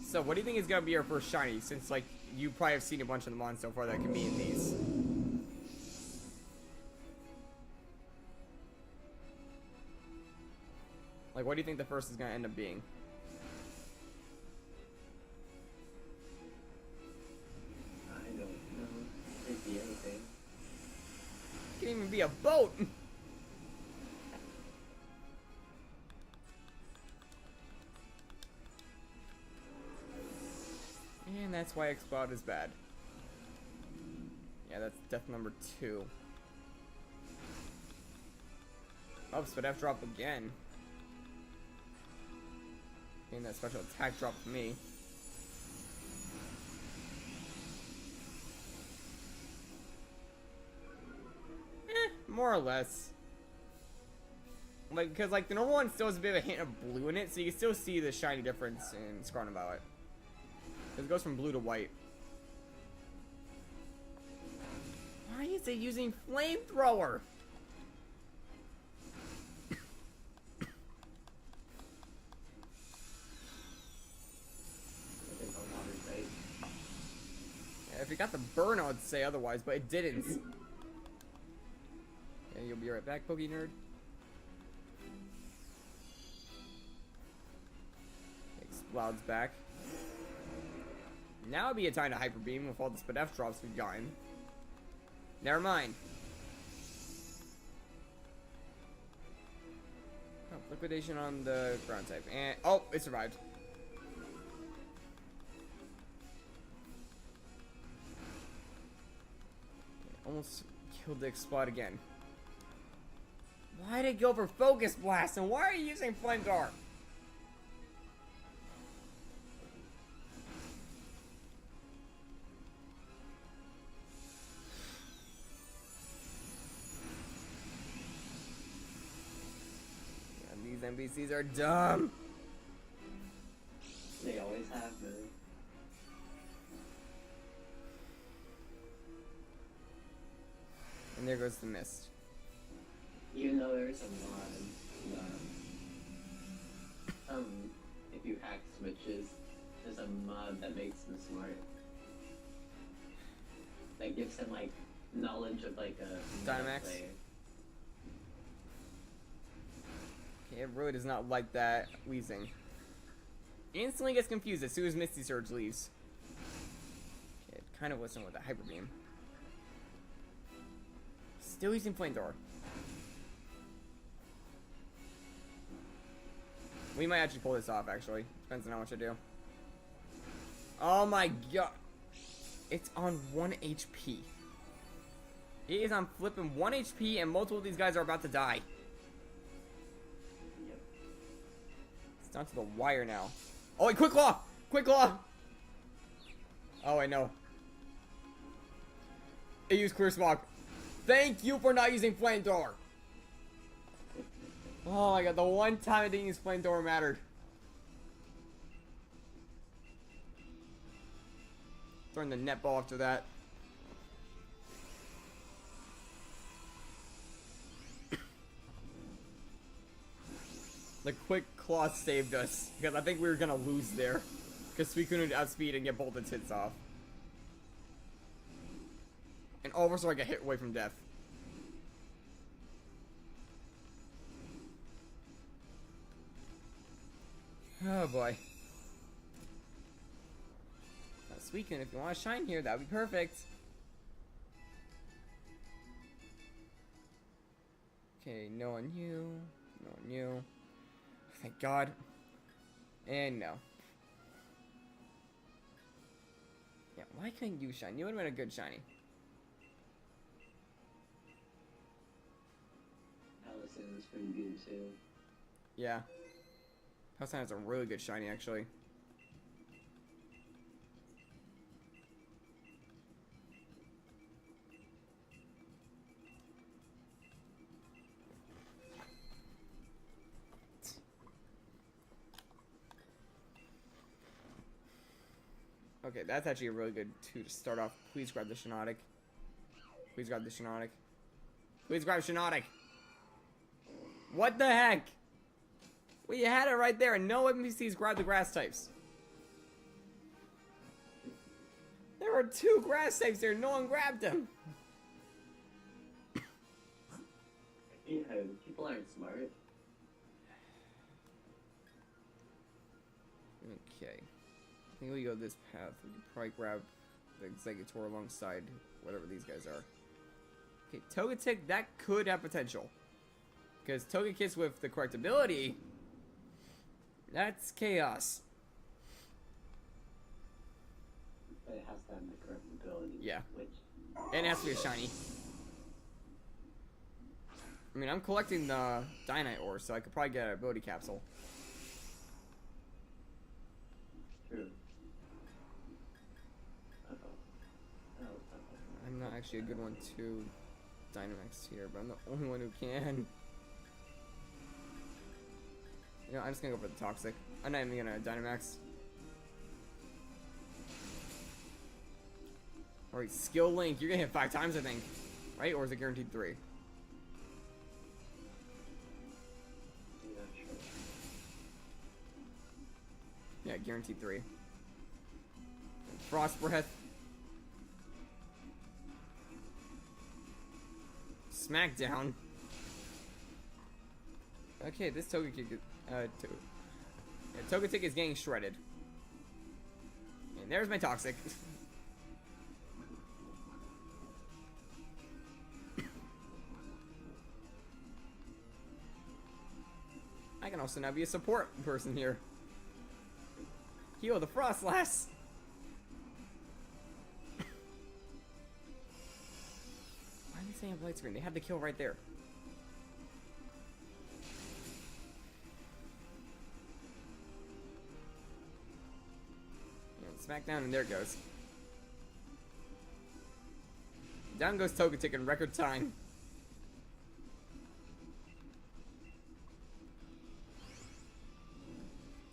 So, what do you think is gonna be our first shiny? Since, like, you probably have seen a bunch of them on so far that can be in these. Like, what do you think the first is gonna end up being? I don't know. Could be anything. It can even be a boat! And that's why Explode is bad. Yeah, that's death number 2. Oh, Spadef drop again. Getting that special attack drop for me. More or less. Like, because, like, the normal one still has a bit of a hint of blue in it, so you can still see the shiny difference in Scarlet and Violet. Because it goes from blue to white. Why is it using Flamethrower? Yeah, if it got the burn, I would say otherwise, but it didn't. Yeah, you'll be right back, Pokey Nerd. Explode's back. Now would be a time to Hyper Beam with all the Spadef drops we've gotten. Never mind. Oh, liquidation on the ground type. And oh, it survived. Almost killed the Explode again. Why did it go for Focus Blast? And why are you using Flamethrower? These NPCs are dumb. They always have been. And there goes the mist. Even though there's a mod, if you hack switches, there's a mod that makes them smart. That gives them like knowledge of like a Dynamax? player. Okay, it really does not like that wheezing. Instantly gets confused as soon as Misty Surge leaves. Okay, it kind of wasn't with the Hyper Beam. Still using Flamethrower. We might actually pull this off, actually. Depends on how much I do. Oh my god. It's on 1 HP. It is on flipping 1 HP, and multiple of these guys are about to die. Yep. It's down to the wire now. Oh, wait, Quick Claw! Quick Claw! Oh, I know. It used Clear Smog. Thank you for not using Flamethrower. Oh my god, the one time I didn't use Flamethrower mattered. Throwing the netball after that. The Quick Claw saved us, because I think we were gonna lose there. Because we couldn't outspeed and get both its hits off. And all of us are like a hit away from death. Oh boy. Now, Suicune, if you want to shine here, that would be perfect. Okay, no on you. No on you. Thank God. And no. Yeah, why couldn't you shine? You would have been a good shiny. pretty good too. Yeah. Palestine has a really good shiny, actually. Okay, that's actually a really good 2 to start off. Please grab the Shiinotic. Please grab the Shiinotic. Please grab Shiinotic. What the heck? Well, you had it right there, and no NPCs grabbed the grass types. There were 2 grass types there, no one grabbed them. Yeah, people aren't smart. Okay. I think we go this path. We could probably grab the Executor alongside whatever these guys are. Okay, Togetic, that could have potential. Because Togekiss with the correct ability, that's chaos. But it has to have the correct ability. Yeah. Which... And it has to be a shiny. I mean, I'm collecting the Dynite ore, so I could probably get an ability capsule. True. I'm not actually a good one to Dynamax here, but I'm the only one who can. You know, I'm just gonna go for the Toxic. I'm not even gonna Dynamax. Alright, Skill Link. You're gonna hit 5 times, I think. Right? Or is it guaranteed 3? Yeah, guaranteed 3. Frost Breath. Smackdown. Okay, this Togekick, Togetic is getting shredded. And there's my Toxic. I can also now be a support person here. Heal the Frostlass. Why are they saying Blight Screen? They had the kill right there. Smackdown, and there it goes. Down goes Togetic in record time.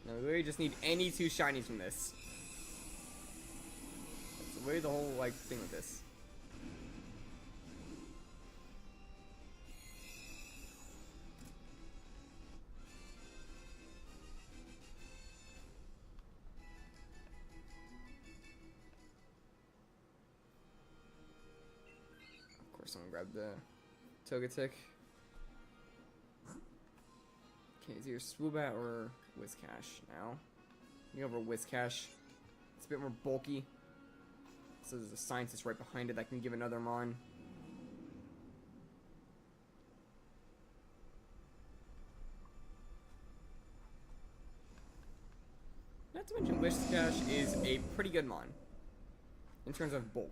Now we really just need any 2 shinies from this. That's really the whole like thing with this. Someone grab the Togetic. Okay, it's either Swoobat or Whiscash now. You go over Whiscash. It's a bit more bulky. So there's a scientist right behind it that can give another Mon. Not to mention Whiscash is a pretty good Mon in terms of bulk.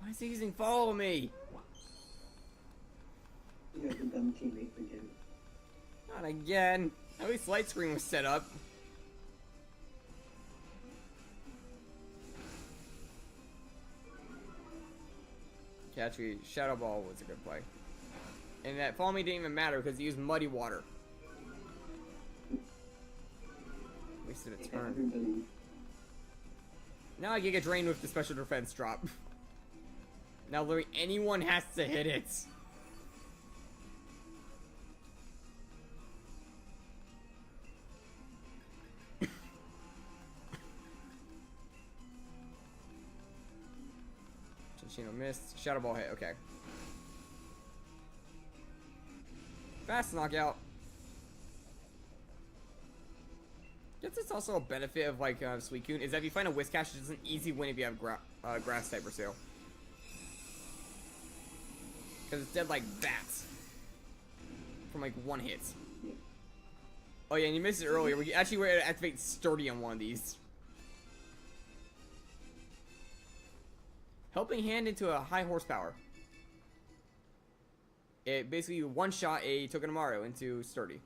Why is he using follow me? You got the dumb teammate again. Not again. At least light screen was set up. Okay, actually, Shadow Ball was a good play. And that follow me didn't even matter because he used Muddy Water. Wasted a turn. Now I can get drained with the special defense drop. Now literally anyone has to hit it. Chinchino missed. Shadow Ball hit, okay. Fast knockout. Guess it's also a benefit of like Suicune is that if you find a Whiscash, it's an easy win if you have Grass type or so. Because it's dead like that. From like 1 hit. Oh yeah, and you missed it earlier. We actually were able to activate Sturdy on one of these. Helping Hand into a high horsepower. It basically one-shot a Togedemaru into sturdy.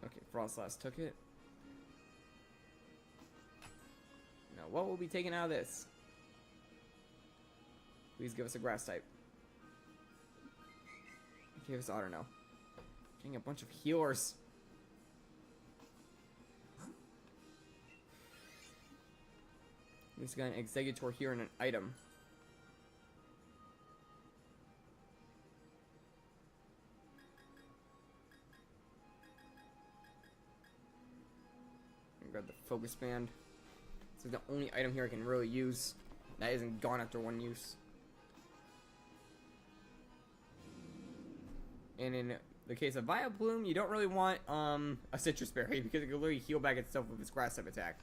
Okay, Frostlass took it. Now, what will be taken out of this? Please give us a grass type. Give us Otter now. Getting a bunch of healers. We've got an Executor here and an item. Grab the focus band. This is the only item here I can really use that isn't gone after one use. And in the case of Vileplume, you don't really want a Citrus Berry because it can literally heal back itself with its grass type attack.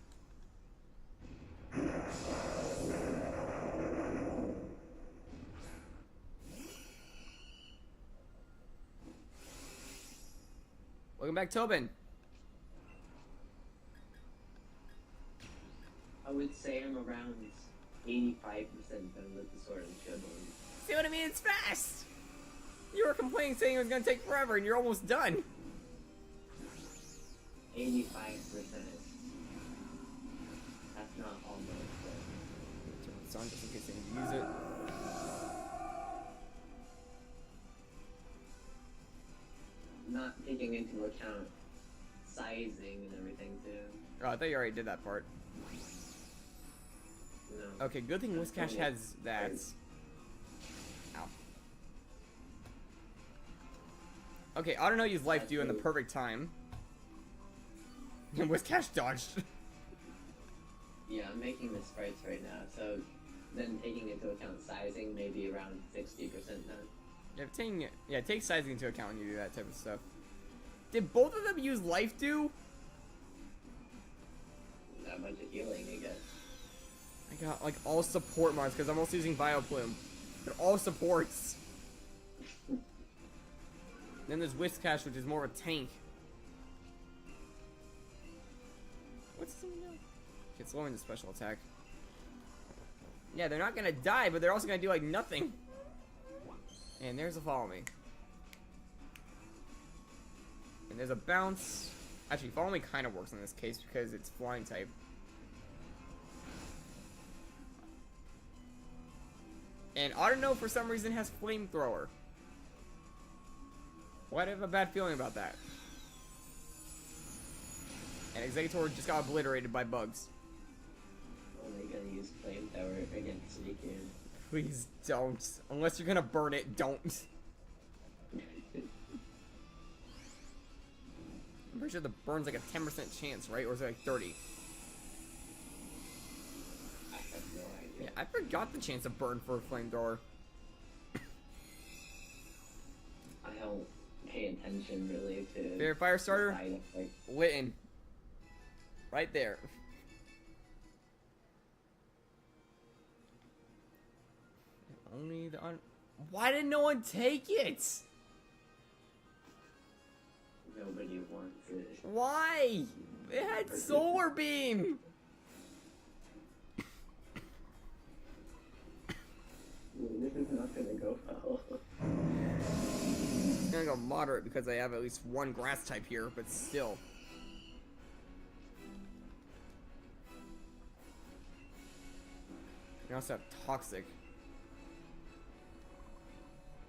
Welcome back, Tobin. I would say I'm around 85% done with the Sword and Shield one. See what I mean? It's fast! You were complaining saying it was gonna take forever and you're almost done. 85%. That's not almost. Turn this on just in case I can use it. Not taking into account sizing and everything too. Oh, I thought you already did that part. No. Okay, good thing Whiscash has that. Ow. Okay, I don't know use Life Dew in the perfect time. And Whiscash dodged. Yeah, I'm making the sprites right now, so then taking into account sizing, maybe around 60% done. Yeah, take sizing into account when you do that type of stuff. Did both of them use Life Dew? Not much of healing, I guess. I got like all support marks because I'm also using Vileplume. They're all supports. Then there's Whiscash, which is more of a tank. What's this now? It's lowering the special attack. Yeah, they're not gonna die, but they're also gonna do like nothing. And there's a Follow Me. And there's a Bounce. Actually, Follow Me kind of works in this case because it's flying type. And Autono, for some reason, has Flamethrower. Why do I have a bad feeling about that? And Executor just got obliterated by bugs. Only gonna use Flamethrower against Suicune. Please don't. Unless you're gonna burn it, don't. I'm pretty sure the burn's like a 10% chance, right? Or is it like 30? I have no idea. Yeah, I forgot the chance of burn for a flamethrower. I don't pay attention really to Favorite fire starter? side effects. Witten. Right there. Only the Why did no one take it? Nobody wants it. Why? It had Solar Beam. This is not gonna go well. It's gonna go moderate because I have at least one grass type here, but still. We also have Toxic.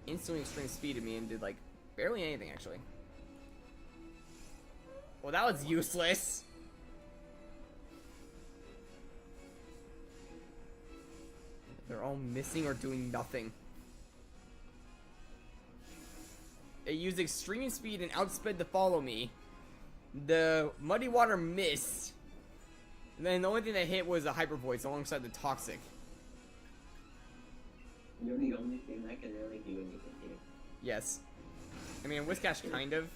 Instantly extreme speed to me and did like barely anything actually. Well, that was useless. They're all missing or doing nothing. It used extreme speed and outsped to Follow Me. The Muddy Water missed. And then the only thing that hit was a Hyper Voice alongside the Toxic. You're the only thing that can really do anything here. Yes. I mean, Whiscash kind of.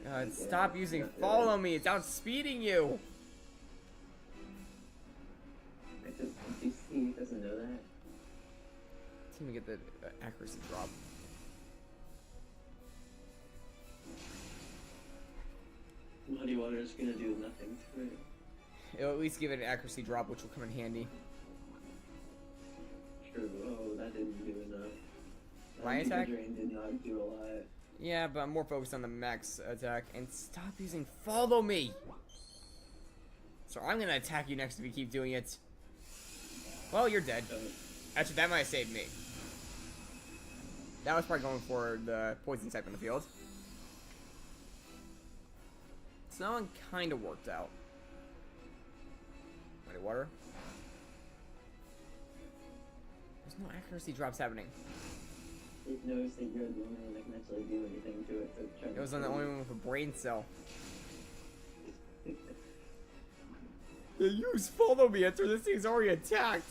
God, Yeah, stop using Follow Me. It's outspeeding you. He doesn't know that. Team to get the accuracy drop. Muddy Water is gonna do nothing to it. It'll at least give it an accuracy drop, which will come in handy. True. Oh, that didn't do enough. My attack? Drain did not do a lot. Yeah, but I'm more focused on the max attack. And stop using follow me! So I'm gonna attack you next if you keep doing it. Well, you're dead. Actually, that might have saved me. That was probably going for the poison type in the field. So that one kind of worked out. Muddy water. There's no accuracy drops happening. It knows that you're the only one that can actually do anything to it. So It was on the only one with a brain cell. Use follow me after this thing's already attacked.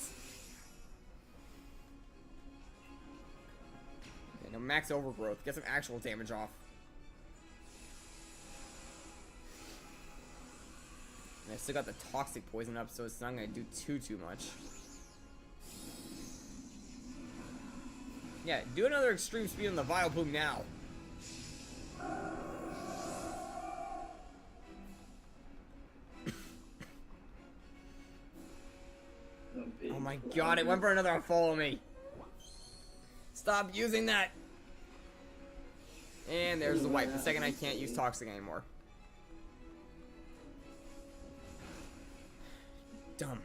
Okay, now max overgrowth. Get some actual damage off. And I still got the toxic poison up, so it's not gonna do too much. Yeah, do another extreme speed on the Vileplume now. Oh my god, it went for another follow me. Stop using that. And there's the wipe. The second I can't use toxic anymore. Dumb.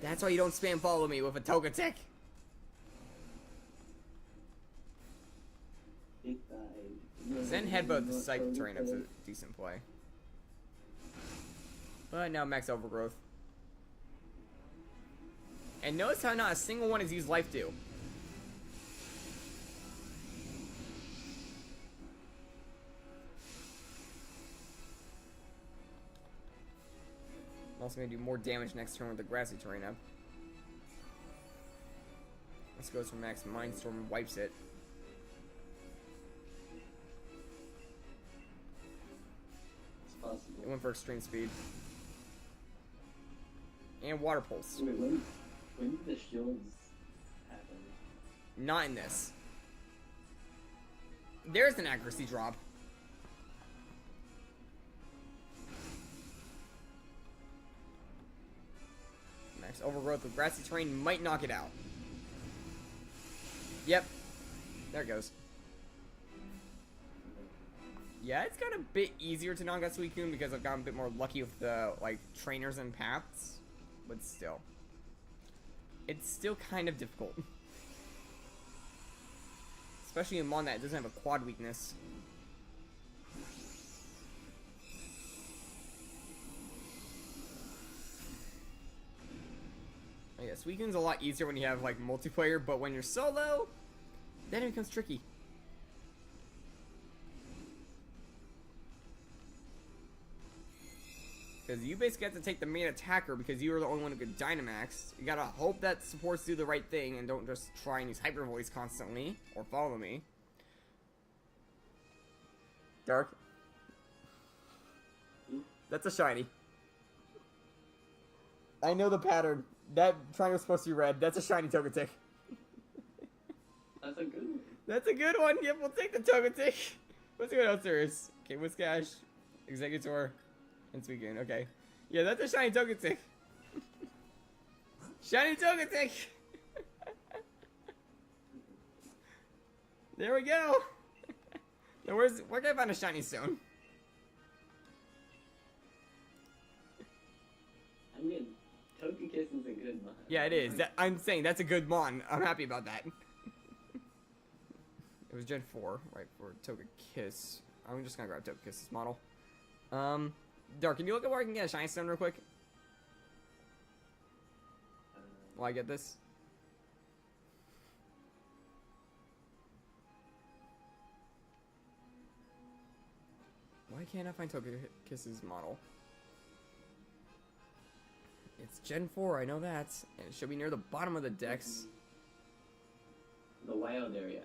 That's why you don't spam follow me with a Togetic. Zen Headbutt the Psychic Terrain, that's a decent play. But now max overgrowth. And notice how not a single one has used Life Dew. I'm also going to do more damage next turn with the Grassy Terrain up. This goes for max Mindstorm and wipes it. It's possible. It went for extreme speed. And Water Pulse. Wait, when did the shields happen? Not in this. There's an accuracy drop. Max overgrowth with Grassy Terrain might knock it out. Yep. There it goes. Yeah, it's got a bit easier to knock out Suicune because I've gotten a bit more lucky with the, like, trainers and paths. But still. It's still kind of difficult. Especially in Mon that doesn't have a quad weakness. Oh yeah, Suicune's a lot easier when you have, like, multiplayer, but when you're solo, then it becomes tricky. Because you basically have to take the main attacker because you are the only one who can Dynamax. You gotta hope that supports do the right thing and don't just try and use Hyper Voice constantly. Or follow me. Dark. That's a shiny. I know the pattern. That triangle's supposed to be red. That's a shiny Togetic. That's a good one. That's a good one. Yep, we'll take the Togetic. Let's see what else there is. Okay, Whiscash, Executor, and Suicune. Okay. Yeah, that's a shiny Togetic. Shiny Togetic! There we go. Now where can I find a shiny stone? I mean, Togekiss is a good mon. Yeah, it is. I'm saying that's a good mon. I'm happy about that. It was Gen 4, right, for Togekiss. I'm just gonna grab Togekiss's model. Dark, can you look at where I can get a shiny stone real quick? While I get this? Why can't I find Togekiss's model? It's Gen 4, I know that. And it should be near the bottom of the decks. The wild area.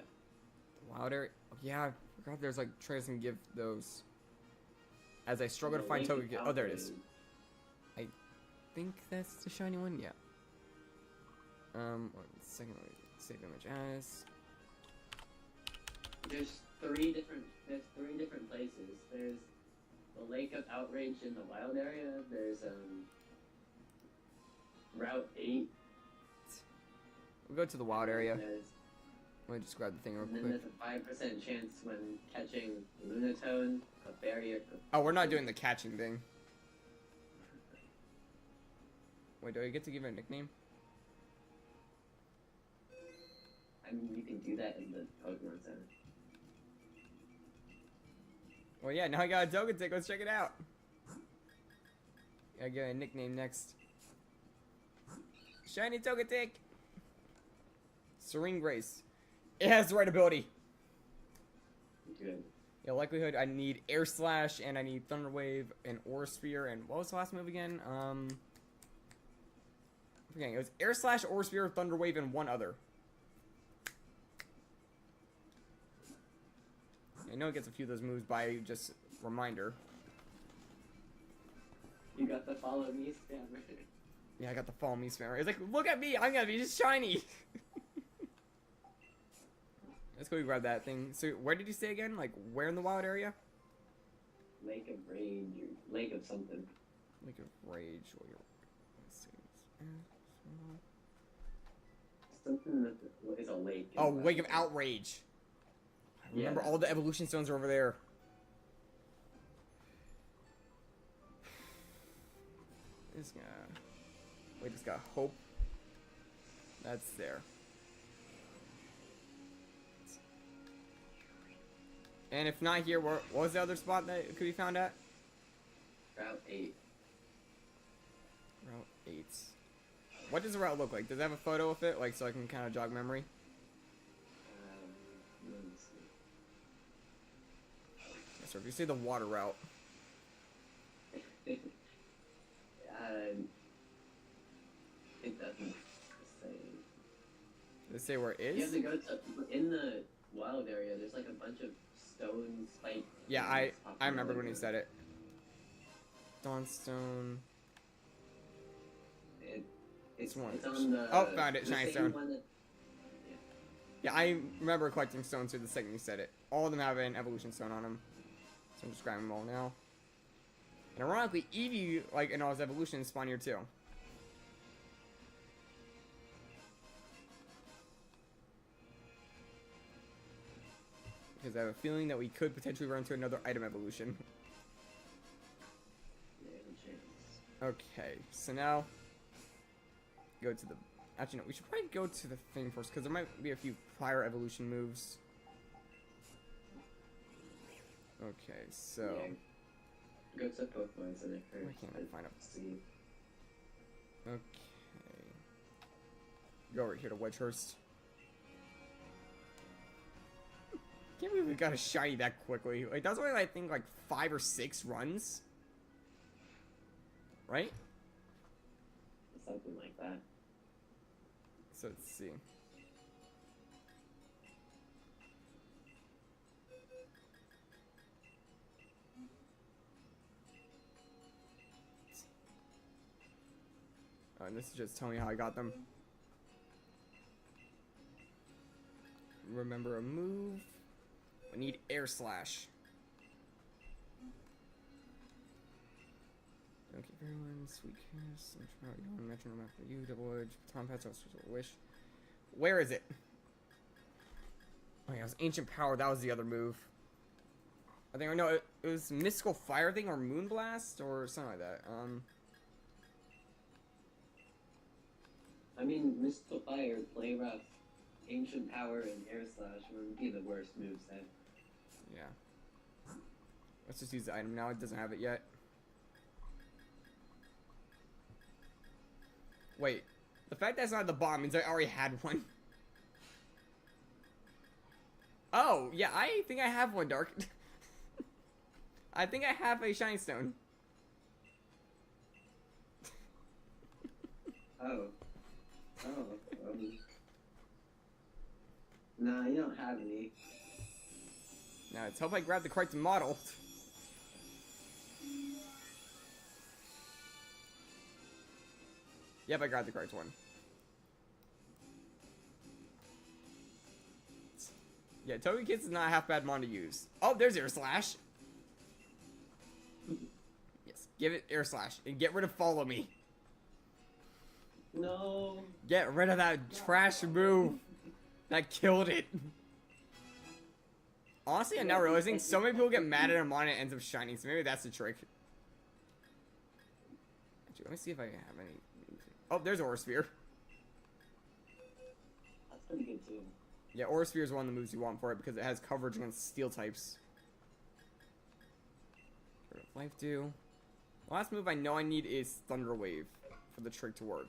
The wild area? Oh, yeah, I forgot there's like trainers can give those. As I struggle to find Togekiss. Oh, there it is. I think that's the shiny one, yeah. Second one, save image as. There's three different places. There's the Lake of Outrage in the wild area. There's Route 8. We'll go to the wild area. There's, Let me just grab the thing real and then quick. there's a 5% chance when catching Lunatone, a barrier. Oh, we're not doing the catching thing. Wait, do I get to give it a nickname? I mean, you can do that in the Pokemon Center. Well, yeah, now I got a Togetic. Let's check it out. Gotta get a nickname next. Shiny Togetic! Serene Grace. It has the right ability. Good. Yeah, likelihood I need Air Slash and I need Thunder Wave and Aura Sphere and what was the last move again? I'm forgetting. It was Air Slash, Aura Sphere, Thunder Wave, and one other. I know it gets a few of those moves by just reminder. You got the follow me spammer. Yeah, I got the Follow Me Spammer. It's like, look at me, I'm gonna be just shiny. Let's go grab that thing. So, where did you say again? Like, where in the wild area? Lake of Rage or Lake of something. Lake of Rage. Let's see. Something that is a lake. Oh, Wake of Outrage. I remember all the evolution stones are over there. This guy. Wait, this got Hope. That's there. And if not here, what was the other spot that could be found at? Route 8. Route 8. What does the route look like? Does it have a photo of it, like, so I can kind of jog memory? Let me see. Yeah, so if you say the water route. It doesn't say. Does it say where it You have is? to go to in the wild area. There's like a bunch of stone spike. Yeah, things I popping remember all when he over. said it. Dawnstone. It's one. It's on the. Oh, found it, the shiny same stone. one that- Yeah, I remember collecting stones here the second you said it. All of them have an evolution stone on them. So I'm just grabbing them all now. And ironically, Eevee, like, in all his evolutions, spawn here too. Because I have a feeling that we could potentially run into another item evolution. Yeah, no chance. Okay, so now go to the. Actually, no, we should probably go to the thing first because there might be a few prior evolution moves. Okay, so Yeah. Go to Pokemon Center first. why can't I find a? See. Okay, go over here to Wedgehurst. Can't believe we got a shiny that quickly. Like that was only, I think, like 5 or 6 runs, right? Something like that. So let's see. Oh, and this is just telling me how I got them. Remember a move. I need Air Slash. Don't keep everyone. Sweet Kiss. Metronome after you. Double Edge. Baton Pass. Wish. Where is it? Oh yeah, it was Ancient Power. That was the other move. I think, no, it was Mystical Fire thing or Moonblast or something like that. I mean, Mystical Fire, Play Rough, Ancient Power, and Air Slash would be the worst moveset. Yeah. Let's just use the item now. It doesn't have it yet. Wait. The fact that it's not at the bottom means I already had one. Oh, yeah, I think I have one, Dark. I think I have a Shiny Stone. Oh. Nah, you don't have any. Now, let's hope I grab the correct model. Yep, I grabbed the correct one. Yeah, Togekiss is not a half bad mon to use. Oh, there's Air Slash. Give it air slash and get rid of follow me. No. Get rid of that trash move. That killed it. Honestly, I'm now realizing so many people get mad at him and it ends up shining, so maybe that's the trick. Actually, let me see if I have any. Oh, there's Aura Sphere. That's pretty good too. Yeah, Aura Sphere is one of the moves you want for it because it has coverage against steel types. Life do. Last move I know I need is Thunder Wave for the trick to work.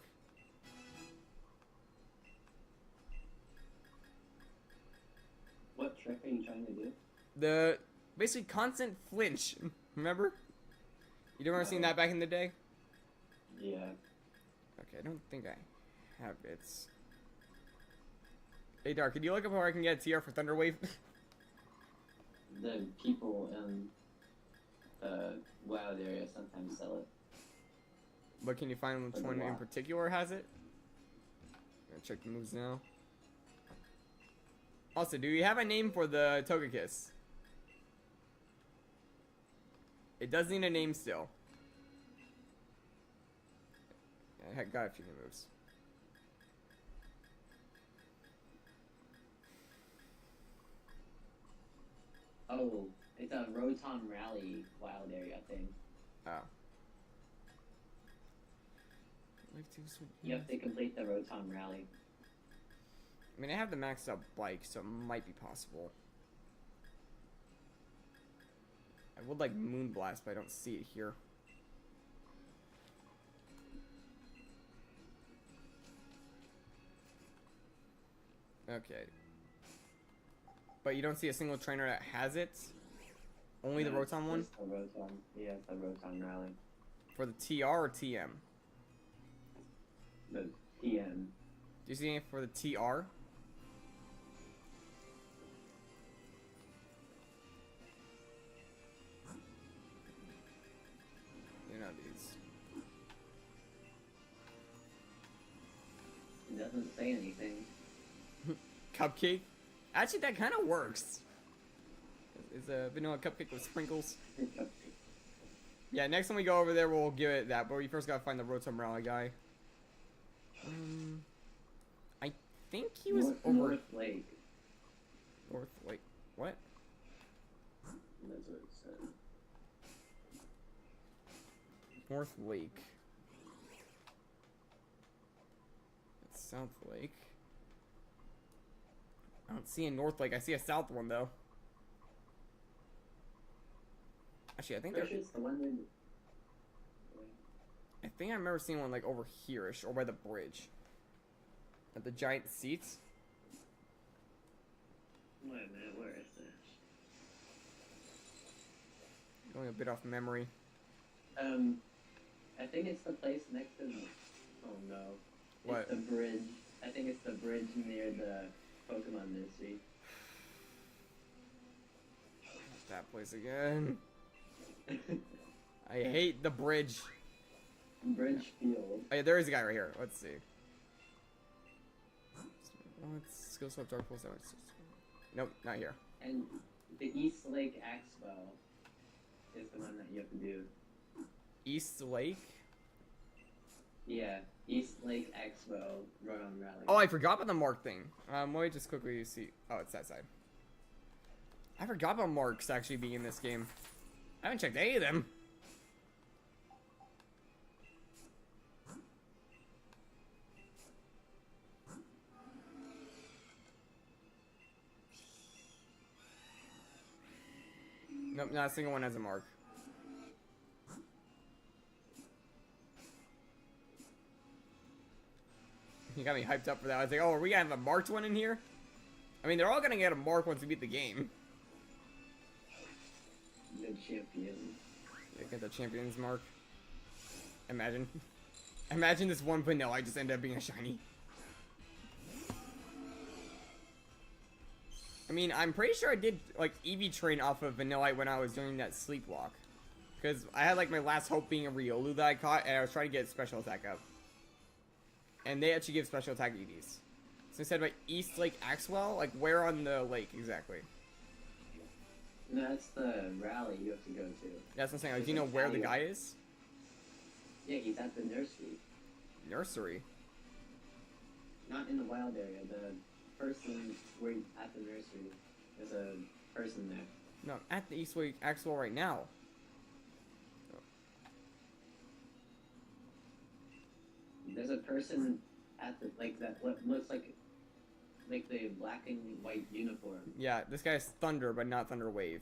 What trick are you trying to do? The basically constant flinch. Remember? You don't remember seeing that back in the day? Yeah. Okay, I don't think I have it. Hey Dark, can you look up where I can get a TR for Thunder Wave? The people in Wild area sometimes sell it. But can you find which one in particular has it? I'm gonna check the moves now. Also, do you have a name for the Togekiss? It does need a name still. I got a few new moves. Oh, it's a Rotom Rally Wild area thing. Oh. You have to complete the Rotom Rally. I mean, I have the maxed out bike, so it might be possible. I would like Moonblast, but I don't see it here. Okay. But you don't see a single trainer that has it? Only the Rotom one? The Rotom. Yeah, it's the Rotom Rally. For the TR or TM? The TM. Do you see anything for the TR? You know these. It doesn't say anything. Cupcake? Actually, that kind of works. Is a vanilla cupcake with sprinkles. Yeah, next time we go over there, we'll give it that. But we first gotta find the Rotom Rally guy. I think he was over North Lake. North Lake. What? That's what it said. North Lake. That's South Lake. I don't see a North Lake. I see a South one though. Actually, I think Pretty sure it's the one in... I think I remember seeing one like over here-ish, or by the bridge. At the giant seats. Wait a minute, where is this? Going a bit off memory. I think it's the place next to the... Oh no. What? It's the bridge. I think it's the bridge near the Pokemon Nursery. That place again. I hate the bridge. Bridge Field. Oh yeah, there is a guy right here. Let's see. What's skill swap dark pulse? Nope, not here. And the East Lake Expo is the one that you have to do. East Lake? Yeah, East Lake Expo Rotom Rally. Oh, I forgot about the mark thing. Let me just quickly see. Oh, it's that side. I forgot about marks actually being in this game. I haven't checked any of them. Nope, not a single one has a mark. You got me hyped up for that. I was like, oh, are we gonna have a marked one in here? I mean, they're all gonna get a mark once we beat the game. The champion. Yeah, get the champion's mark. Imagine. Imagine this one vanilla I just ended up being a shiny. I mean, I'm pretty sure I did, like, EV train off of Vanillite when I was doing that sleepwalk. Because I had, like, my last hope being a Riolu that I caught, and I was trying to get special attack up. And they actually give special attack EVs. So instead of East Lake Axwell, like, where on the lake exactly? No, that's the rally you have to go to. That's what I'm saying. Like, do you know where the guy is? Yeah, he's at the nursery. Nursery? Not in the wild area. The person where he's at the nursery. There's a person there. No, I'm at the Eastway Axel right now. There's a person at the that what looks like the black and white uniform. Yeah, this guy's Thunder, but not Thunder Wave.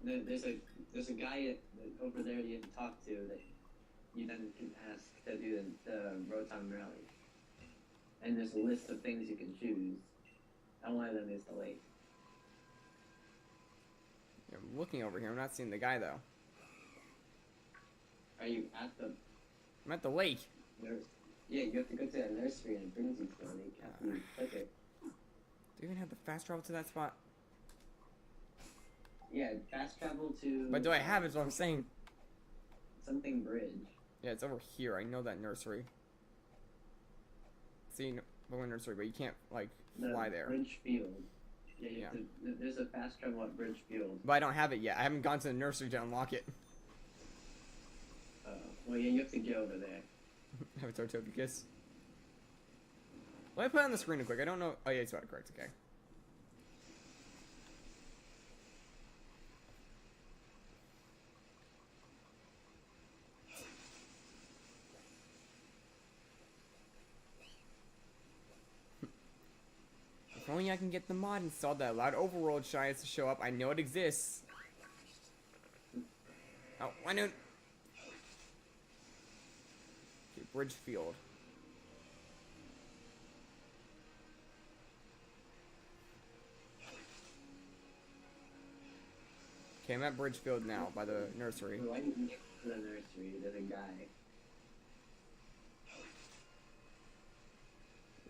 There's a guy over there you can talk to that you then can ask to do the Rotom Rally. And there's a list of things you can choose. And one of them is the lake. Yeah, I'm looking over here. I'm not seeing the guy though. Are you at the I'm at the lake. nurse? Yeah, you have to go to that nursery and it brings you to the lake after you click it. Do you even have the fast travel to that spot? Yeah, fast travel to. But do I have it? Is what I'm saying. Something bridge. Yeah, it's over here. I know that nursery. See, the nursery, but you can't like fly there. Bridge Field. Yeah, you have to, there's a fast travel at Bridge Field. But I don't have it yet. I haven't gone to the nursery to unlock it. Well, yeah, you have to get over there. Have a Totoki kiss. Let me put it on the screen real quick. I don't know. Oh yeah, it's about correct. Okay. If only I can get the mod installed that allowed overworld shines to show up. I know it exists. Oh, why don't... Okay, Bridgefield. Okay, I'm at Bridgefield now, by the nursery. Why didn't you get to the nursery? There's a guy.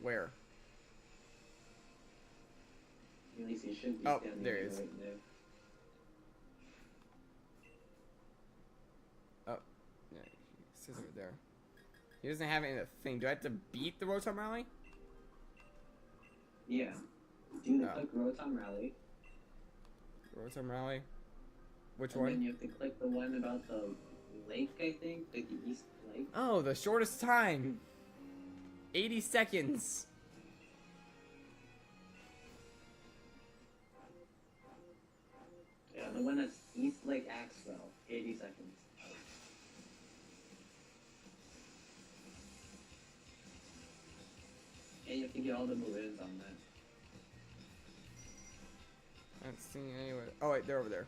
Where? At least he should be Oh, standing there he is. right there. Oh, yeah, he says over there. He doesn't have it in the thing. Do I have to beat the Rotom Rally? Yeah. Do the Oh. click Rotom Rally. Rotom Rally? Which And one? then you have to click the one about the lake, I think. Like the East Lake. Oh, the shortest time. 80 seconds. Yeah, the one that's East Lake Axwell. 80 seconds. And you have to get all the balloons on that. I haven't seen it anywhere. Oh wait, they're over there.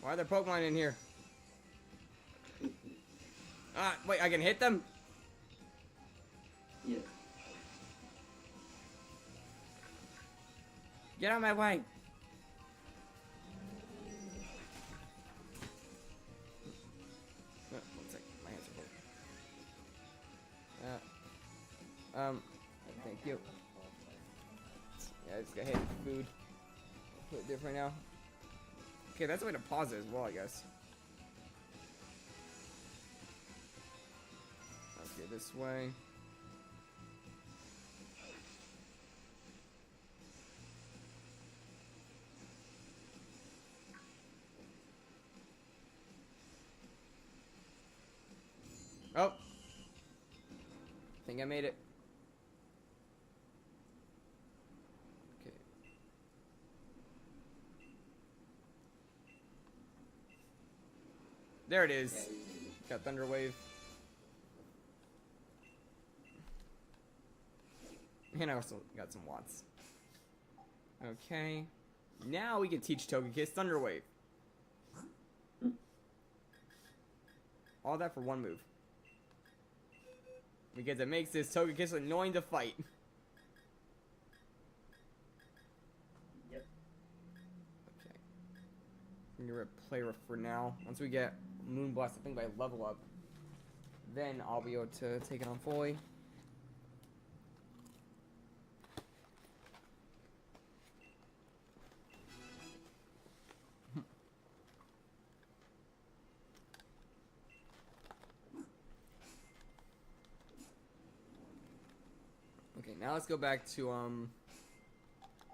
Why are there Pokemon in here? Ah, wait, I can hit them? Yeah. Get out of my way. One sec, my hands are full. Thank you. Yeah, I just got hit with food. Put it there for now. Okay, that's a way to pause it as well, I guess. Okay, this way. Oh! Think I made it. Okay. There it is. Got Thunder Wave. And I also got some watts. Okay. Now we can teach Togekiss Thunder Wave. All that for one move. Because it makes this Togekiss annoying to fight. Yep. Okay. I'm gonna play for now. Once we get Moonblast, I think by level up, then I'll be able to take it on fully. Okay, now let's go back to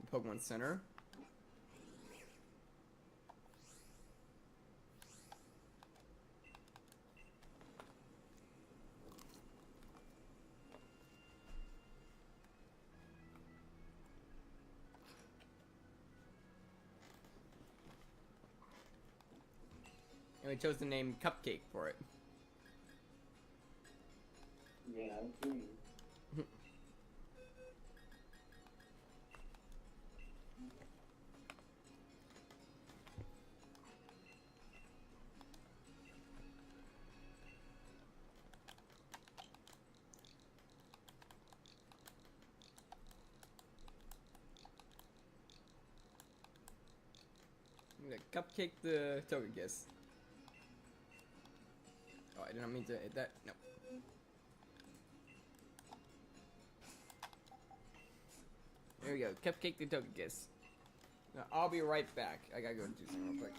the Pokemon Center. And we chose the name Cupcake for it. Yeah, I agree. I'm gonna cupcake the Togekiss. Oh, I did not mean to hit that. No. There we go. Cupcake the Togekiss. Now, I'll be right back. I gotta go do something real quick.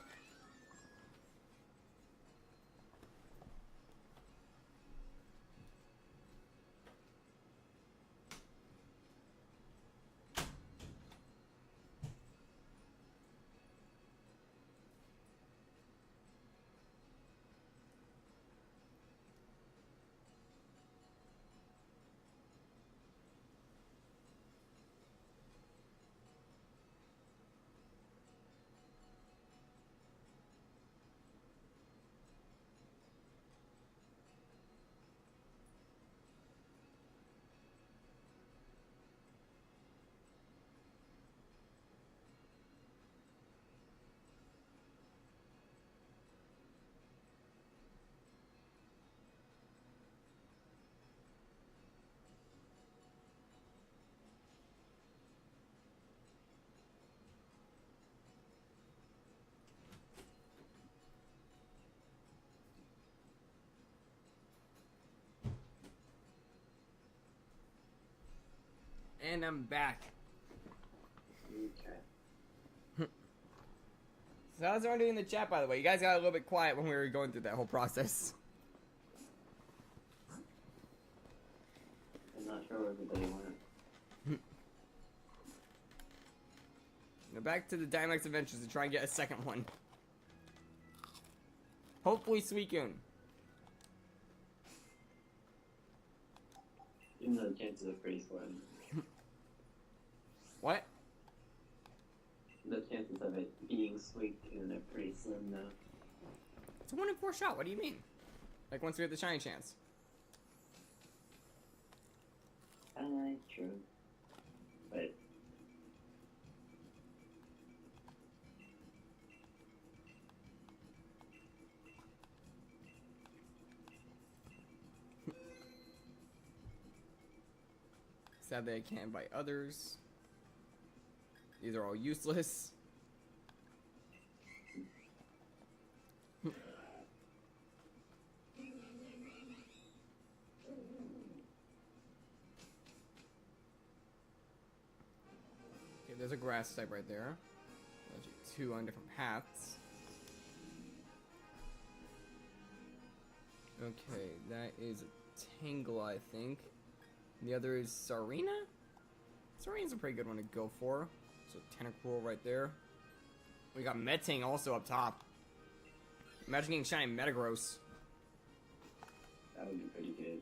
And I'm back. Okay. So how's everyone doing in the chat, by the way? You guys got a little bit quiet when we were going through that whole process. I'm not sure what everybody went. Now back to the Dynamax Adventures to try and get a second one. Hopefully Suicune. Even though the chances are pretty slim. What? The chances of it being Suicune are pretty slim now. It's a 1 in 4 shot. What do you mean? Like once we have the shiny chance. True. But Sadly, I can't invite others. These are all useless. Okay, there's a grass type right there. Those are 2 on different paths. Okay, that is a Tangle, I think. The other is Sarina? Sarina's a pretty good one to go for. So Tentacruel right there. We got Metang also up top. Imagine getting shiny Metagross. that would be pretty good.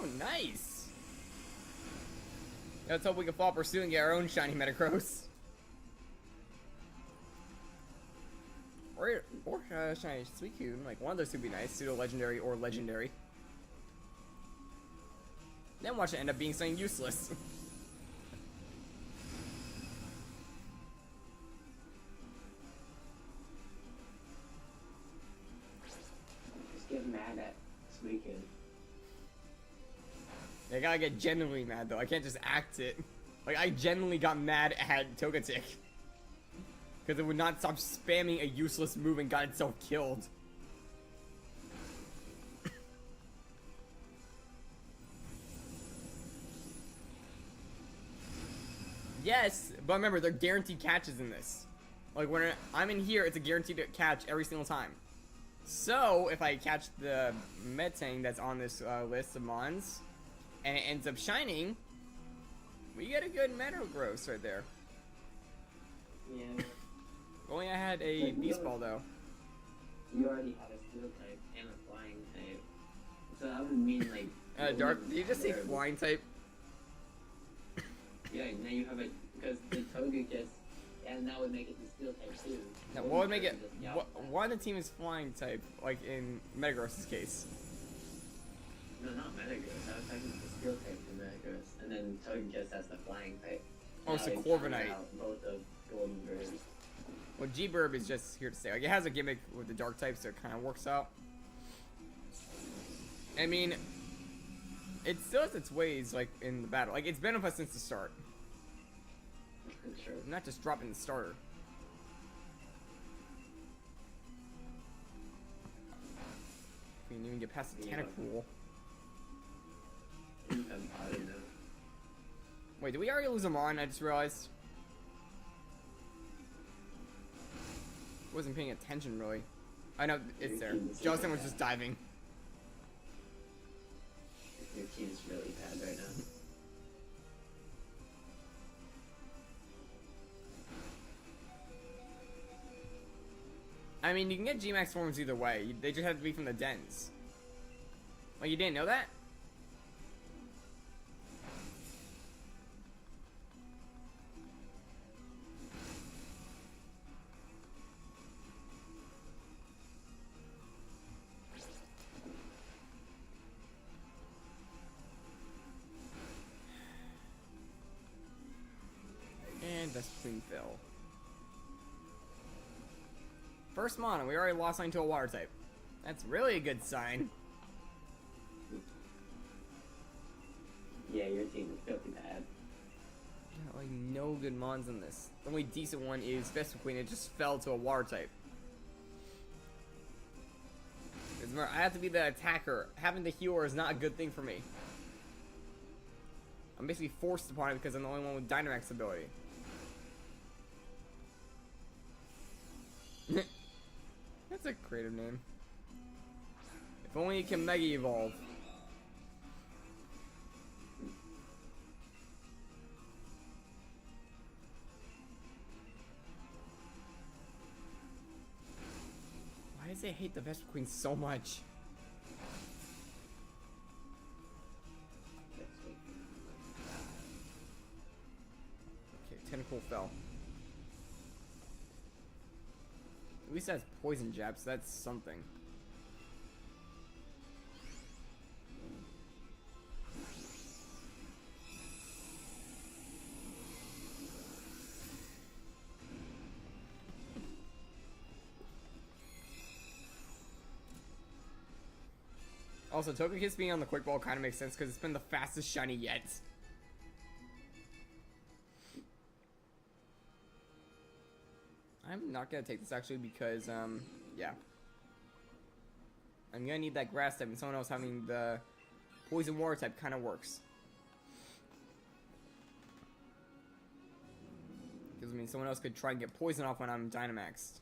Oh, nice! Let's hope we can fall pursuit and get our own shiny Metagross. Or shiny Suicune. Like, one of those would be nice. Pseudo-legendary or legendary. Then watch it end up being something useless. Just get mad at Suicune. I gotta get genuinely mad though. I can't just act it. Like, I genuinely got mad at Togetic. Because it would not stop spamming a useless move and got itself killed. Yes, but remember, they're guaranteed catches in this. Like, when I'm in here, it's a guaranteed catch every single time. So, if I catch the Metang that's on this list of Mons, and it ends up shining, we get a good Metagross right there. Yeah. If only I had a Beast Ball, though. You already had a Steel type and a Flying type. So that would mean, like... Dark, did you just say Flying type? Yeah, now you have it, because the Togekiss, and that would make it the Steel type too. Now, what would make it... Why the team is Flying type, like in Metagross's case? No, not Metagross. I was talking about the Steel type for Metagross. And then Togekiss has the Flying type. Oh, so Corviknight. Both of Golden Birds. Well, G-Burb is just here to stay. Like, it has a gimmick with the Dark type, so it kind of works out. I mean, it still has its ways, like, in the battle. Like, it's been with us since the start. Sure. Not just dropping the starter. We didn't even get past the Tentacool. Wait, did we already lose him on? I just realized. Wasn't paying attention, really. I know, it's there. Justin was just diving. Your team's really bad right now. I mean, you can get G-Max forms either way. They just have to be from the dens. Like, you didn't know that? And that's Queen Phil. First mono, we already lost line to a water type. That's really a good sign. Yeah, your team is filthy bad. Got, like, no good mons in this. The only decent one is Vespa Queen. It just fell to a water type. I have to be the attacker. Having the healer is not a good thing for me. I'm basically forced upon it because I'm the only one with Dynamax ability. That's a creative name. If only it can Mega Evolve. Why does it hate the Vespa Queen so much? Okay, Tentacool fell. At least it has poison jabs, so that's something. Also, Togekiss being on the quick ball kind of makes sense because it's been the fastest shiny yet. I'm not gonna take this actually because, yeah. I'm gonna need that grass type, and someone else having the poison water type kind of works. Because, I mean, someone else could try and get poison off when I'm Dynamaxed.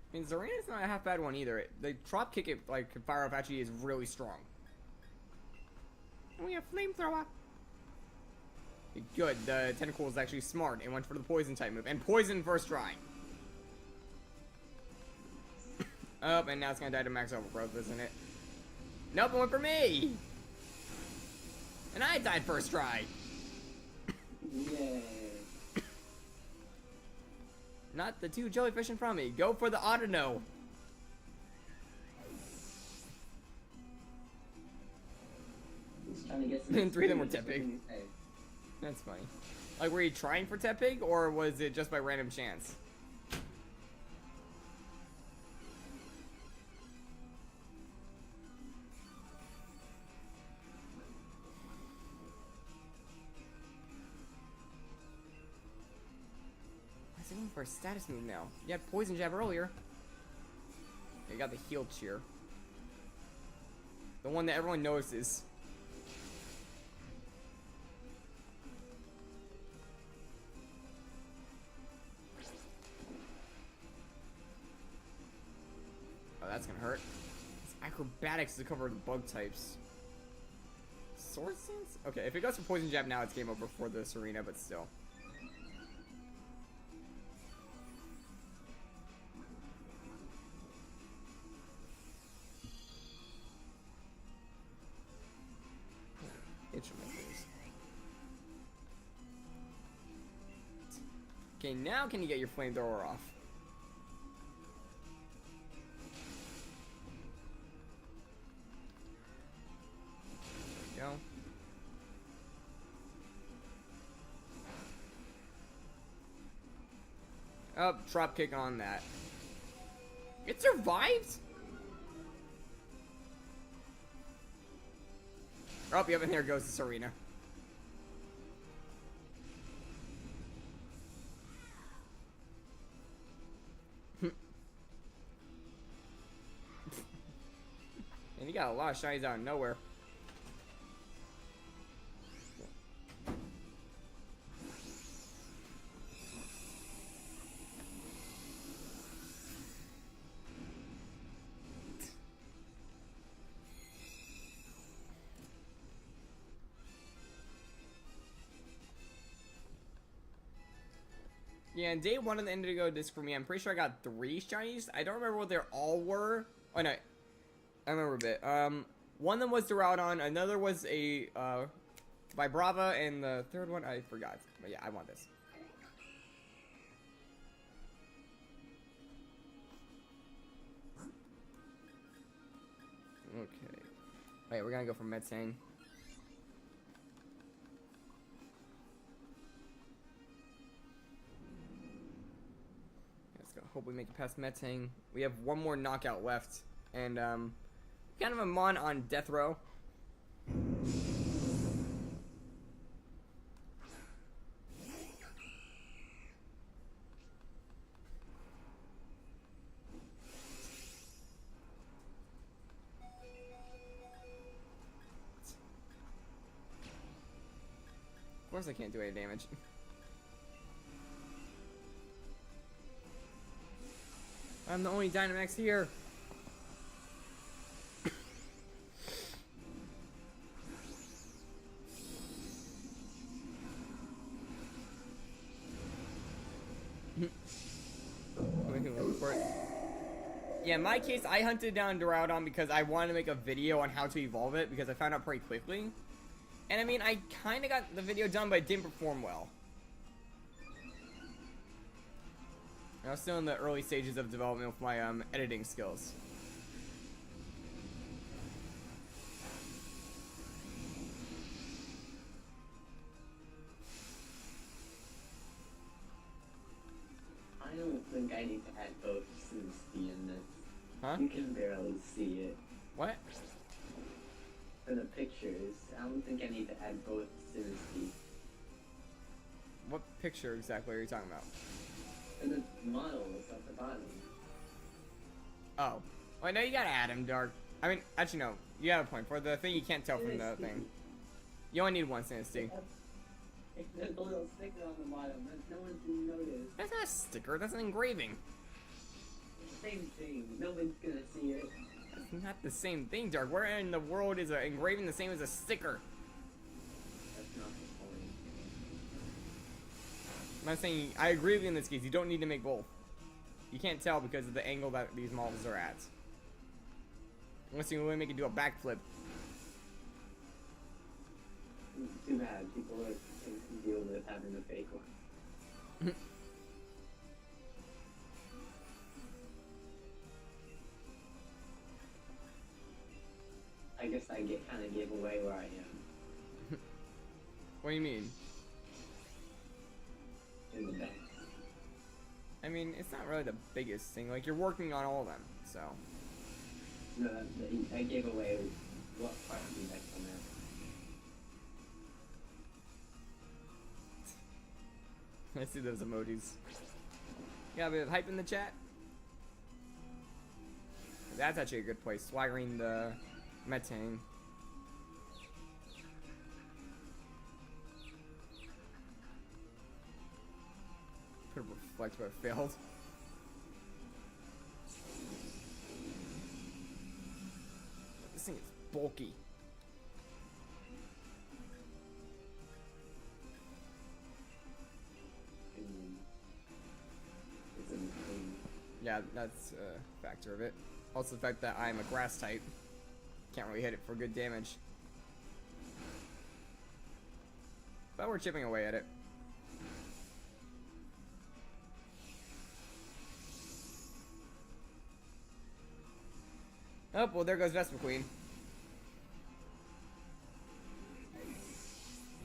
I mean, Zarina's not a half bad one either. The drop kick it, like, fire off actually is really strong. And we have Flamethrower. Good, the Tentacool is actually smart and went for the poison type move. And poison first try. Oh, and now it's gonna die to max overgrowth, isn't it? Nope, it went for me! And I died first try! Yay. Not the 2 jellyfish in front of me. Go for the Autono. He's trying to get some And 3 of them were experience. Tepig. That's funny. Like, were you trying for Tepig, or was it just by random chance? What's it going for a status move now? You had Poison Jab earlier. You got the Heal Cheer. The one that everyone notices. Oh, that's gonna hurt. It's acrobatics to cover the bug types. Sword Stance? Okay, if it goes for Poison Jab now, it's game over for this arena, but still. Instrumentals. Okay, now can you get your flamethrower off? There we go. Oh, drop kick on that. It survived? Oh, yep, and there goes the Serena. And he got a lot of shinies out of nowhere. Yeah, and day 1 of the Indigo disc for me, I'm pretty sure I got 3 shinies. I don't remember what they all were. Oh no, I remember a bit. One of them was Duraludon, another was a Vibrava, and the third one I forgot. But yeah, I want this. Okay. Alright, we're gonna go for Metang. Hope we make it past Metang. We have one more knockout left, and kind of a mon on death row. Of course, I can't do any damage. I'm the only Dynamax here. Yeah, in my case, I hunted down Duraludon because I wanted to make a video on how to evolve it because I found out pretty quickly. And I mean, I kind of got the video done, but it didn't perform well. I was still in the early stages of development with my editing skills. I don't think I need to add both since the in this. Huh? You can barely see it. What? For the pictures, I don't think I need to add both Synesty. What picture exactly are you talking about? For the models at the bottom. Oh. Well, no, you gotta add him, Dark. I mean, actually, no. You have a point. For the thing, you can't tell from the thing. You only need one Synesty. There's a little sticker on the bottom that no one's gonna notice. That's not a sticker, that's an engraving. Same thing. No one's gonna see it. That's not the same thing, Dark. Where in the world is an engraving the same as a sticker? That's not the point. I'm not saying, I agree with you in this case, you don't need to make both. you can't tell because of the angle that these models are at. Unless you really make it do a backflip. Too bad. People can deal with having a fake one. I guess I kind of gave away where I am. What do you mean? In the bank. I mean, it's not really the biggest thing. Like, you're working on all of them, so. No, I gave away what part of the next on there. I see those emojis. Got a bit of hype in the chat. That's actually a good place. Swaggering the Metang. Could have reflect, but it failed. This thing is bulky. Yeah, that's a factor of it. Also the fact that I'm a grass type. Can't really hit it for good damage. But we're chipping away at it. Oh, well there goes Vespa Queen.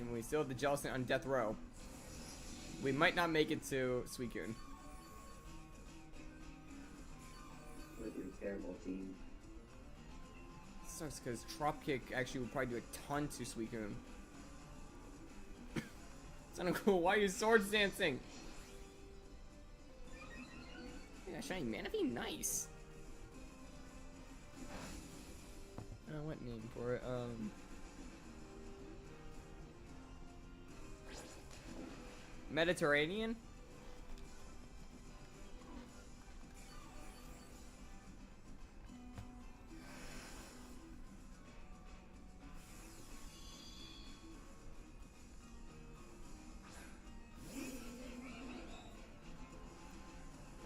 And we still have the Jellicent on death row. We might not make it to Suicune. With your terrible team. Sucks because Dropkick actually would probably do a ton to Suicune. Sounded cool. Why are you swords dancing? Yeah, shiny Manaphy, nice. What name for it? Mediterranean?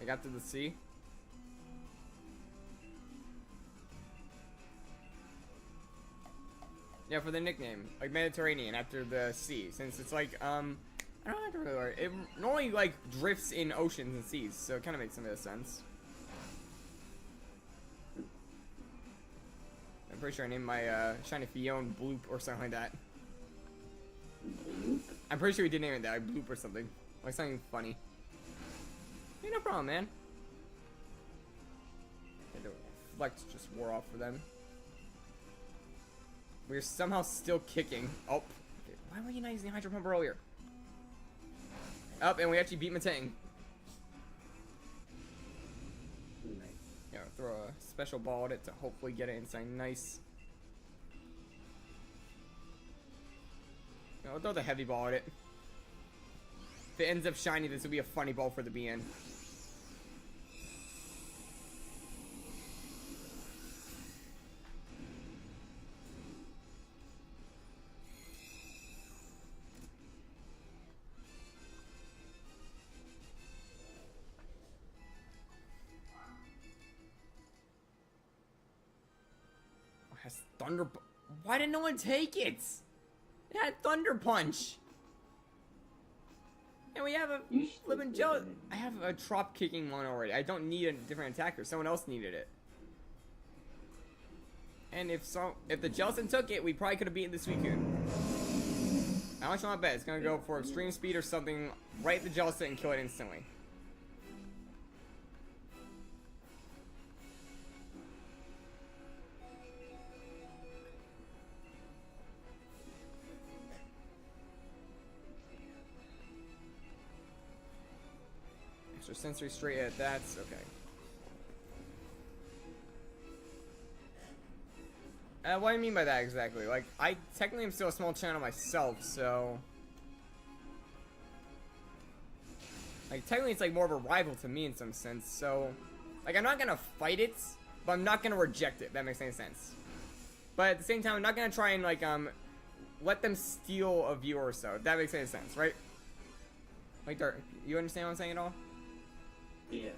I got to the sea. Yeah, for the nickname, like Mediterranean after the sea, since it's like I don't know, really, it normally like drifts in oceans and seas, so it kind of makes some sense. I'm pretty sure I named my shiny Fion Bloop or something like that. I'm pretty sure we did name it that, like Bloop or something, like something funny. Hey, no problem, man. Okay, the reflect just wore off for them. We're somehow still kicking. Oh, okay. Why were you not using the Hydro Pump earlier? Up, and we actually beat Metang. Yeah, throw a special ball at it to hopefully get it inside nice. No, we'll throw the heavy ball at it. If it ends up shiny, this will be a funny ball for the BN. Has Thunder... Why did no one take it? It had Thunder Punch. And we have a flippin' Gel... I have a drop kicking one already. I don't need a different attacker. Someone else needed it. And if the Jellicent took it, we probably could have beaten the Suicune. How much want to bet? It's gonna go for extreme speed or something, right at the Jellicent and kill it instantly. Extra sensory straight at that's okay. What do you mean by that exactly? Like, I technically am still a small channel myself, so... Like, technically it's like more of a rival to me in some sense, so... Like, I'm not gonna fight it, but I'm not gonna reject it, if that makes any sense. But at the same time, I'm not gonna try and, like, let them steal a viewer or so, if that makes any sense, right? Like, you understand what I'm saying at all? Yeah.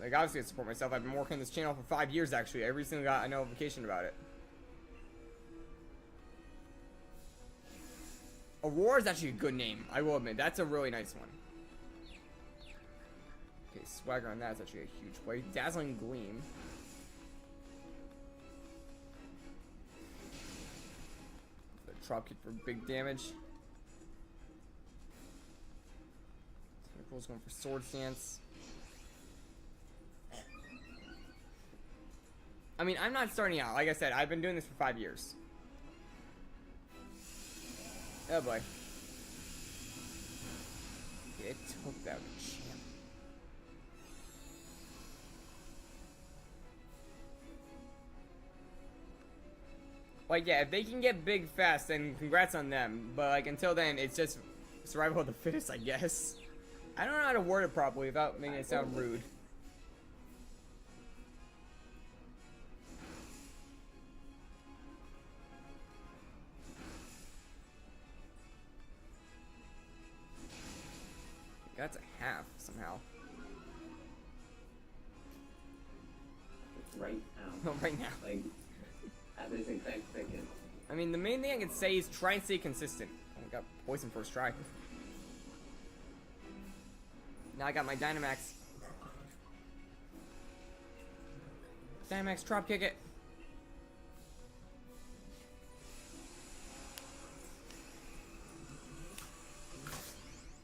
Like, obviously I support myself. I've been working on this channel for 5 years, actually. I recently got a notification about it. Aurora is actually a good name, I will admit. That's a really nice one. Okay, swagger on that is actually a huge play. Dazzling Gleam. The drop kick for big damage. Tentacle's going for sword stance. I mean, I'm not starting out. Like I said, I've been doing this for 5 years. Oh boy. It took that champ. Like, yeah, if they can get big fast, then congrats on them. But, like, until then, it's just survival of the fittest, I guess. I don't know how to word it properly without making it sound rude. That's a half, somehow. Right now. Oh, right now. Like, at this exact second. I mean, the main thing I can say is try and stay consistent. Oh, I got poison first try. Now I got my Dynamax. Dynamax, drop kick it.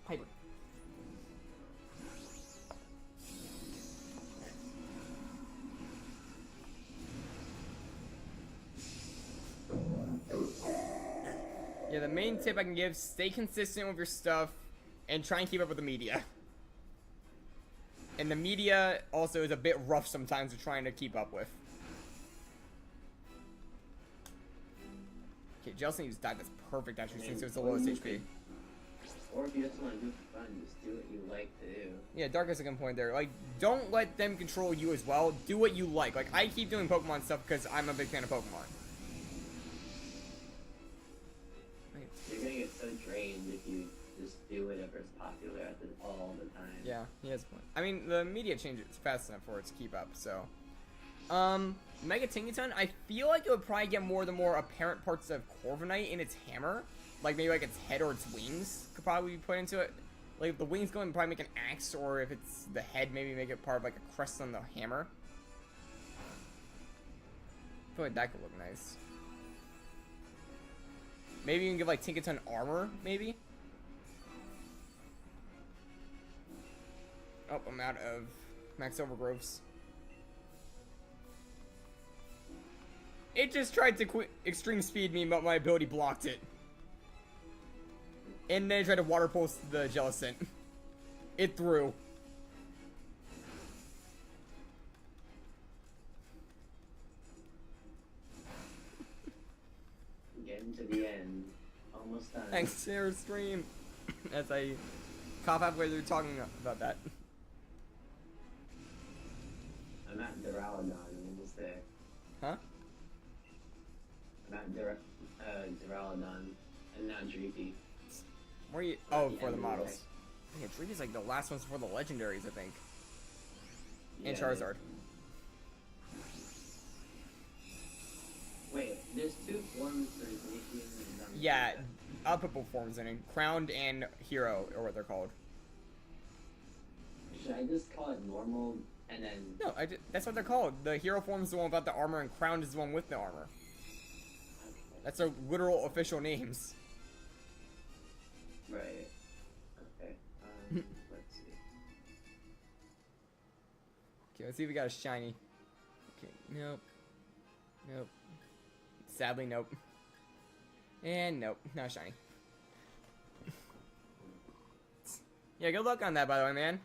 Hyper. Yeah, the main tip I can give, stay consistent with your stuff and try and keep up with the media. And the media also is a bit rough sometimes to trying to keep up with. Okay, Jellicent used dive. That's perfect actually, since it was the lowest HP. Or if you just want to do fun, just do what you like to do. Yeah, Dark has a good point there. Like, don't let them control you as well. Do what you like. Like, I keep doing Pokemon stuff because I'm a big fan of Pokemon. You're gonna get so drained if you just do whatever's popular at all the time. Yeah, he has a point. I mean, the media changes fast enough for it to keep up, so. Mega Tinkaton, I feel like it would probably get more of the more apparent parts of Corviknight in its hammer. Like, maybe like its head or its wings could probably be put into it. Like, if the wings go and probably make an axe, or if it's the head, maybe make it part of like a crest on the hammer. I feel like that could look nice. Maybe you can give like Tinkaton armor, maybe? Oh, I'm out of Max Overgrowths. It just tried to extreme speed me, but my ability blocked it. And then it tried to water pulse the Jellicent. It threw. Getting to the end. Almost done. Thanks, Sarah Stream. As I cough halfway through talking about that. I'm at Duraludon, I'm almost there. Huh? I'm at Duraludon, and now Dreepy. Where are you? Oh, for the models. Yeah, Dreepy's like the last ones for the legendaries, I think. And Yeah, Charizard. Wait, there's two forms for Dreepy and Dumb. Yeah, I'll put both forms in. Crowned and Hero, or what they're called. Should I just call it normal and then... No, that's what they're called. The Hero form is the one without the armor, and Crowned is the one with the armor. That's their literal official names. Right. Okay. Let's see. Okay, let's see if we got a shiny. Okay, nope. Nope. Sadly, nope. And nope, not shiny. Yeah, good luck on that, by the way, man.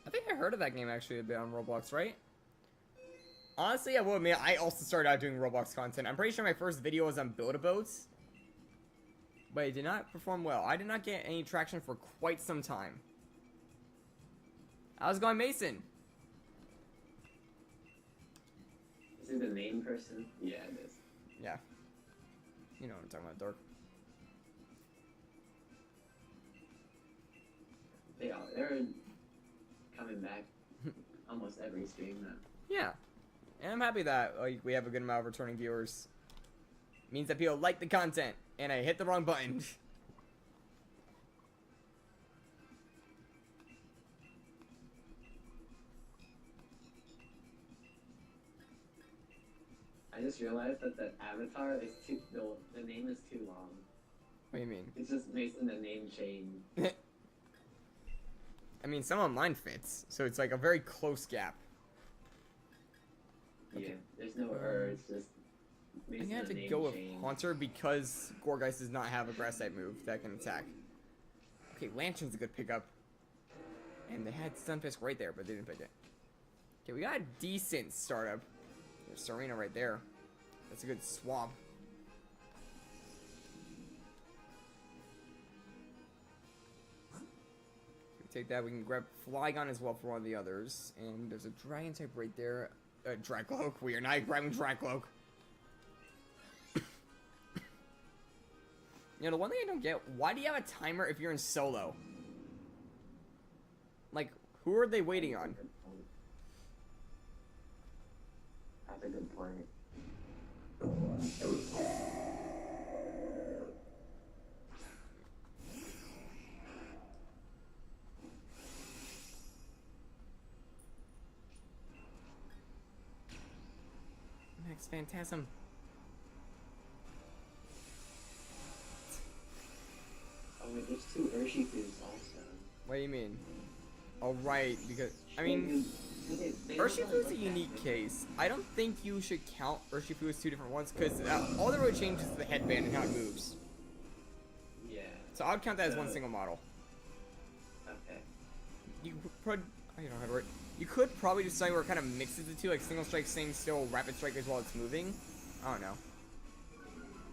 I think I heard of that game actually a bit on Roblox, right? Honestly, I will admit, I also started out doing Roblox content. I'm pretty sure my first video was on Build-A-Boats. But it did not perform well. I did not get any traction for quite some time. How's it going, Mason? Is it the main person? Yeah, it is. Yeah. You know what I'm talking about, Dork. coming back almost every stream now. Yeah. And I'm happy that like we have a good amount of returning viewers. Means that people like the content, and I hit the wrong button. I just realized that the avatar is too. The name is too long. What do you mean? It's just based on the name chain. I mean, some of mine fits, so it's like a very close gap. Yeah, there's no it's just. I'm gonna have to go with Haunter because Gorgeist does not have a grass type move that can attack. Okay, Lantern's a good pickup. And they had Stunfisk right there, but they didn't pick it. Okay, we got a decent startup. There's Serena right there. That's a good swap. We take that, we can grab Flygon as well for one of the others. And there's a Dragon type right there. Dracloak. We are not grabbing Dracloak. You know, the one thing I don't get, why do you have a timer if you're in solo? Like, who are they waiting on? That's a good point. Max Phantasm. Oh wait, there's two Urshifus also. What do you mean? Oh, right, because, I mean, Urshifu is a unique case. I don't think you should count Urshifu as two different ones, because all that really changes is the headband and how it moves. Yeah. So I would count that as one single model. Okay. You could, I don't know how to word. You could probably do something where it kind of mixes the two, like single strike, staying still, rapid strike as while it's moving. I don't know.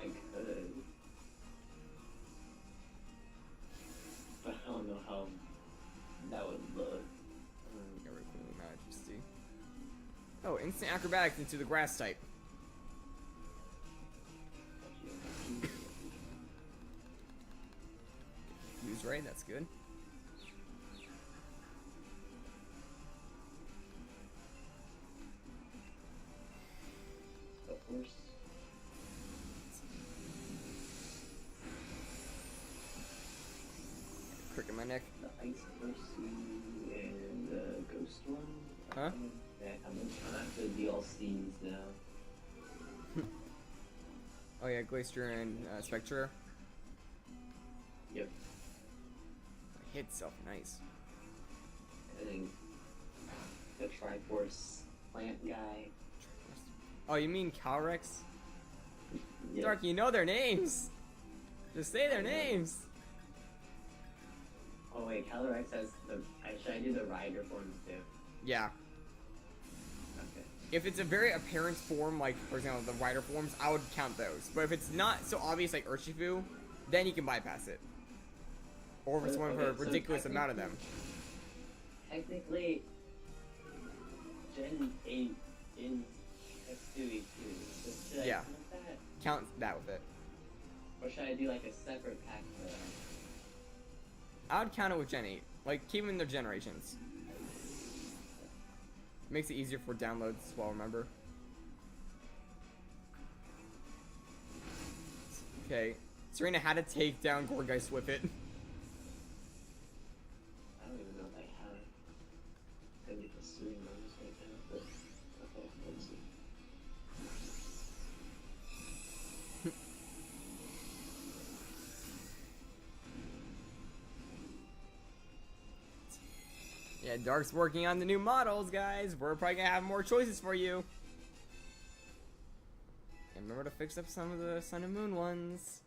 I could. But I don't know how that would look. Majesty. Oh, instant acrobatics into the grass type. Use right, that's good. Of course. Crick in my neck. The Ice Mercy and the Ghost one. Huh? I'm after the DLCs now. Oh yeah, Glacier and Spectre. Yep. Hit itself, nice. And then the Triforce plant guy. Oh, you mean Calyrex? Yep. Dark, you know their names! Just say their names! Oh wait, Calyrex has the. Should I do the rider forms too? Yeah. Okay. If it's a very apparent form, like, for example, the rider forms, I would count those. But if it's not so obvious, like Urshifu, then you can bypass it. Or if it's one for a ridiculous amount of them. Technically, Gen 8 is X2E2. So should I count that? Count that with it. Or should I do like a separate pack for that? I would count it with Gen 8. Like, keep them in their generations. Makes it easier for downloads as well, remember? Okay. Serena had to take down Gorgeist with it. I don't even know if I have it. I'm gonna be pursuing those right now, but okay, let's see. Yeah, Dark's working on the new models, guys. We're probably gonna have more choices for you. And remember to fix up some of the Sun and Moon ones.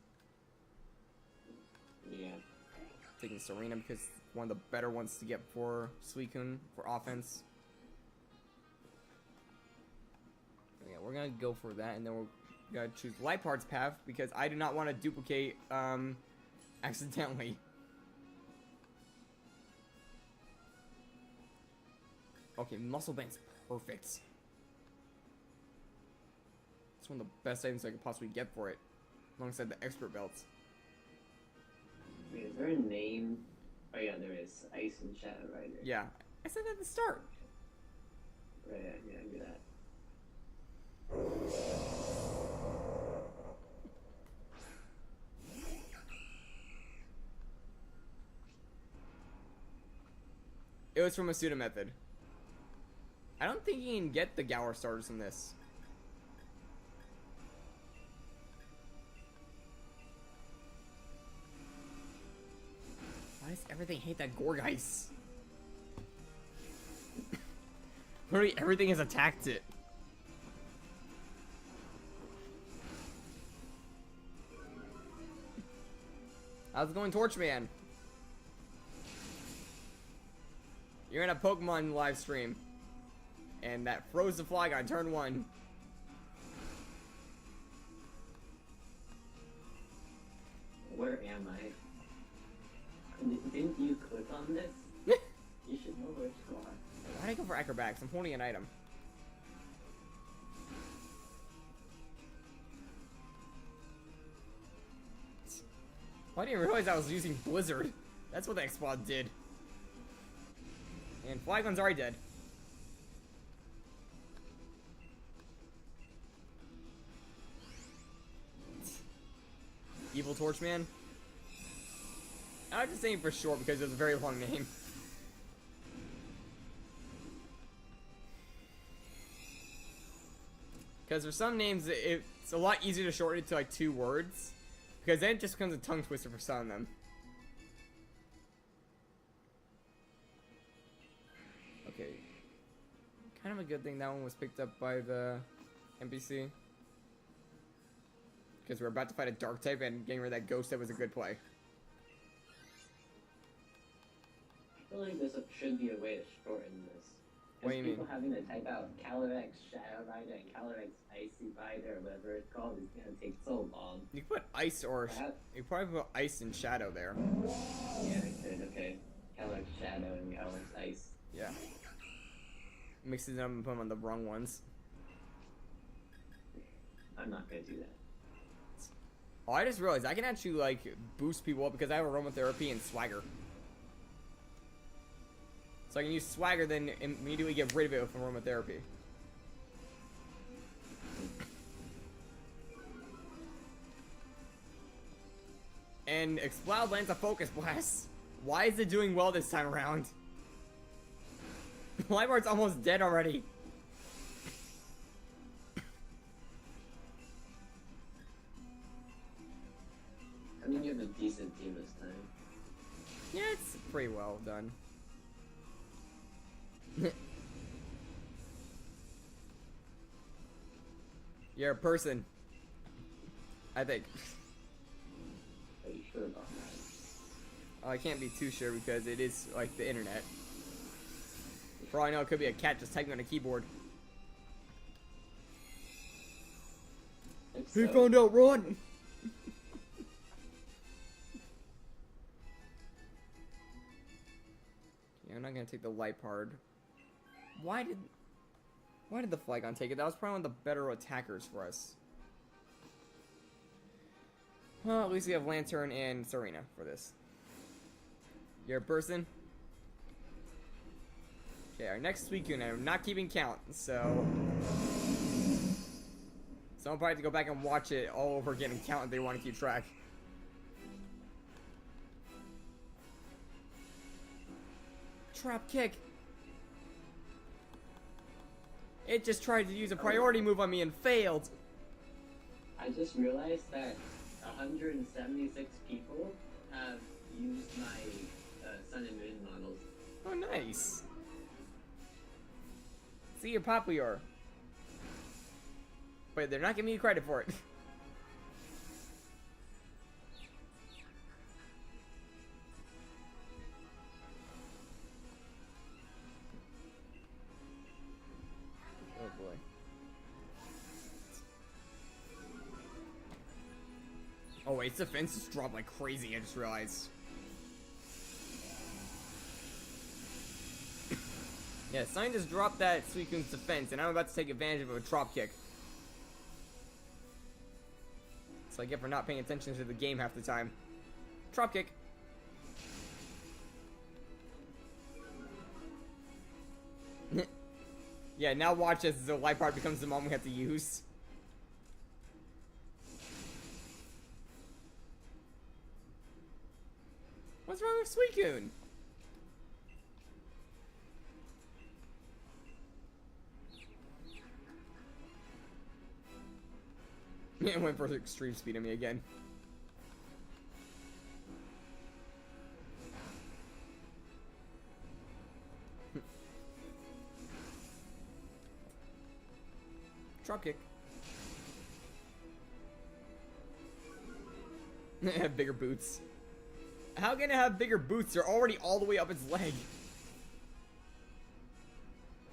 Yeah. Taking Serena because one of the better ones to get for Suicune for offense. Yeah, we're gonna go for that, and then we're gonna choose Light Parts path because I do not want to duplicate accidentally. Okay, Muscle Band's perfect. It's one of the best items I could possibly get for it, alongside the Expert Belts. Wait, is there a name? Oh yeah, there is. Ice and Shadow Rider. Yeah, I said that at the start. Right, yeah, I do that. It was from a pseudo method. I don't think you can get the Gower starters from this. Why does everything hate that Gorgeist? Literally everything has attacked it. How's it going, Torchman? You're in a Pokemon live stream. And that froze the Flygon on turn 1. Where am I? Didn't you click on this? You should know where to go. Why'd I go for acrobatics? I'm holding an item. Well, I didn't realize I was using Blizzard. That's what the Explode did. And Flygon's already dead. Evil Torchman? I'm just saying for short because it's a very long name. Because for some names, it's a lot easier to shorten it to like 2 words. Because then it just becomes a tongue twister for some of them. Okay. Kind of a good thing that one was picked up by the NPC. Because we're about to fight a dark type and getting rid of that ghost type was a good play. I feel like this should be a way to shorten this. What do you mean? People having to type out Calyrex Shadow Rider and Calyrex Icy Rider or whatever it's called is gonna take so long. You could put ice or... You could probably put ice and shadow there. Yeah, I could, okay. Calyrex Shadow and Calyrex Ice. Yeah. Mixing them up and put them on the wrong ones. I'm not gonna do that. Oh, I just realized I can actually, like, boost people up because I have aromatherapy and swagger. So I can use swagger, then immediately get rid of it with aromatherapy. And Explode lands a Focus Blast. Why is it doing well this time around? Limeheart's almost dead already. I mean, you have a decent team this time. Yeah, it's pretty well done. You're a person. I think. Are you sure about that? Oh, I can't be too sure because it is like the internet. For all I know, it could be a cat just typing on a keyboard. If He so, found out, run! Yeah, I'm not gonna take the light part. Why did the Flygon take it? That was probably one of the better attackers for us. Well, at least we have Lantern and Serena for this. You're a person? Okay, our next week, and I'm not keeping count, so... Someone probably have to go back and watch it all over again and count if they want to keep track. Trap kick! It just tried to use a priority move on me and failed! I just realized that 176 people have used my Sun and Moon models. Oh, nice! See, you're popular. Wait, they're not giving me credit for it. Oh boy. Oh wait, its defense just dropped like crazy, I just realized. Yeah, Sign just dropped that Suicune's defense, and I'm about to take advantage of a drop kick. So I get for not paying attention to the game half the time. Drop kick. Yeah, now watch as the light part becomes the one we have to use. What's wrong with Suicune? It went for extreme speed on me again. Drop kick. Have bigger boots. How can it have bigger boots? They're already all the way up its leg.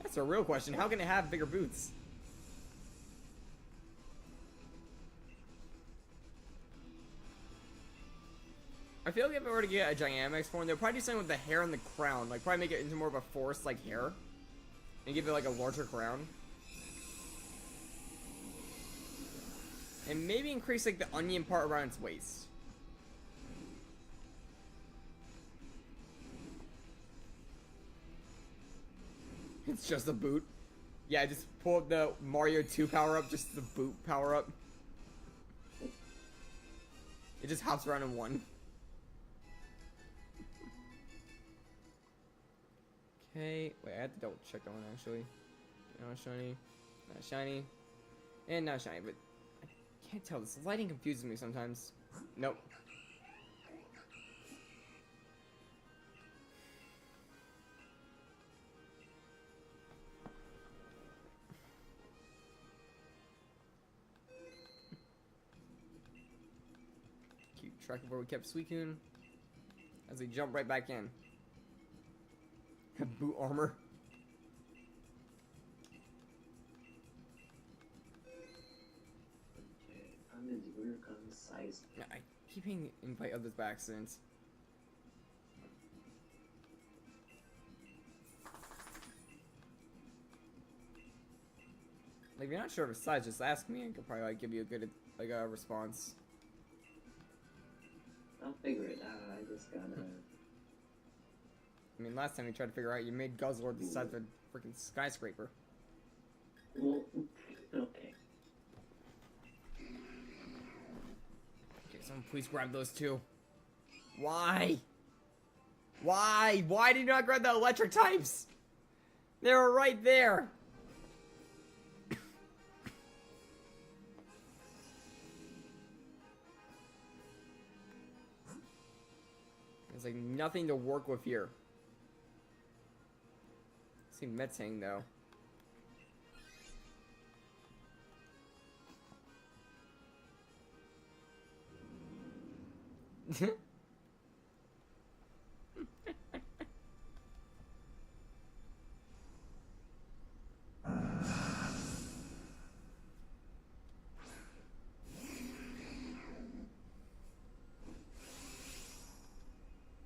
That's a real question. How can it have bigger boots? I feel like if I were to get a Dynamics form, they'll probably do something with the hair and the crown. Like, probably make it into more of a forest like hair. And give it, like, a larger crown. And maybe increase, like, the onion part around its waist. It's just a boot. Yeah, just pull up the Mario 2 power-up, just the boot power-up. It just hops around in one. Okay, wait, I have to double check that one actually. Not shiny, not shiny, and not shiny, but I can't tell. This lighting confuses me sometimes. Nope. Keep track of where we kept Suicune as we jump right back in. Have boot armor. I keep hitting invite others by accident. Like, if you're not sure of his size, just ask me and I could probably like give you a good like a response. I'll figure it out. I just gotta. I mean, last time we tried to figure out, you made Guzzlord the size of a freaking skyscraper. Well, okay. Okay, someone please grab those two. Why? Why? Why did you not grab the electric types? They were right there. There's like nothing to work with here. See Metzing though.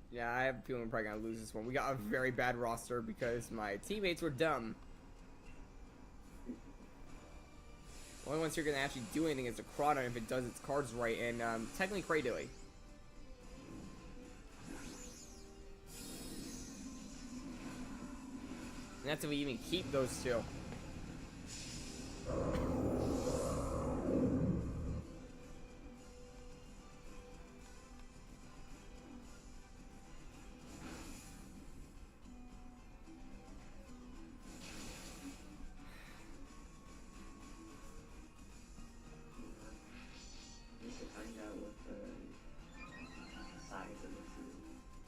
Yeah, I have a feeling we're probably gonna lose this one. We got a very bad roster because my teammates were dumb. The only ones who are gonna actually do anything is the Crawdon if it does its cards right, and technically Cradily. And that's if we even keep those two.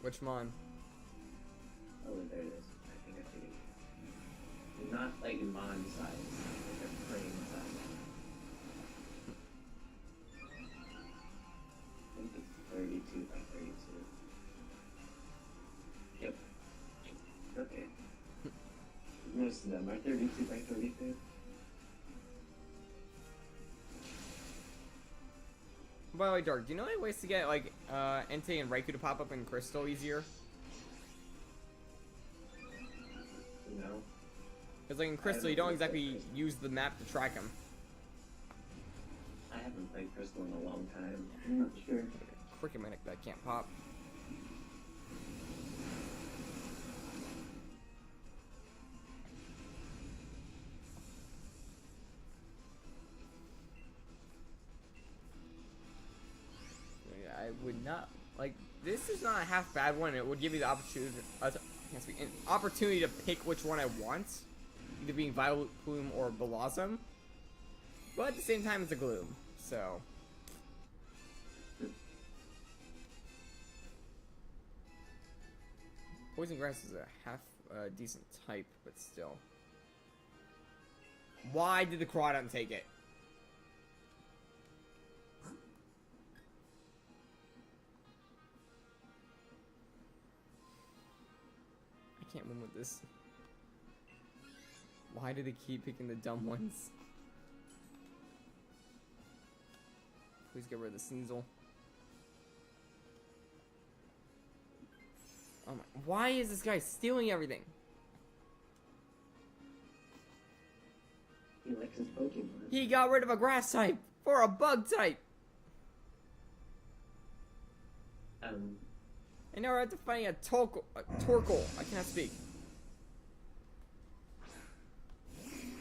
Which mon? Oh, there it is. I think I figured it out. Not like mon size, like a frame size. I think it's 32 by 32. Yep. Okay. Most of them are 32 by 32. By the way, Dark, do you know any ways to get, like, Entei and Raikou to pop up in Crystal easier? No. Because, like, in Crystal, you don't exactly use the map to track them. I haven't played Crystal in a long time. I'm not sure. Cricket Medic that can't pop. not like this is not a half bad one. It would give you the opportunity, an opportunity to pick which one I want, either being Violet Plume or Blossom. But at the same time, it's a Gloom, so. Poison Grass is a half decent type, but still. Why did the Crawdon take it? I can't win with this. Why do they keep picking the dumb ones? Please get rid of the Sneasel. Oh my, why is this guy stealing everything? He likes his Pokemon. He got rid of a grass type for a bug type. And now we're at to fighting a Torkoal. I cannot speak.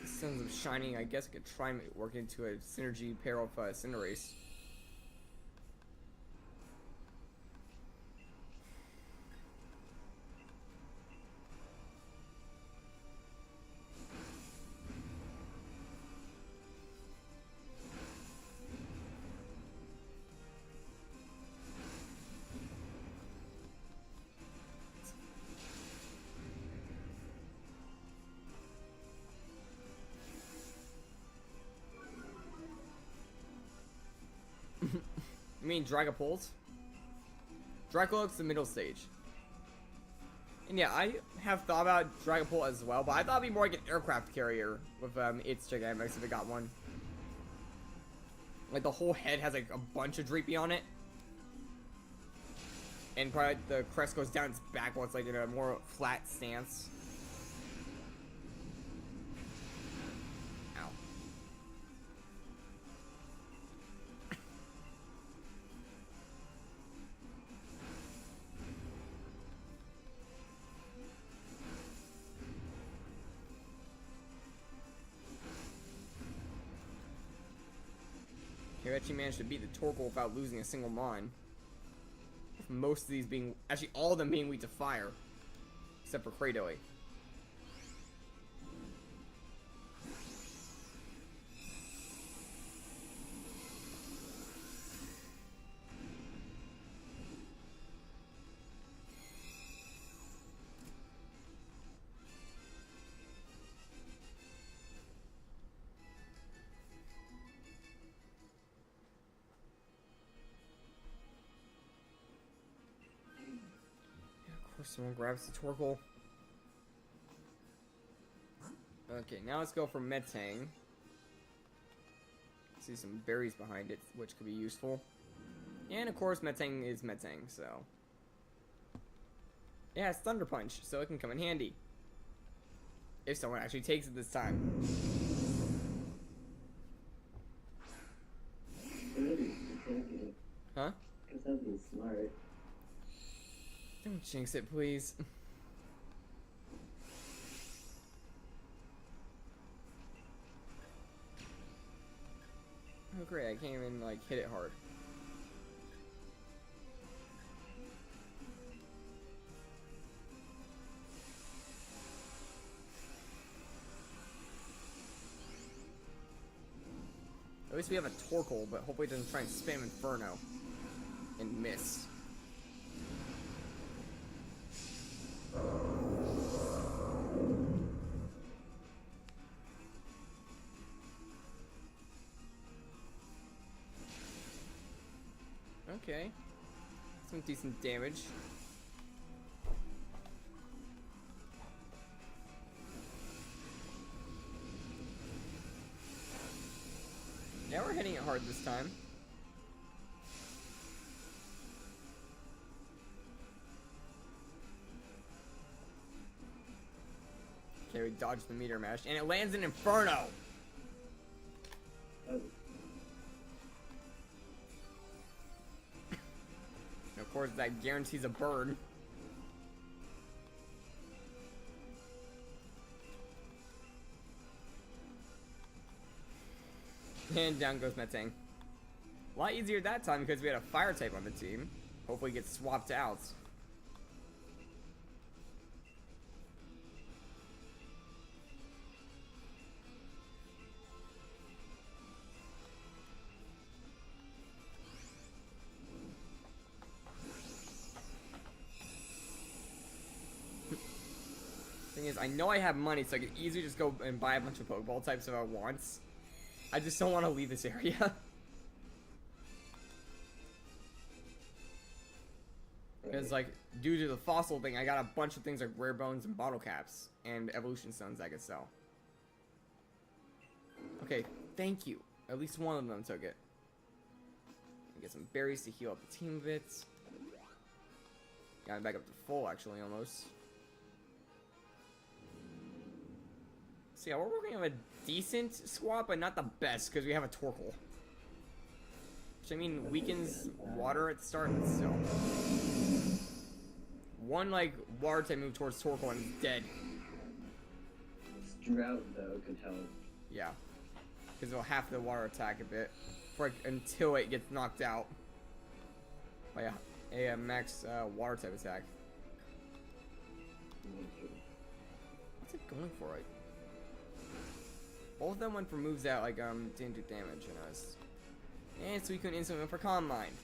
Sons of Shining, I guess I could try and work into a synergy pair of Cinderace. You mean Dragapult? Dracoloake's the middle stage. And yeah, I have thought about Dragapult as well, but I thought it'd be more like an aircraft carrier with its Gigantamax if it got one. Like the whole head has like a bunch of Dreepy on it. And probably the crest goes down its back while it's like in a more flat stance. Ow. He actually managed to beat the Torkoal without losing a single Mon. Most of these being, actually all of them being weak to fire. Except for Kratos. Someone grabs the Torkoal. Okay, now let's go for Metang. See some berries behind it, which could be useful. And of course, Metang is Metang, so. It has Thunder Punch, so it can come in handy. If someone actually takes it this time. Huh? Because that'd be smart. Don't jinx it, please. Oh great, I can't even like hit it hard. At least we have a Torkoal, but hopefully it doesn't try and spam Inferno and miss. Okay, some decent damage. Yeah, we're hitting it hard this time. Okay, we dodged the meter mash, and it lands an Inferno! Oh. Of course, that guarantees a burn. And down goes Metang. A lot easier that time because we had a fire type on the team. hopefully get swapped out. Thing is, I know I have money, so I could easily just go and buy a bunch of Pokeball types if I want. I just don't want to leave this area. Because, like, due to the fossil thing, I got a bunch of things like rare bones and bottle caps and evolution stones I could sell. Okay, thank you. At least one of them took it. Get some berries to heal up the team a bit. Got it back up to full, actually, almost. So yeah, we're working on a decent squad, but not the best, because we have a Torkoal. Which, I mean, weakens water at the start, but still. One, like, water type move towards Torkoal and it's dead. Drought, though, could help. Yeah. Because it'll half the water attack a bit. For, like, until it gets knocked out. By a max water type attack. What's it going for? Like, both of them went for moves that, like, didn't do damage on us. And so we couldn't instantly went for Calm Mind.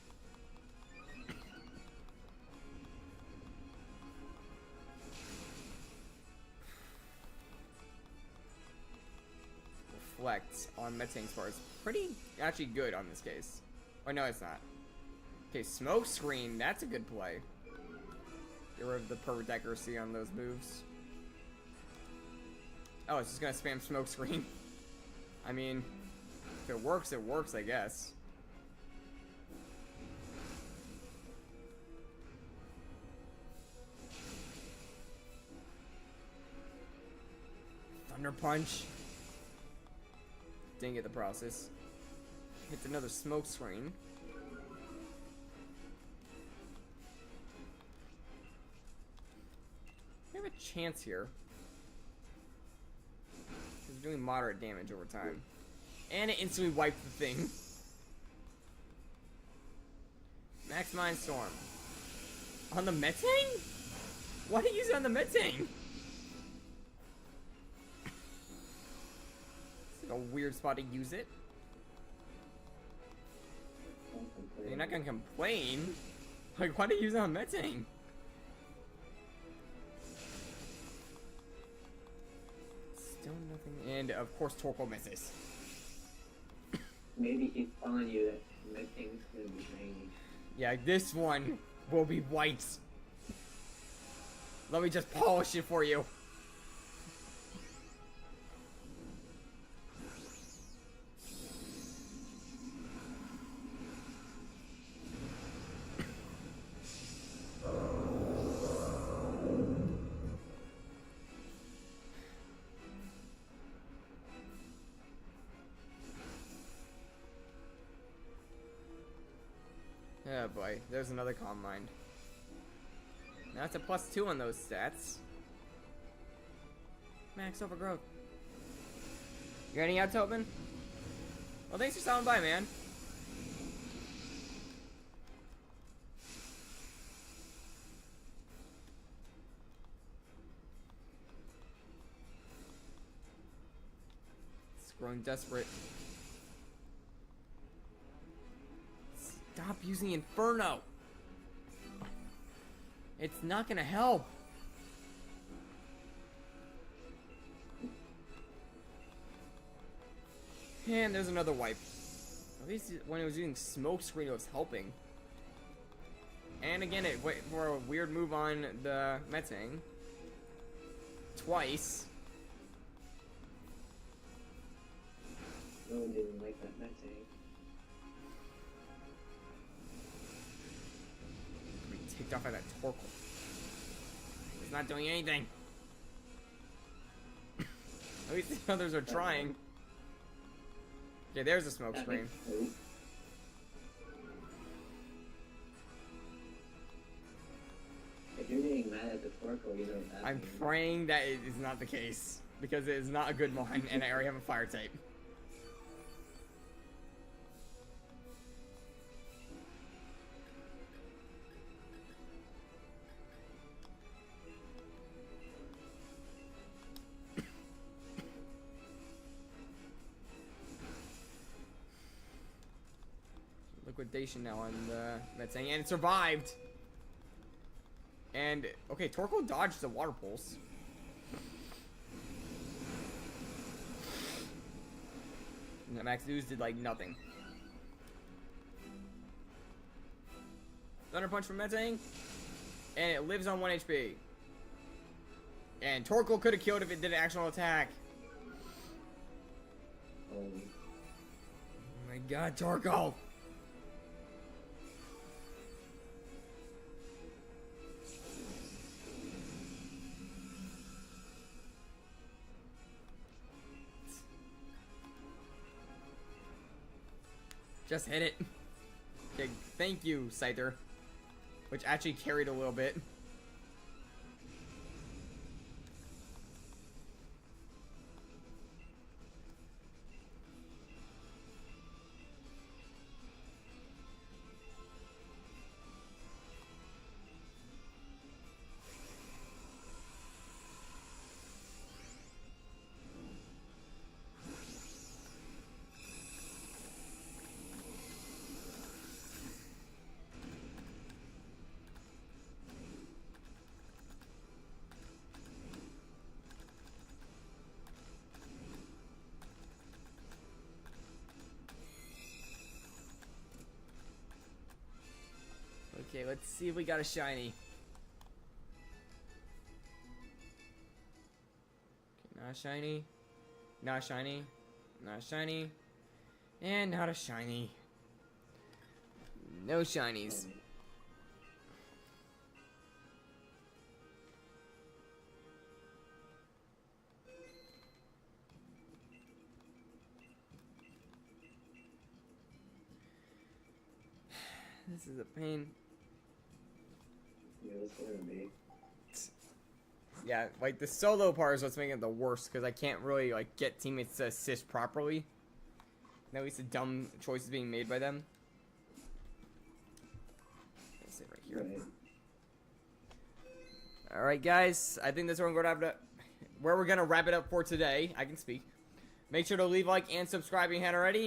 Reflect on Metang's part is pretty, actually good on this case. Or no, it's not. Okay, Smoke Screen, that's a good play. Get rid of the perfect accuracy on those moves. Oh, it's just gonna spam Smoke Screen. I mean, if it works, I guess. Thunder Punch. Didn't get the process. Hits another Smoke Screen. We have a chance here. It's doing moderate damage over time. And it instantly wiped the thing. Max Mind Storm. On the Metang? Why did you use it on the Metang? It's like a weird spot to use it. You're not gonna complain. Like, why did you use it on Metang? Still nothing. And of course, Torkoal misses. Maybe he's telling you that Metang's gonna be shiny. Yeah, this one will be white. Let me just polish it for you. Oh boy, there's another Calm Mind. Now it's a +2 on those stats. Max Overgrowth. You got any out, Tobin? Well, thanks for stopping by, man. It's growing desperate. Stop using Inferno. It's not gonna help. And there's another wipe. At least when it was using Smoke Screen, it was helping. And again, it went for a weird move on the Metang. Twice. No one didn't like that Metang. Kicked off by that Torkoal. It's not doing anything. At least the others are trying. Okay, there's a Smoke Screen. If you're getting mad at the Torkoal, you know that. I'm praying that it is not the case. Because it is not a good one, and I already have a fire type. liquidation now on the Metzing, and it survived. And okay, Torkoal dodged the water pulse. And Max News did like nothing. Thunder Punch from Metzing, and it lives on 1 HP. And Torkoal could have killed if it did an actual attack. Oh my god, Torkoal! Just hit it. Okay, thank you, Scyther. Which actually carried a little bit. Okay, let's see if we got a shiny. Okay, not a shiny. Not a shiny. Not a shiny. And not a shiny. No shinies. This is a pain. Yeah, that's what it'll be. Yeah, like the solo part is what's making it the worst because I can't really like get teammates to assist properly. And at least the dumb choices being made by them. Let's sit right here. Right. All right, guys. I think that's where we're gonna wrap it up for today. I can speak. Make sure to leave a like and subscribe if you haven't already.